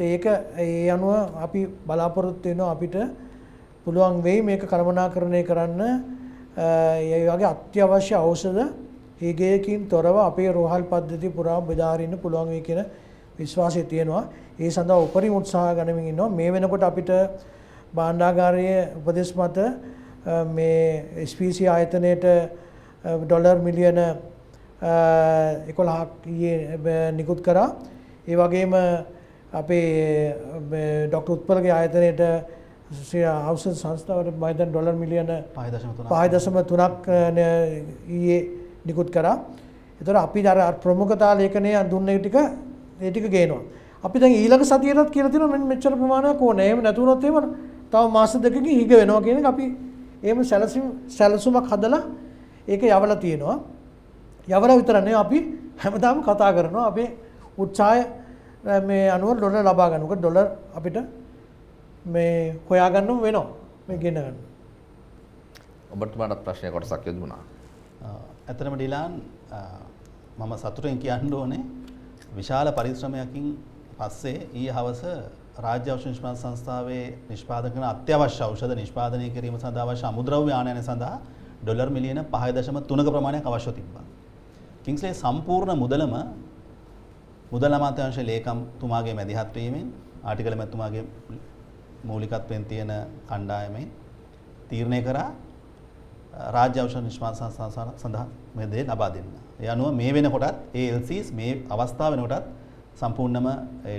ඒක ඒ අනුව අපි බලාපොරොත්තු වෙනවා අපිට පුළුවන් වෙයි මේක කළමනාකරණය කරන්න ඒ වගේ අත්‍යවශ්‍ය ඖෂධ හිගයකින් තොරව අපේ රෝහල් පද්ධතිය පුරා බෙදා හරින්න පුළුවන් වෙයි කියන විශ්වාසය තියෙනවා. ඒ සඳහා උපරිම උත්සාහ ගනිමින් ඉන්නවා. මේ වෙනකොට අපිට භාණ්ඩාගාරයේ උපදෙස් මත මේ SPC ආයතනයේට ඩොලර් මිලියන 11ක් නිකුත් කරා. ඒ වගේම අපේ ඩොක්ටර් උත්පලගේ ආයතනයේට ඖෂධ සංස්ථාවට මම හිතන්නේ ඩොලර් මිලියන 5.3ක් ඊයේ නිකුත් කරා. ඒතර අපි අර ප්‍රමුඛතා ලේඛනය දුන්න ඒ ටික ගේනවා. අපි දැන් ඊළඟ සතියේටත් කියලා තියෙනවා මෙන්න මෙච්චර ප්‍රමාණයක් ඕනේ. එහෙම නැතුනොත් එහෙම තව මාස දෙකකින් හිග වෙනවා කියන එක අපි එහෙම සැලසුමක් හදලා ඒක යවලා තියෙනවා. යවලා විතර නෙවෙයි අපි හැමදාම කතා කරනවා අපේ උත්සාහය මේ අනුව ඩොලර් ලබා ගන්න. මොකද ඩොලර් අපිට මේ හොයා ගන්නම වෙනවා. මේ ගෙන ගන්න. ඔබතුමාට ප්‍රශ්නයක් කොටසක් යොදුනා. ඇත්තටම ඩිලාන් මම සතුටින් කියන්න ඕනේ විශාල පරිශ්‍රමයකින් පස්සේ ඊයේ හවස රාජ්‍ය ඖෂධ නිෂ්පාදන සංස්ථාවේ නිෂ්පාදන කරන අත්‍යවශ්‍ය ඖෂධ නිෂ්පාදනය කිරීම සඳහා අවශ්‍ය අමුද්‍රව්‍ය ආනයන සඳහා ඩොලර් මිලියන 5.3ක ප්‍රමාණයක් අවශ්‍ය තිබ්බා. කිංස්ලේ සම්පූර්ණ මුදල් අමාත්‍යාංශ ලේකම්තුමාගේ මැදිහත් වීමෙන් ආටිකල මැතිතුමාගේ මූලිකත්වයෙන් තියෙන කණ්ඩායමෙන් තීරණය කරා රාජ්‍ය ඖෂධ නිෂ්පාදන සංස්ථාව සඳහා මේ දේ ලබා දෙන්න. ඒ අනුව මේ වෙනකොටත් ඒ LCs මේ අවස්ථාව වෙනකොටත් සම්පූර්ණම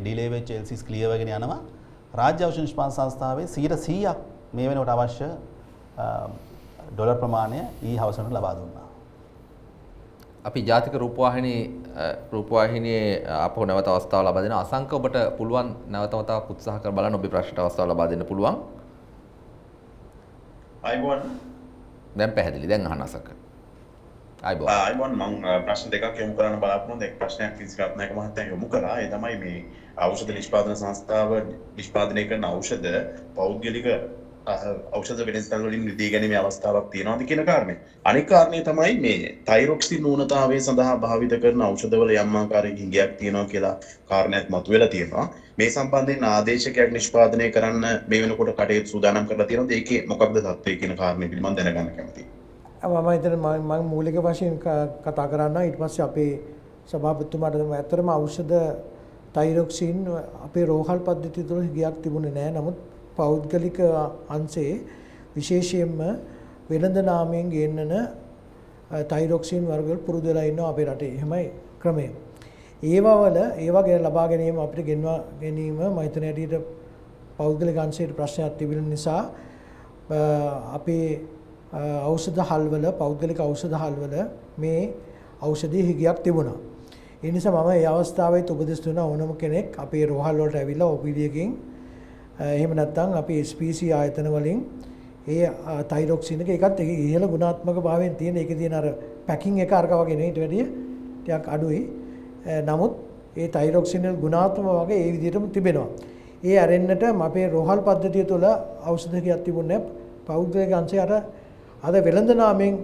ඩිලේ වෙච්ච LCs ක්ලියර් වෙගෙන යනවා. රාජ්‍ය ඖෂධ නිෂ්පාදන සංස්ථාවේ 100%ක් මේ වෙනකොට අවශ්‍ය ඩොලර් ප්‍රමාණය ඊ හවසට ලබා දුන්නා. අපි ජාතික රූපවාහිනියේ අපෝ නැවත අවස්ථාව ලබා දෙන අසංක ඔබට පුළුවන් නැවත වතාවක් උත්සාහ කර බලන්න ඔබේ ප්‍රශ්නට අවස්ථාව ලබා දෙන්න පුළුවන්. අයිබෝන් දැන් පැහැදිලි දැන් අහන්න අසංක. අයිබෝන් මම ප්‍රශ්න දෙකක් යොමු කරන්න බලාපොරොත්තු වෙනවා. එක් ප්‍රශ්නයක් විසිරත්නායක මහත්තයා යොමු කළා. ඒ තමයි මේ ඖෂධ නිෂ්පාදන සංස්ථාව නිෂ්පාදනය කරන ඖෂධ පෞද්ගලික ඖෂධ වෙනස්කම් වලින් නිදී ගැනීමේ අවස්ථාවක් තියෙනවාද කියන කාරණය. අනෙක් කාරණය තමයි මේ තයිරොක්සින් න්यूनතාවය සඳහා භාවිත කරන ඖෂධවල යම් ආකාරයකින් හිඟයක් තියෙනවා කියලා කාරණයක් මතුවලා තියෙනවා. මේ සම්බන්ධයෙන් ආදේශකයක් නිෂ්පාදනය කරන්න මේ වෙනකොට කටයුතු සූදානම් කරලා තියෙනවාද? ඒකේ මොකක්ද තත්ත්වය කියන කාරණේ පිළිබඳව දැනගන්න කැමතියි. මම හිතන්නේ මම මූලික වශයෙන් කතා කරන්න ඊට පස්සේ අපේ සභාපතිතුමාට ඇත්තටම ඖෂධ තයිරොක්සින් අපේ රෝහල් පද්ධතිය තුළ හිඟයක් තිබුණේ නැහැ. නමුත් පෞද්ගලික අංශයේ විශේෂයෙන්ම වෙළඳ නාමයෙන් ගෙන්නන තයිරොක්සින් වර්ග වල පුරුදු වෙලා ඉන්නවා අපේ රටේ. එහෙමයි ක්‍රමය. ඒවා ගැන ලබා ගැනීම අපිට ගෙන්වා ගැනීම මම හිතන හැටියට පෞද්ගලික අංශයේ ප්‍රශ්නයක් තිබෙන නිසා අපේ ඖෂධ හල්වල පෞද්ගලික ඖෂධ හල්වල මේ ඖෂධී හිගයක් තිබුණා. ඒ නිසා මම මේ අවස්ථාවේත් උපදෙස් දුන්නා ඕනම කෙනෙක් අපේ රෝහල් වලට ඇවිල්ලා OPD එකකින් එහෙම නැත්නම් අපි SPC ආයතන වලින් ඒ තයිරොක්සින් එකත් ඉහළ ගුණාත්මක භාවයෙන් තියෙන ඒකේ තියෙන අර පැකින් එක අරක වගේ නේ ඊට වැඩිය ටිකක් අඩුයි. නමුත් ඒ තයිරොක්සින් වල ගුණාත්මක වගේ ඒ විදිහටම තිබෙනවා. ඒ ඇරෙන්නට අපේ රෝහල් පද්ධතිය තුළ ඖෂධ කියක් තිබුණේ පෞද්ගලික අංශය අද වෙළඳ නාමයෙන්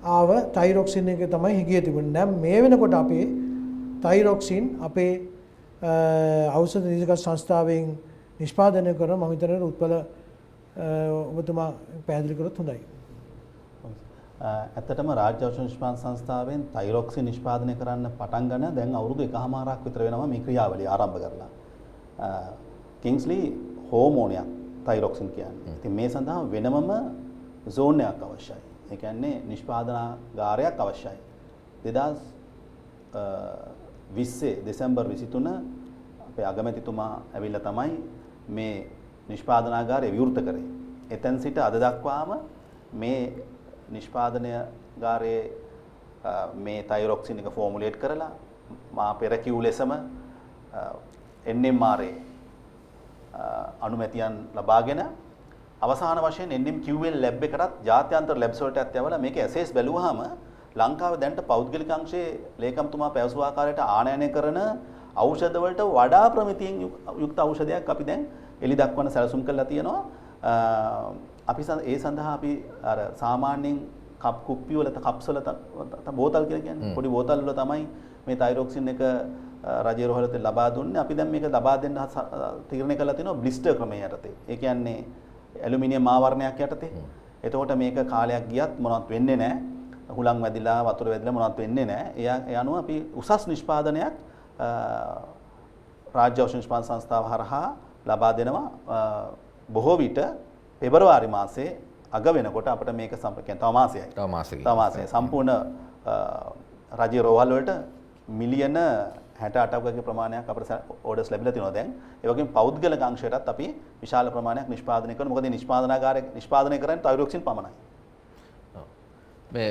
ආව තයිරොක්සින් එක තමයි හිගිය තිබුණේ. දැන් මේ වෙනකොට අපේ තයිරොක්සින් අපේ ඖෂධ නිෂ්පාදක සංස්ථාවෙන් නිෂ්පාදනය කරන මම හිතන්නේ උත්පල ඔබතුමා පැහැදිලි කරොත් හොඳයි. ඇත්තටම රාජ්‍ය ඖෂධ නිෂ්පාදන සංස්ථාවෙන් තයිරොක්සින් නිෂ්පාදනය කරන්න පටන් ගන්න දැන් අවුරුදු 1.5ක් විතර වෙනවා මේ ක්‍රියාවලිය ආරම්භ කරලා. කිංස්ලි හෝමෝනයක් තයිරොක්සින් කියන්නේ. ඉතින් මේ සඳහා වෙනමම zone එකක් අවශ්‍යයි. ඒ කියන්නේ නිෂ්පාදනාගාරයක් අවශ්‍යයි. 2020 දෙසැම්බර් 23 අපේ අගමැතිතුමා ඇවිල්ලා තමයි මේ නිෂ්පාදනාගාරය විවෘත කරේ. එතෙන් සිට අද දක්වාම මේ නිෂ්පාදනාගාරයේ මේ තයිරොක්සින් එක ෆෝමුලේට් කරලා මා පෙර කිව් ලෙසම NMRA අනුමැතියන් ලබාගෙන අවසාන වශයෙන් NMQL ලැබ් එකටත් ජාත්‍යන්තර ලැබ්ස් වලටත් යවලා මේක ඇසෙස් බැලුවාම ලංකාවේ දැනට පෞද්ගලික අංශයේ ලේකම්තුමා පැවසු ආකාරයට ආනයනය කරන ඖෂධ වලට වඩා ප්‍රමිතියෙන් යුක්ත ඖෂධයක් අපි දැන් එලි දක්වන සැලසුම් කරලා තියෙනවා. අපි ඒ සඳහා අපි අර සාමාන්‍යයෙන් කප් කුප්පි වල කප්ස් වල බෝතල් කියලා කියන්නේ පොඩි බෝතල් වල තමයි මේ තයිරොක්සින් එක රජයේ රෝහලට ලබා දුන්නේ. අපි දැන් මේක ලබා දෙන්න තීරණය කළා තියෙනවා බ්ලිස්ටර් ක්‍රමය යටතේ. ඒ කියන්නේ ඇලුමිනියම් ආවරණයක් යටතේ. එතකොට මේක කාලයක් ගියත් මොනවත් වෙන්නේ නැහැ. හුලං වැදිලා වතුර වැදිලා මොනවත් වෙන්නේ නැහැ. ඒ අනුව අපි උසස් නිෂ්පාදනයක් රාජ්‍ය ඖෂධ නිෂ්පාදන සංස්ථාව හරහා ලබා දෙනවා. බොහෝ විට පෙබරවාරි මාසයේ අග වෙනකොට අපිට මේක සම්පූර්ණ තව මාසයයි සම්පූර්ණ රජයේ රෝහල් වලට මිලියන 68ක වගේ ප්‍රමාණයක් අපිට ඕඩර්ස් ලැබිලා තියෙනවා දැන්. ඒ වගේම පෞද්ගලික අංශයටත් අපි විශාල ප්‍රමාණයක් නිෂ්පාදනය කරනවා. මොකද මේ නිෂ්පාදනාගාරය නිෂ්පාදනය කරන්නේ තයිරොක්සින් පමණයි. මේ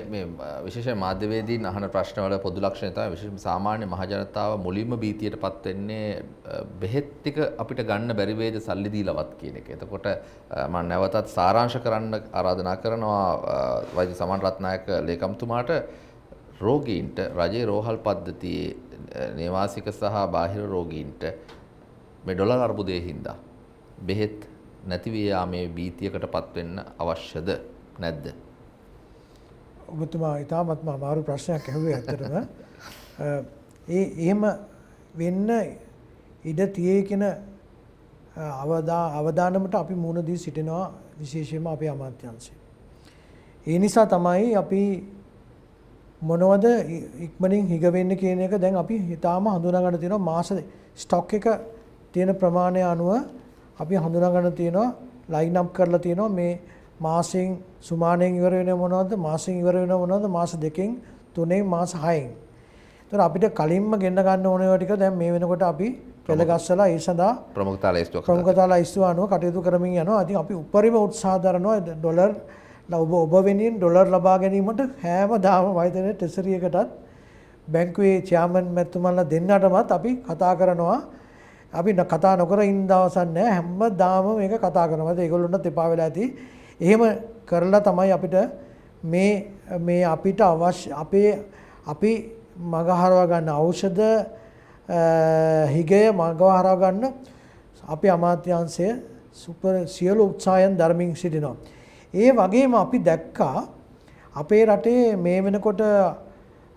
විශේෂයෙන් මාධ්‍යවේදීන් අහන ප්‍රශ්නවල පොදු ලක්ෂණය තමයි විශේෂයෙන් සාමාන්‍ය මහ ජනතාව මුලින්ම භීතියටපත් වෙන්නේ බෙහෙත් ටික අපිට ගන්න බැරි වේද සල්ලි දීලවත් කියන එක. එතකොට මම නැවතත් සාරාංශ කරන්න ආරාධනා කරනවා වෛද්‍ය සමන් රත්නායක ලේකම්තුමාට රෝගීන්ට රජයේ රෝහල් පද්ධතියේ නේවාසික සහ බාහිර රෝගීන්ට මේ ඩොලර් අර්බුදයේ හින්දා බෙහෙත් නැති විය යාමේ භීතියකටපත් වෙන්න අවශ්‍යද නැද්ද? ඔබතුමා ඉතාමත්ම අමාරු ප්‍රශ්නයක් ඇහුවේ ඇත්තටම. එහෙම වෙන්න ඉඩ තියෙයි කියන අවදානමට අපි මුහුණ දී සිටිනවා විශේෂයෙන්ම අපේ අමාත්‍යාංශය. ඒ නිසා තමයි අපි මොනවද ඉක්මනින් හිග වෙන්න කියන එක දැන් අපි හිතාම හඳුනා ගන්න තියෙනවා. මාස ස්ටොක් එක තියෙන ප්‍රමාණය අනුව අපි හඳුනා ගන්න තියෙනවා, ලයින් අප් කරලා තියෙනවා මේ මාසෙන් සුමානෙන් ඉවර වෙන මොනවද, මාසෙන් ඉවර වෙන මොනවද, මාස දෙකෙන් තුනෙන් මාස 6න්. ඒතර අපිට කලින්ම ගෙන්න ගන්න ඕන ඒවා ටික දැන් මේ වෙනකොට අපි පෙළ ගස්සලා ඒ සඳහා ප්‍රමුඛතා ලයිස්තුව අනුව කටයුතු කරමින් යනවා. ඉතින් අපි උපරිම උත්සාහ දරනවා ඩොලර් ඔබ වෙනින් ඩොලර් ලබා ගැනීමට හැමදාම වෛද්‍ය ට්‍රෙසරි එකටත් බැංකුවේ චෙයාමන් මැතිතුමන්ලා දෙන්නටමත් අපි කතා කරනවා. අපි කතා නොකර ඉන්න දවසක් නැහැ. හැමදාම මේක කතා කරනවා. ඒගොල්ලොන්ට එපා වෙලා ඇති. එහෙම කරලා තමයි අපිට මේ අපිට අවශ්‍ය අපි මග හරවා ගන්න ඖෂධ හිගය මග හරවා ගන්න අපේ අමාත්‍යාංශය සියලු උත්සාහයන් දරමින් සිටිනවා. ඒ වගේම අපි දැක්කා අපේ රටේ මේ වෙනකොට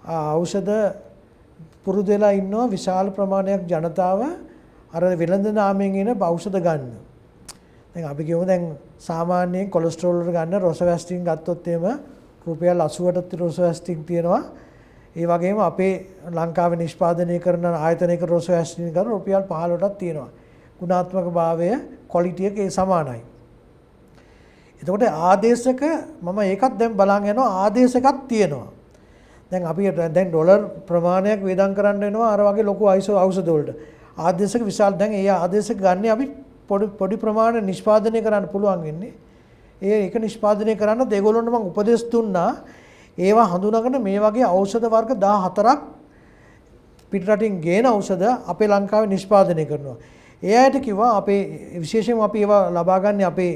ඖෂධ පුරුදු වෙලා ඉන්නවා විශාල ප්‍රමාණයක් ජනතාව අර වෙළඳ නාමයෙන් එන ඖෂධ ගන්න. දැන් අපි කියමු දැන් සාමාන්‍යයෙන් කොලෙස්ටරෝල් වල ගන්න රොසවැස්ටින් ගත්තොත් එහෙම රුපියල් 80ට රොසවැස්ටින් තියෙනවා. ඒ වගේම අපේ ලංකාවේ නිෂ්පාදනය කරන ආයතනයක රොසවැස්ටින් ගන්න රුපියල් 15ටත් තියෙනවා. ගුණාත්මක භාවය ක්වොලිටි එක ඒ සමානයි. එතකොට ආදේශක මම ඒකත් දැන් බලන් යනවා ආදේශකක් තියෙනවා. දැන් අපි දැන් ඩොලර් ප්‍රමාණයක් වේදම් කරන්න වෙනවා අර වගේ ලොකු ඖෂධ වලට. ආදේශක විශාල දැන් ඒ ආදේශක ගන්න අපි පොඩි ප්‍රමාණයක් නිෂ්පාදනය කරන්න පුළුවන් වෙන්නේ. ඒක නිෂ්පාදනය කරන්න දෙගොල්ලොන්ට මම උපදෙස් දුන්නා. ඒවා හඳුනාගෙන මේ වගේ ඖෂධ වර්ග 14ක් පිටරටින් ගේන ඖෂධ අපේ ලංකාවේ නිෂ්පාදනය කරනවා. ඒ අයට කිව්වා අපේ විශේෂයෙන්ම අපි ඒවා ලබා ගන්න අපේ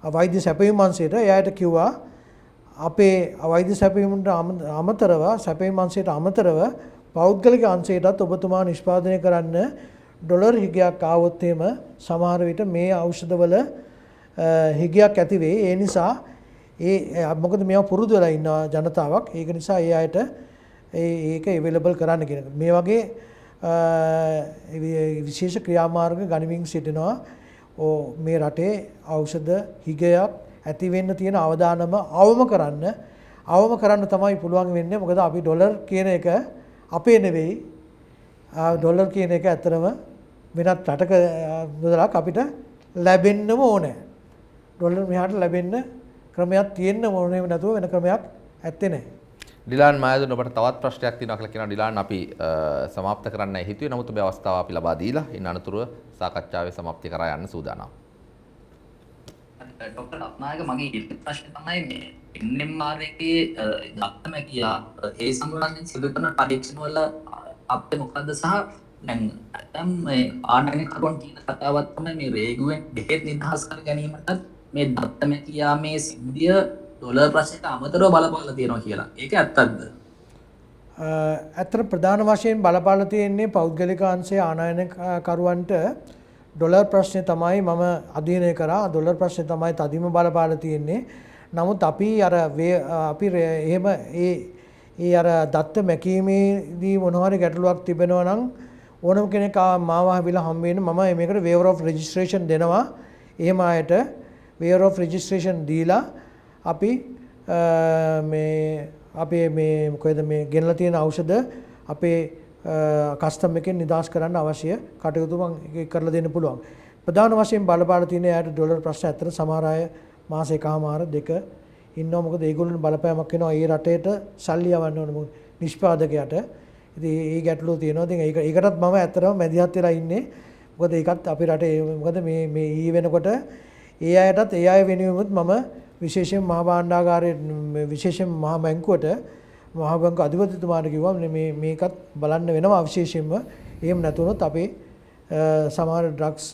වෛද්‍ය සැපයුම් අංශයට. ඒ අයට කිව්වා අපේ වෛද්‍ය සැපයුමට අමතරව සැපයුම් අංශයට අමතරව පෞද්ගලික අංශයටත් ඔබතුමා නිෂ්පාදනය කරන්න ඩොලර් හිගයක් ආවොත් එහෙම සමහර විට මේ ඖෂධවල හිගයක් ඇති වෙයි. ඒ නිසා මොකද මේවා පුරුදු වෙලා ඉන්න ජනතාවක්. ඒක නිසා ඒ අයට ඒක අවైలබල් කරන්න කියන මේ වගේ විශේෂ ක්‍රියාමාර්ග ගනිමින් සිටිනවා. මේ රටේ ඖෂධ හිගයක් ඇති වෙන්න තියෙන අවදානම අවම කරන්න තමයි පුළුවන් වෙන්නේ. මොකද අපි ඩොලර් කියන එක අපේ නෙවෙයි. ඩොලර් කියන එක ඇත්තටම වෙනත් රටක මුදලක් අපිට ලැබෙන්නම ඕනේ. ඩොලර් මෙහාට ලැබෙන්න ක්‍රමයක් තියෙන්න ඕනේ නැතුව වෙන ක්‍රමයක් ඇත්තේ නැහැ. ඩිලාන් මායදුන ඔබට තවත් ප්‍රශ්නයක් තියෙනවා කියලා කියනවා. ඩිලාන් අපි සමාප්ත කරන්නයි හිතුවේ. නමුත් ඔබේ අවස්ථාව අපි ලබා දීලා ඉන්න අනතුරුව සාකච්ඡාවේ සමාප්තිය කරා යන්න සූදානම්. ඩොක්ටර් රත්නායක මගේ ඊළඟ ප්‍රශ්නේ තමයි මේ NMR එකේ දත්තම කියා ඒ සම්බන්ධයෙන් සිදු කරන පරීක්ෂණ වල අපේ මොකද්ද සහ දැන් නැත්නම් මේ ආනයන කරුවන් කියන කතාවක් තමයි මේ රේගුවෙන් බෙහෙත් නිදහස් කර ගැනීමට මේ දත්තම කියා මේ සිද්ධිය ඩොලර් ප්‍රශ්නයට අමතරව බලපාලා තියෙනවා කියලා. ඒක ඇත්තක්ද? ඇත්තට ප්‍රධාන වශයෙන් බලපාලා තියෙන්නේ පෞද්ගලික අංශයේ ආනයන කරුවන්ට ඩොලර් ප්‍රශ්නේ තමයි මම අධ්‍යයනය කරා. ඩොලර් ප්‍රශ්නේ තමයි තදින්ම බලපාලා තියෙන්නේ. නමුත් අපි එහෙම ඒ අර දත්ත මැකීමේදී මොනවා හරි ගැටලුවක් තිබෙනවා නම් ඕනම කෙනෙක් මාව ආවිලා හම්බ වෙන්න මම මේකට waiver of registration දෙනවා. එහෙම අයට waiver of registration දීලා අපි මේ මොකද මේ ගෙනලා තියෙන ඖෂධ අපේ කස්ටම් එකෙන් නිදහස් කරන්න අවශ්‍ය කටයුතු මම කරලා දෙන්න පුළුවන්. ප්‍රධාන වශයෙන් බලපාන තියෙන යාට ඩොලර් ප්‍රශ්න ඇත්තට සමහර අය මාස එකමාර දෙක ඉන්නවා. මොකද ඒගොල්ලෝ බලපෑමක් වෙනවා ඒ රටේට සල්ලි යවන්න ඕන මොකද නිෂ්පාදකයාට. ඉතින් ඒ ගැටලුව තියෙනවා. ඉතින් ඒකටත් මම ඇත්තටම මැදිහත් වෙලා ඉන්නේ. මොකද ඒකත් අපේ රටේ මොකද මේ වෙනකොට ඒ අයටත් ඒ අය වෙනුවෙමුත් මම විශේෂයෙන් මහා භාණ්ඩාගාරයේ විශේෂයෙන් මහා බැංකුවට මහා බැංකුව අධිපතිතුමාට කිව්වා මේකත් බලන්න වෙනවා විශේෂයෙන්ම. එහෙම නැතුනොත් අපේ සමහර ඩ්‍රග්ස්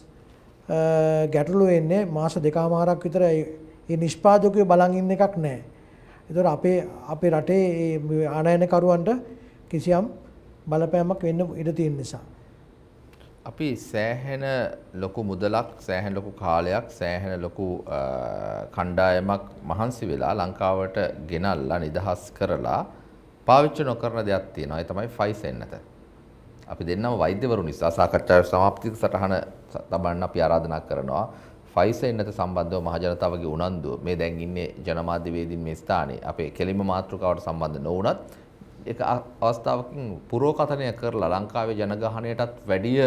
ගැටලු වෙන්නේ මාස දෙකමාරක් විතර ඒ නිෂ්පාදකයෝ බලන් ඉන්න එකක් නැහැ. ඒතකොට අපේ රටේ ආනයනකරුවන්ට කිසියම් බලපෑමක් වෙන්න ඉඩ තියෙන නිසා අපි සෑහෙන ලොකු මුදලක් සෑහෙන ලොකු කාලයක් සෑහෙන ලොකු කණ්ඩායමක් මහන්සි වෙලා ලංකාවට ගෙනල්ලා නිදහස් කරලා පාවිච්චි නොකරන දෙයක් තියෙනවා. ඒ තමයි ෆයිසෙන් නැත. අපි දෙන්නම වෛද්‍යවරු නිසා සාකච්ඡාවේ සමාප්තික සටහන තබන්න අපි ආරාධනා කරනවා. ෆයිසෙන් නැත සම්බන්ධව මහ ජනතාවගේ උනන්දුව මේ දැන් ඉන්නේ ජනමාධ්‍යවේදීන් මේ ස්ථානයේ අපේ කෙලිම මාතෘකාවට සම්බන්ධ නොවුනත් ඒක අවස්ථාවකින් පුරෝකථනය කරලා ලංකාවේ ජනගහනයටත් වැඩිය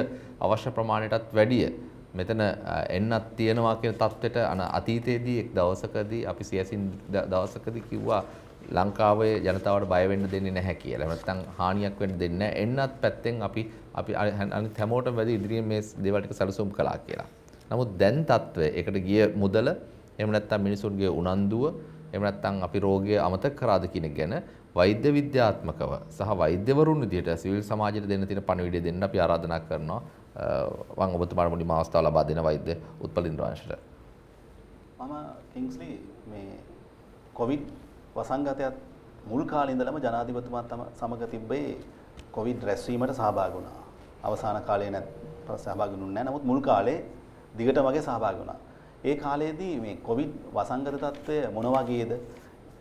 අවශ්‍ය ප්‍රමාණයටත් වැඩිය මෙතන එන්නත් තියෙනවා කියන තත්ත්වයට අතීතයේදී එක් දවසකදී අපි සියසින් දවසකදී කිව්වා ලංකාවේ ජනතාවට බය වෙන්න දෙන්නේ නැහැ කියලා. නැත්නම් හානියක් වෙන්න දෙන්නේ නැහැ. එන්නත් පැත්තෙන් අපි අනිත් හැමෝටම වැඩි ඉදිරියෙන් මේ දේවල් ටික සැලසුම් කළා කියලා. නමුත් දැන් තත්ත්වය ඒකට ගිය මුදල එහෙම නැත්නම් මිනිසුන්ගේ උනන්දුව එහෙම නැත්නම් අපි රෝගය අමතක කරාද කියන එක ගැන වෛද්‍ය විද්‍යාත්මකව සහ වෛද්‍යවරුන් විදිහට සිවිල් සමාජයට දෙන්න තියෙන පණිවිඩය දෙන්න අපි ආරාධනා කරනවා. මම ඔබතුමාට මුලින්ම අවස්ථාව ලබා දෙන වෛද්‍ය උත්පල ඉන්ද්‍රවංශට. මම කිංස්ලි මේ කොවිඩ් වසංගතයත් මුල් කාලේ ඉඳලම ජනාධිපතිතුමාත් සමග තිබ්බේ කොවිඩ් රැස්වීමට සහභාගී වුණා. අවසාන කාලේ සහභාගී වුණේ නැහැ. නමුත් මුල් කාලේ දිගට වගේ සහභාගී වුණා. ඒ කාලේදී මේ කොවිඩ් වසංගත තත්ත්වය මොන වගේද?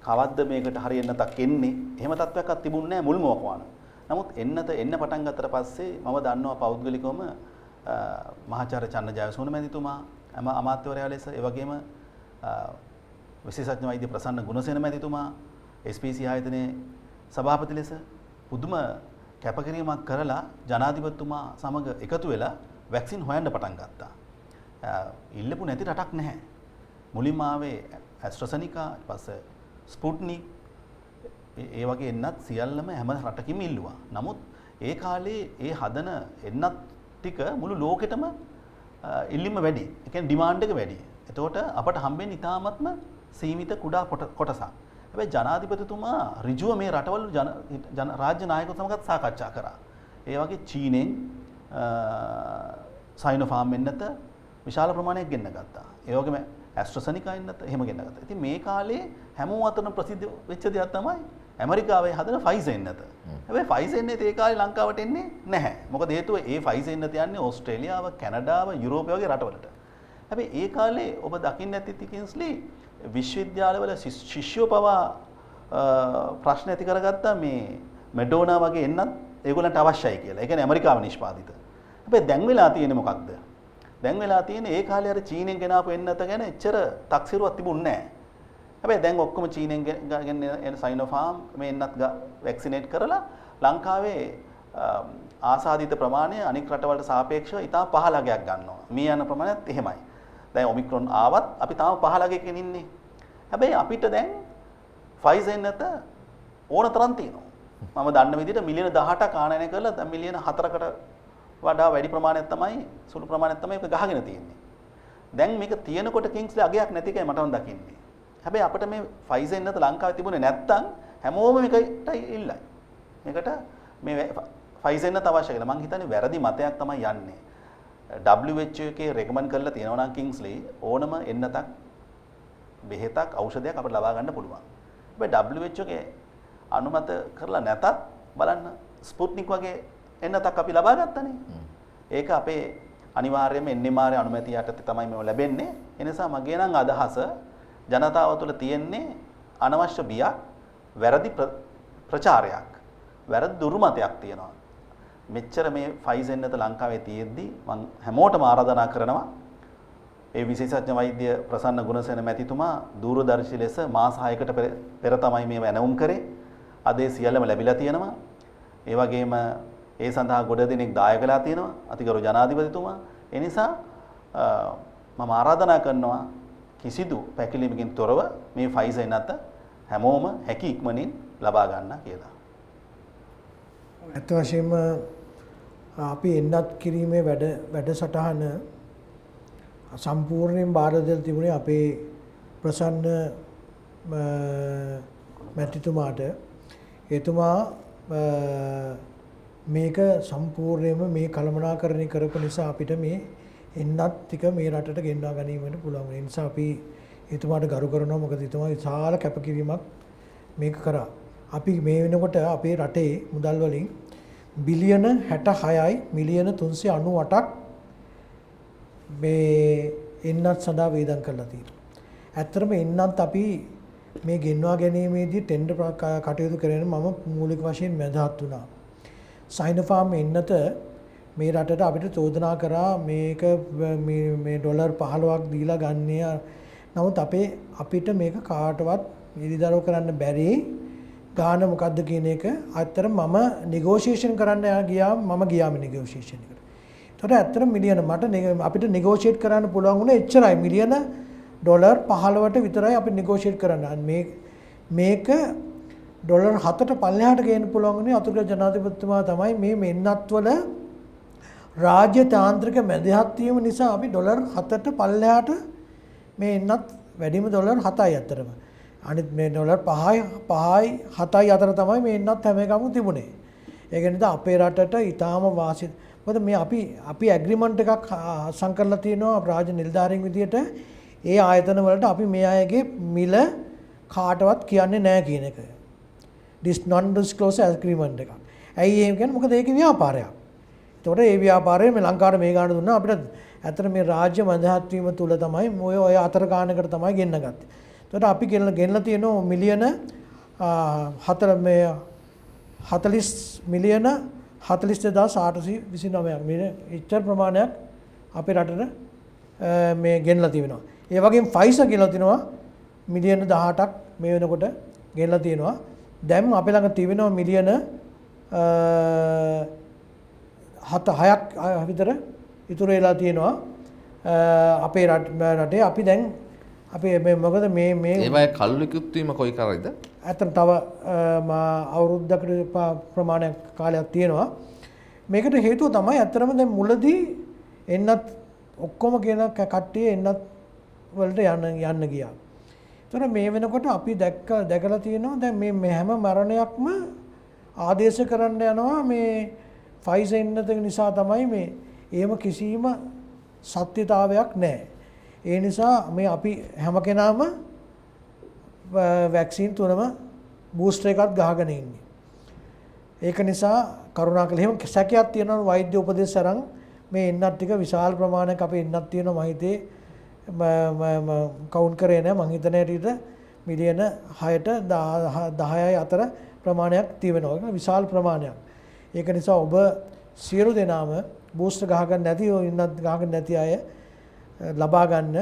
කවද්ද මේකට හරියන්නතක් එන්නේ? එහෙම තත්ත්වයක්වත් තිබුණේ නැහැ මුල්ම වකවාන. නමුත් එන්න පටන් ගත්තට පස්සේ මම දන්නවා පෞද්ගලිකවම මහාචාර්ය චන්න ජයසූන මැතිතුමා අමාත්‍යවරයා ලෙස ඒ වගේම විශේෂඥ වෛද්‍ය ප්‍රසන්න ගුණසේන මැතිතුමා SPC ආයතනයේ සභාපති ලෙස පුදුම කැපකිරීමක් කරලා ජනාධිපතිතුමා සමග එකතු වෙලා වැක්සින් හොයන්න පටන් ගත්තා. ඉල්ලපු නැති රටක් නැහැ. මුලින්ම ආවේ ඇස්ට්‍රාසෙනිකා ඊට පස්සේ ස්පුට්නික් ඒ වගේ එන්නත් සියල්ලම හැම රටකින්ම ඉල්ලුවා. නමුත් ඒ කාලේ ඒ හදන එන්නත් ටික මුළු ලෝකෙටම ඉල්ලීම වැඩි. ඒ කියන්නේ ඩිමාන්ඩ් එක වැඩි. එතකොට අපට හම්බෙන්නේ ඉතාමත්ම සීමිත කුඩා කොටසක්. හැබැයි ජනාධිපතිතුමා ඍජුව මේ රටවල රාජ්‍ය නායකයෝ සමගත් සාකච්ඡා කරා. ඒ වගේ චීනෙන් සයිනෝෆාම් එන්නත විශාල ප්‍රමාණයක් ගෙන්න ගත්තා. ඒ වගේම ඇස්ට්‍රාසෙනිකා එන්නත එහෙම ගෙන්න ගත්තා. ඉතින් මේ කාලේ හැමෝම අතරම ප්‍රසිද්ධ වෙච්ච දෙයක් තමයි ඇමරිකාවේ හදන ෆයිසර් එන්නත. හැබැයි ෆයිසර් එන්නත ඒ කාලේ ලංකාවට එන්නේ නැහැ. මොකද හේතුව ඒ ෆයිසර් එන්නත යන්නේ ඕස්ට්‍රේලියාව, කැනඩාව, යුරෝපය වගේ රටවලට. හැබැයි ඒ කාලේ ඔබ දකින්න ඇති කින්ස්ලි විශ්වවිද්‍යාලවල ශිෂ්‍යෝ පවා ප්‍රශ්න ඇති කරගත්තා මේ මෙඩෝනා වගේ එන්නත් ඒගොල්ලන්ට අවශ්‍යයි කියලා. ඒ කියන්නේ ඇමරිකාව නිෂ්පාදිත. හැබැයි දැන් වෙලා තියෙන්නේ මොකක්ද? දැන් වෙලා තියෙන්නේ ඒ කාලේ අර චීනෙන් ගෙනාපු එන්නත ගැන එච්චර තක්සිරුවක් තිබුණේ නැහැ. හැබැයි දැන් ඔක්කොම චීනෙන් ගෙන එන සයිනෝෆාම් මේ එන්නත් වැක්සිනේට් කරලා ලංකාවේ ආසාදිත ප්‍රමාණය අනික් රටවලට සාපේක්ෂව ඉතාම පහළ අගයක් ගන්නවා. මේ යන ප්‍රමාණයත් එහෙමයි. දැන් ඔමික්‍රොන් ආවත් අපි තාම පහළ අගයකින් ඉන්නේ. හැබැයි අපිට දැන් ෆයිසර් එන්නත ඕන තරම් තියෙනවා. මම දන්න විදිහට මිලියන 18ක් ආනයනය කරලා දැන් මිලියන 4කට වඩා වැඩි ප්‍රමාණයක් තමයි සුළු ප්‍රමාණයක් තමයි ඒක ගහගෙන තියෙන්නේ. දැන් මේක තියෙනකොට කිංස්ලි අගයක් නැති එකයි මට දකින්නේ. හැබැයි අපිට මේ ෆයිසර් එන්නත ලංකාවේ තිබුණේ නැත්තම් හැමෝම මේකට ඉල්ලයි. මේකට මේ ෆයිසර් එන්නත අවශ්‍ය කියලා මං හිතන්නේ වැරදි මතයක් තමයි යන්නේ. WHO එකේ රෙකමන්ඩ් කරලා තියෙනවා නම් කිංස්ලි ඕනම එන්නතක් බෙහෙතක් ඖෂධයක් අපිට ලබා ගන්න පුළුවන්. හැබැයි WHO එකේ අනුමත කරලා නැතත් බලන්න ස්පුට්නික් වගේ එන්නතක් අපි ලබා ගත්තනේ. ඒක අපේ අනිවාර්යයෙන්ම NMR අනුමැතිය යටතේ තමයි මේව ලැබෙන්නේ. ඒ නිසා මගේ නම් අදහස ජනතාව තුළ තියෙන්නේ අනවශ්‍ය බියක්, වැරදි ප්‍රචාරයක් වැරදි දුර්මතයක් තියෙනවා. මෙච්චර මේ ෆයිස් එන්නත ලංකාවේ තියෙද්දි මම හැමෝටම ආරාධනා කරනවා ඒ විශේෂඥ වෛද්‍ය ප්‍රසන්න ගුණසේන මැතිතුමා දූරදර්ශී ලෙස මාස 6කට පෙර තමයි මේව ඇනවුම් කරේ. අද ඒ සියල්ලම ලැබිලා තියෙනවා. ඒ වගේම ඒ සඳහා ගොඩ දෙනෙක් දායකලා තියෙනවා අතිගරු ජනාධිපතිතුමා. ඒ නිසා මම ආරාධනා කරනවා කිසිදු පැකිලීමකින් තොරව මේ ෆයිසර් නැත හැමෝම හැකි ඉක්මනින් ලබා ගන්න කියලා. ඇත්ත වශයෙන්ම අපි එන්නත් කිරීමේ වැඩසටහන සම්පූර්ණයෙන් බාර දෙලා තිබුණේ අපේ ප්‍රසන්න මැතිතුමාට. එතුමා මේක සම්පූර්ණයෙන්ම මේ කළමනාකරණය කරපු නිසා අපිට මේ එන්නත් ටික මේ රටට ගෙන්වා ගැනීමට පුළුවන්. ඒ නිසා අපි එතුමාට ගරු කරනවා. මොකද එතුමා විශාල කැපකිරීමක් මේක කරා. අපි මේ වෙනකොට අපේ රටේ මුදල් වලින් බිලියන 66යි මිලියන 398ක් මේ එන්නත් සඳහා වේදම් කරලා තියෙනවා. ඇත්තටම එන්නත් අපි මේ ගෙන්වා ගැනීමේදී ටෙන්ඩර් කටයුතු කරගෙන මම මූලික වශයෙන් මැදහත් වුණා. සයිනෝෆාර්ම් එන්නත මේ රටට අපිට චෝදනා කරා මේක මේ ඩොලර් 15ක් දීලා ගන්නේ. නමුත් අපිට මේක කාටවත් ඉදිරිදරව් කරන්න බැරි ගාන මොකද්ද කියන එක අතර මම නෙගෝෂියේෂන් කරන්න ගියාම නෙගෝෂියේෂන් එකට. ඒතකොට ඇත්තට මිලියන අපිට නෙගෝෂিয়েට් කරන්න පුළුවන් වුණේ එච්චරයි මිලියන ඩොලර් 15ට විතරයි අපි නෙගෝෂিয়েට් කරන්න. මේක ඩොලර් 7ට පල්ලෙහාට ගේන්න පුළුවන් වුණේ අතුරුග ජනාධිපතිතුමා තමයි මේ මෙන්නත්වල රාජ්‍ය තාන්ත්‍රික මැදිහත් වීම නිසා අපි ඩොලර් 7ට පල්ලෙහාට මේ එන්නත් වැඩිම ඩොලර් 7යි අතරම. අනිත් මේ ඩොලර් 5යි 7යි අතර තමයි මේ එන්නත් හැම එකම තිබුණේ. ඒක නිසා අපේ රටට ඊටාම වාසිය. මොකද මේ අපි ඇග්‍රීමන්ට් එකක් අසම් කරලා තියෙනවා රාජ්‍ය නිලධාරීන් විදියට ඒ ආයතන වලට අපි මේ අයගේ මිල කාටවත් කියන්නේ නැහැ කියන එක. non disclosure agreement එකක්. ඇයි එහෙම කියන්නේ? මොකද ඒකේ ව්‍යාපාරයක්. ඒතකොට ඒ ව්‍යාපාරය මේ ලංකාවට මේ ගාන දුන්නා අපිට ඇත්තට මේ රාජ්‍ය මැදහත් වීම තුල තමයි ඔය අතර ගානකට තමයි ගෙන්න ගත්තේ. ඒතකොට අපි ගෙනලා තියෙනවා මිලියන 40 මිලියන 42829ක් මේ ඉච්ඡර ප්‍රමාණයක් අපේ රටට මේ ගෙනලා තියෙනවා. ඒ වගේම ෆයිසර් ගෙනලා තිනවා මිලියන 18ක් මේ වෙනකොට ගෙනලා තියෙනවා. දැන් අපේ ළඟ තියෙනවා මිලියන 6ක් විතර ඉතුරු වෙලා තියෙනවා අපේ රටේ. අපි දැන් අපි මොකද මේ ඒවයි කල්ලිකුත් වීම කොයි කරයිද? ඇත්තට තව අවුරුද්දකට ප්‍රමාණයක් කාලයක් තියෙනවා. මේකට හේතුව තමයි ඇත්තටම දැන් මුලදී එන්නත් ඔක්කොම කියන කට්ටිය එන්නත් වලට යන්න ගියා. ඒතර මේ වෙනකොට අපි දැකලා තියෙනවා දැන් මේ හැම මරණයක්ම ආදේශ කරන්න යනවා මේ ෆයිසර් එන්නත නිසා තමයි මේ එහෙම කිසිම සත්‍යතාවයක් නැහැ. ඒ නිසා මේ අපි හැම කෙනාම වැක්සින් තුනම බූස්ටර් එකක් ගහගෙන ඉන්නේ. ඒක නිසා කරුණාකරලා එහෙම සැකයක් තියෙනවා වෛද්‍ය උපදෙස් අරන් මේ එන්නත් ටික විශාල ප්‍රමාණයක් අපේ එන්නත් තියෙනවා මම හිතේ කවුන්ට් කරේ නැහැ මම හිතන හැටියට මිලියන 6ට 10යි අතර ප්‍රමාණයක් තියෙනවා. ඒක විශාල ප්‍රමාණයක්. ඒක නිසා ඔබ සියලු දෙනාම බූස්ටර් ගහගන්න නැති එන්නත් ගහගන්න නැති අය ලබා ගන්න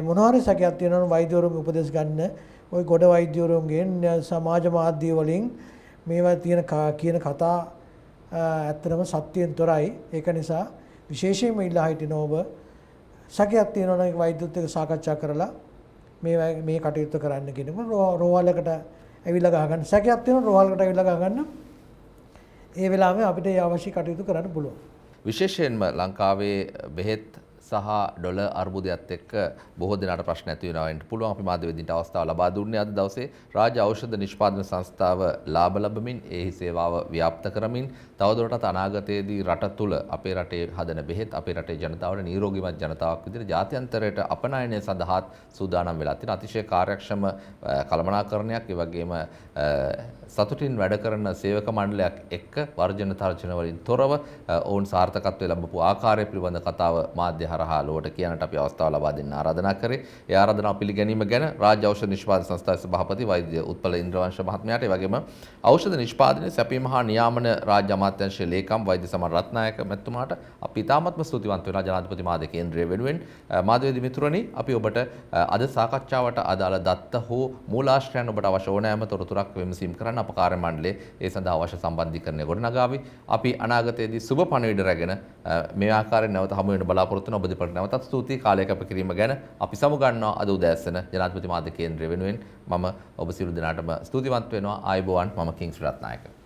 මොනවාරි සැකයක් තියෙනවා වෛද්‍යවරුන් උපදෙස් ගන්න. ওই ගොඩ වෛද්‍යවරුන්ගෙන් සමාජ මාධ්‍ය වලින් මේවා කියන කතා ඇත්තටම සත්‍යයෙන් තොරයි. ඒක නිසා විශේෂයෙන්ම ඉල්ලා හිටිනවා ඔබ සැකයක් තියෙනවා නම් වෛද්‍යුත් එක්ක සාකච්ඡා කරලා මේ කටයුත්ත කරන්න කියනකොට රෝහලකට ඇවිල්ලා ගහගන්න. සැකයක් තියෙනවා රෝහලකට ඇවිල්ලා ගහගන්න. ඒ වෙලාවෙම අපිට ඒ අවශ්‍ය කටයුතු කරන්න පුළුවන්. විශේෂයෙන්ම ලංකාවේ බෙහෙත් සහ ඩොලර් අර්බුදයත් එක්ක බොහෝ දෙනාට ප්‍රශ්න ඇති වෙනවා වෙන්න පුළුවන්. අපි මාධ්‍යවේදීන්ට අවස්ථාව ලබා දුන්නේ අද දවසේ රාජ්‍ය ඖෂධ නිෂ්පාදන සංස්ථාව ලාභ ලබමින් එහි සේවාව ව්‍යාප්ත කරමින් තවදුරටත් අනාගතයේදී රට තුළ අපේ රටේ හදන බෙහෙත් අපේ රටේ ජනතාවට නිරෝගීමත් ජනතාවක් විදිහට ජාත්‍යන්තරයට අපනයනය සඳහාත් සූදානම් වෙලා තියෙන අතිශය කාර්යක්ෂම කළමනාකරණයක් ඒ වගේම සතුටින් වැඩ කරන සේවක මණ්ඩලයක් එක්ක වර්ජන තර්ජන වලින් තොරව ඔවුන් සාර්ථකත්වය ලැබපු ආකාරය පිළිබඳ කතාව මාධ්‍ය හරහා ලොවට කියනට අපි අවස්ථාව ලබා දෙන්න ආරාධනා කරේ. ඒ ආරාධනාව පිළිගැනීම ගැන රාජ්‍ය ఔෂධ නිෂ්පාදන සංස්ථාවේ සභාපති වෛද්‍ය උත්පල ඉන්ද්‍රවංශ මහත්මයාට, ඒ වගේම ඖෂධ නිෂ්පාදනයේ සැපීම හා නියාමන රාජ්‍ය අමාත්‍යාංශයේ ලේකම් වෛද්‍ය සමන් රත්නායක මැතිතුමාට අපි ඉතාමත්ම ස්තුතිවන්ත වෙනවා ජනාධිපති මාධ්‍ය කේන්ද්‍රය වෙනුවෙන්. මාධ්‍යවේදී මිතුරනි, අපි ඔබට අද සාකච්ඡාවට අදාළ දත්ත හෝ මූලාශ්‍රයන් ඔබට අවශ්‍ය ඕනෑම තොරතුරක් විමසීම් කරන්න අප කාර්ය මණ්ඩලයේ ඒ සඳහා අවශ්‍ය සම්බන්ධීකරණය ගොඩනගාවි. අපි අනාගතයේදී සුබ පණිවිඩ රැගෙන මේ ආකාරයෙන් නැවත හමු වෙන්න බලාපොරොත්තු වෙන ඔබ දෙපළට නැවතත් ස්තුතියි. කාලය කැප කිරීම ගැන අපි සමුගන්නවා අද උදෑසන ජනාධිපති මාධ්‍ය කේන්ද්‍රය වෙනුවෙන්. මම ඔබ සියලු දෙනාටම ස්තුතිවන්ත වෙනවා. ආයුබෝවන්. මම කිංස් රත්නායක.